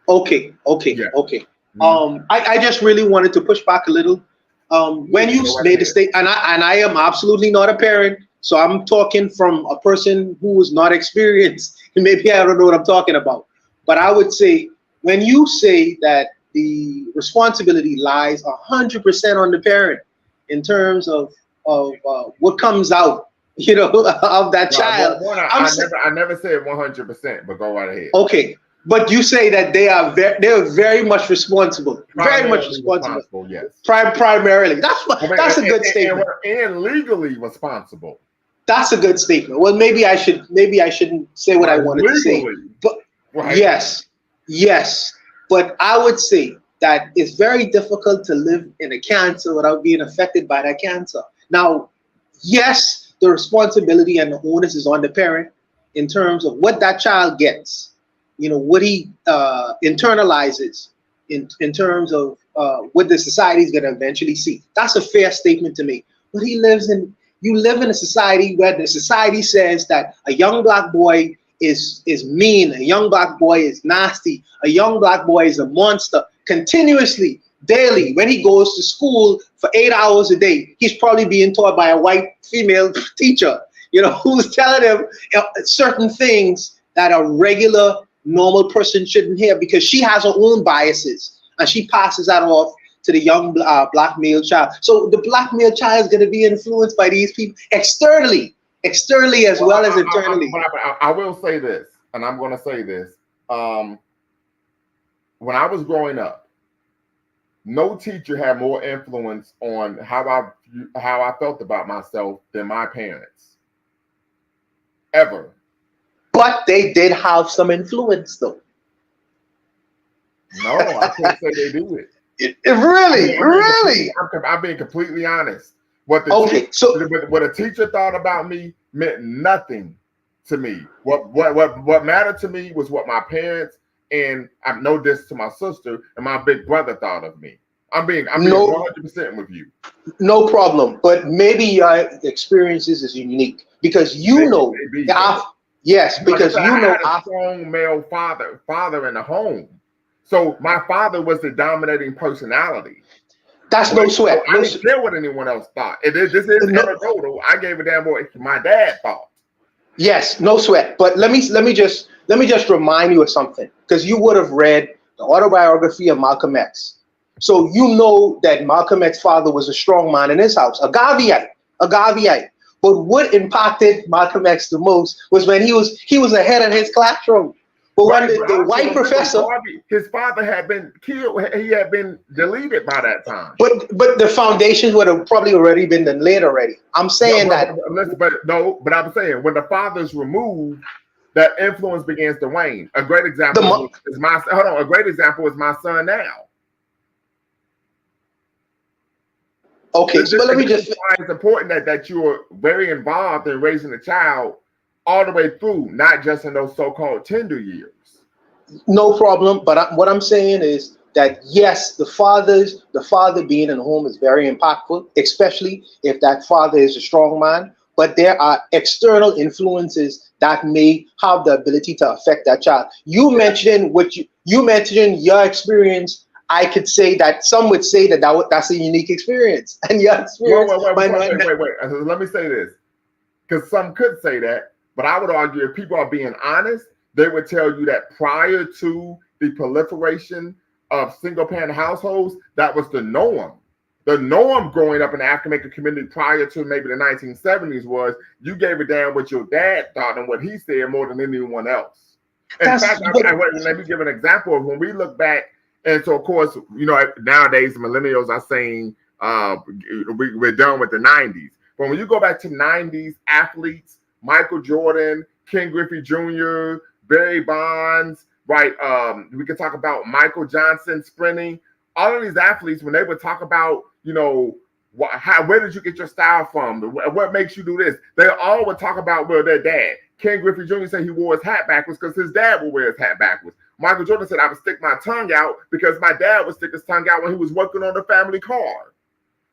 Okay. I just really wanted to push back a little. When you made the statement, and I am absolutely not a parent, so I'm talking from a person who is not experienced, and maybe I don't know what I'm talking about. But I would say, when you say that the responsibility lies 100% on the parent in terms of what comes out, of that child. I never said 100%, but go right ahead. Okay. But you say that they're very much responsible. Very much responsible. Yes. Primarily. That's a good statement. And legally responsible. That's a good statement. Well, maybe I shouldn't say what I wanted to say. But right. Yes. But I would say that it's very difficult to live in a cancer without being affected by that cancer. Now, yes, the responsibility and the onus is on the parent in terms of what that child gets. What he internalizes in terms of what the society is going to eventually see. That's a fair statement to make. But you live in a society where the society says that a young black boy is mean, a young black boy is nasty, a young black boy is a monster, continuously, daily, when he goes to school for 8 hours a day, he's probably being taught by a white female teacher, who's telling him certain things that a regular, normal person shouldn't hear, because she has her own biases and she passes that off to the young black male child. So the black male child is going to be influenced by these people externally as well as internally. I will say this, and I'm going to say this. When I was growing up, no teacher had more influence on how I felt about myself than my parents. Ever. But they did have some influence, though. No, I can't say they do it. Really? I'm being completely honest. What a teacher thought about me meant nothing to me. What mattered to me was what my parents, and I'm no diss to my sister, and my big brother thought of me. I'm being 100% with you. No problem. But maybe your experiences is unique because yes, because I had a strong male father in the home. So my father was the dominating personality. That's no sweat. I didn't care what anyone else thought. This is anecdotal. I gave a damn what my dad thought. Yes, no sweat. But let me just remind you of something, because you would have read the autobiography of Malcolm X. So you know that Malcolm X's father was a strong man in his house, a Garveyite. But what impacted Malcolm X the most was when he was ahead in his classroom. But when the white professor, his father had been killed, he had been deleted by that time. But the foundations would have probably already been laid already. I'm saying but I'm saying when the father's removed, that influence begins to wane. A great example is my son now. Okay, but let me just. It's important that you are very involved in raising a child all the way through, not just in those so-called tender years. No problem. But what I'm saying is that yes, the father being in the home is very impactful, especially if that father is a strong man. But there are external influences that may have the ability to affect that child. You mentioned your experience. I could say that some would say that's a unique experience, and your experience. Wait. Let me say this, because some could say that. But I would argue if people are being honest, they would tell you that prior to the proliferation of single-parent households, that was the norm. The norm growing up in the African-American community prior to maybe the 1970s was you gave a damn what your dad thought and what he said more than anyone else. In fact, let me give an example of when we look back. And so, of course, nowadays, millennials are saying we're done with the 90s. But when you go back to 90s athletes, Michael Jordan, Ken Griffey Jr., Barry Bonds, right? We could talk about Michael Johnson sprinting. All of these athletes, when they would talk about, where did you get your style from? What makes you do this? They all would talk about their dad. Ken Griffey Jr. said he wore his hat backwards because his dad would wear his hat backwards. Michael Jordan said I would stick my tongue out because my dad would stick his tongue out when he was working on the family car.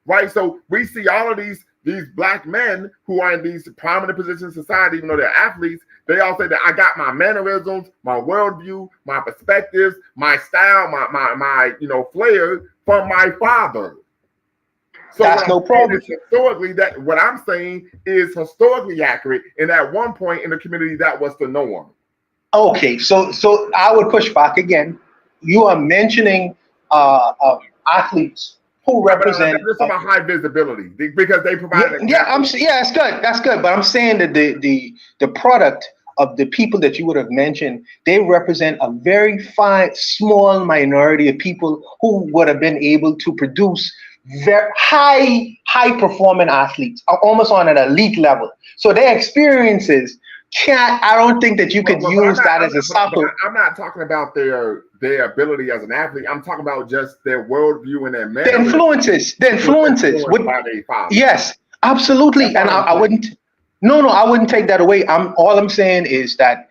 Right? So we see all of these black men who are in these prominent positions in society, even though they're athletes, they all say that I got my mannerisms, my worldview, my perspectives, my style, my flair from my father. So that's no problem. Historically, that what I'm saying is historically accurate. And at one point in the community, that was the norm. Okay, so I would push back again. You are mentioning athletes who represent. This is about high visibility because they provide. That's good. But I'm saying that the product of the people that you would have mentioned, they represent a very small minority of people who would have been able to produce very high performing athletes, almost on an elite level. So their experiences I don't think that you could use that as a sample. I'm not talking about their ability as an athlete. I'm talking about just their worldview and their manner. The influences. Yes, absolutely. And I wouldn't. No, I wouldn't take that away. All I'm saying is that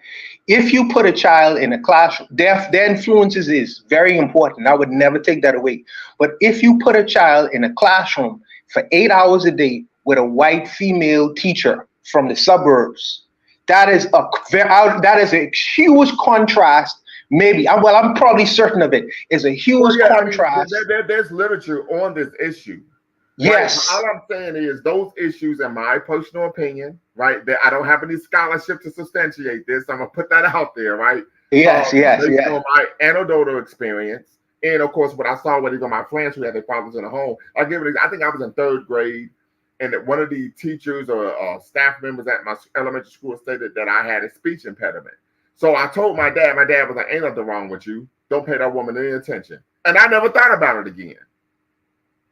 if you put a child in a classroom, their influences is very important. I would never take that away. But if you put a child in a classroom for 8 hours a day with a white female teacher from the suburbs, that is a huge contrast. Maybe I'm probably certain of it. Is a huge contrast. There's literature on this issue. Yes. Right? All I'm saying is those issues, in my personal opinion, right? That I don't have any scholarship to substantiate this. I'm gonna put that out there, right? Yes. Based on my anecdotal experience, and of course, what I saw with my friends who had their fathers in the home. I think I was in 3rd grade, and one of the teachers or staff members at my elementary school stated that I had a speech impediment. So I told my dad. My dad was like, "Ain't nothing wrong with you. Don't pay that woman any attention." And I never thought about it again.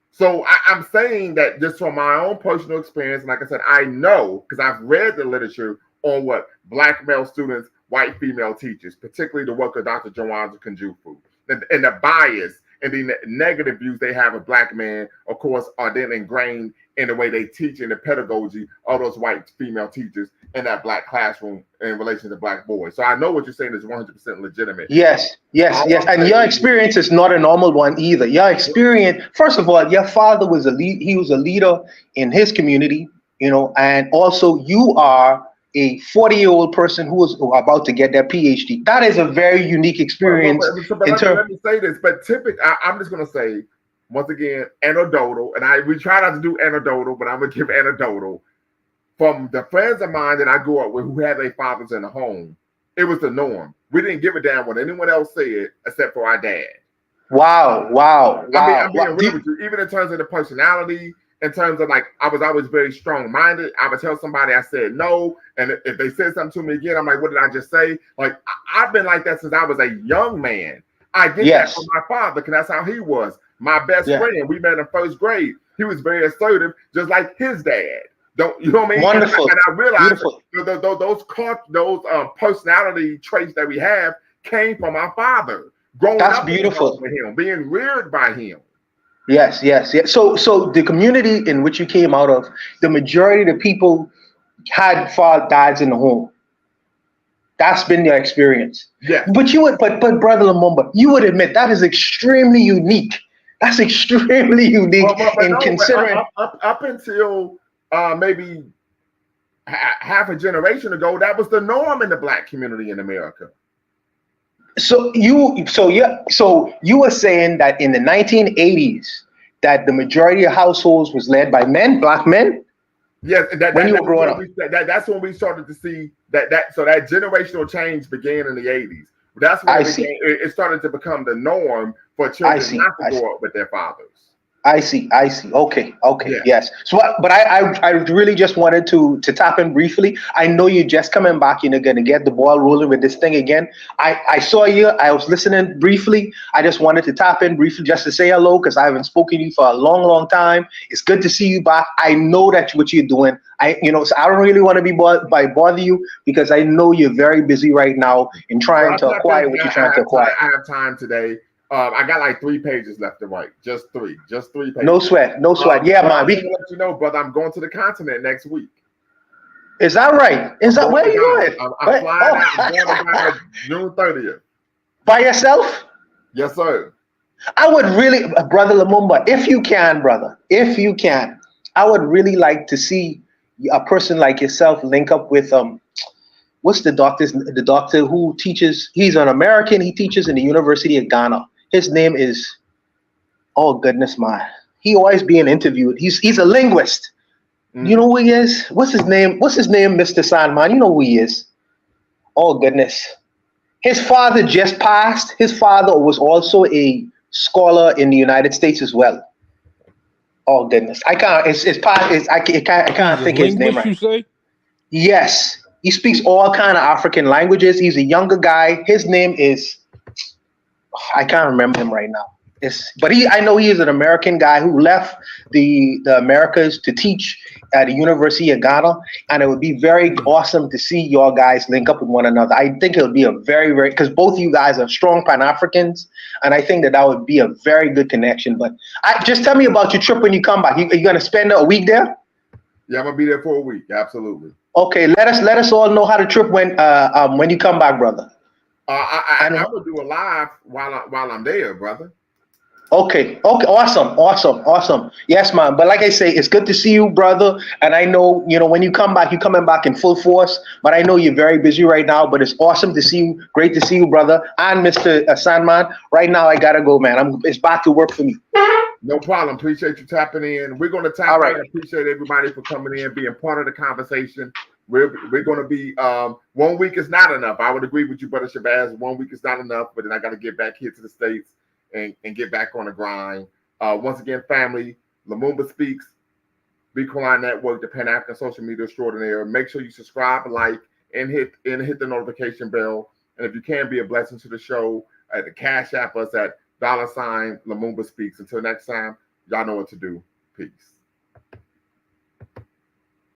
So I'm saying that just from my own personal experience, and like I said, I know because I've read the literature on what Black male students, white female teachers, particularly the work of Dr. Jawanza Kunjufu, and the bias and the negative views they have of Black men, of course, are then ingrained in the way they teach in the pedagogy of those white female teachers in that Black classroom in relation to Black boys. So I know what you're saying is 100% legitimate. Yes. And your experience is not a normal one either. Your experience, first of all, your father was he was a leader in his community, and also you are a 40-year-old person who is about to get their PhD. That is a very unique experience. But let me say this, but typically, I'm just going to say, once again, anecdotal, and we try not to do anecdotal, but I'm going to give anecdotal. From the friends of mine that I grew up with who had their fathers in the home, it was the norm. We didn't give a damn what anyone else said except for our dad. Wow. I'm being real with you, even in terms of the personality, in terms of I was always very strong-minded. I would tell somebody I said no, and if they said something to me again, I'm like, what did I just say? I've been like that since I was a young man. I get that from my father because that's how he was. My best friend, we met in 1st grade. He was very assertive, just like his dad. You know what I mean? Wonderful. And I realized those personality traits that we have came from our father. Growing That's up beautiful. With him, being reared by him. Yes. So the community in which you came out of, the majority of the people had dads in the home. That's been their experience. Yeah. But Brother Lumumba, you would admit that is extremely unique. That's extremely unique considering up until maybe half a generation ago, that was the norm in the Black community in America. So you were saying that in the 1980s that the majority of households was led by men, Black men? Yes, when you were growing up. That's when we started to see that generational change began in the 80s. That's when it started to become the norm for children not to grow up with their fathers. I see. Okay. Yeah. Yes. So, but I really just wanted to tap in briefly. I know you're just coming back. You're going to get the ball rolling with this thing again. I saw you. I was listening briefly. I just wanted to tap in briefly just to say hello because I haven't spoken to you for a long time. It's good to see you back. I know that what you're doing. So I don't really want to bother you because I know you're very busy right now in trying to acquire what you're trying to acquire. I have time today. I got 3 pages left to write. Just three pages. No sweat. Yeah, man. I'm let you know, brother, I'm going to the continent next week. Is that right? Where are you going? I'm flying out. I'm going to June 30th. By yourself? Yes, sir. I would really, Brother Lumumba, if you can, I would really like to see a person like yourself link up with what's the doctor who teaches? He's an American. He teaches in the University of Ghana. His name is, oh goodness, man. He always being interviewed. He's a linguist. You know who he is? What's his name, Mr. Sandman? You know who he is? Oh goodness. His father just passed. His father was also a scholar in the United States as well. Oh goodness. I can't think of his name right. You say? Yes. He speaks all kind of African languages. He's a younger guy. His name is, I can't remember him right now. I know he is an American guy who left the Americas to teach at the University of Ghana, and it would be very awesome to see your guys link up with one another. I think it would be a very, very, because both of you guys are strong Pan-Africans, and I think that would be a very good connection. But just tell me about your trip when you come back. Are you going to spend a week there? Yeah, I'm gonna be there for a week. Absolutely. Okay, let us all know how to trip when you come back, brother. I will do a live while I'm there, brother. Okay. Awesome. Yes, man. But like I say, it's good to see you, brother. And I know, when you come back, you're coming back in full force. But I know you're very busy right now. But it's awesome to see you. Great to see you, brother. And Mr. Sandman. Right now, I gotta go, man. It's back to work for me. No problem. Appreciate you tapping in. We're going to tap in. Appreciate everybody for coming in, being part of the conversation. We're going to be 1 week is not enough. I would agree with you, Brother Shabazz. 1 week is not enough, but then I got to get back here to the States and get back on the grind. Once again, family, Lumumba Speaks, Bequaline Network, the Pan-African Social Media Extraordinaire. Make sure you subscribe, like, and hit the notification bell. And if you can, be a blessing to the show, the Cash App us at $ Lumumba Speaks. Until next time, y'all know what to do. Peace.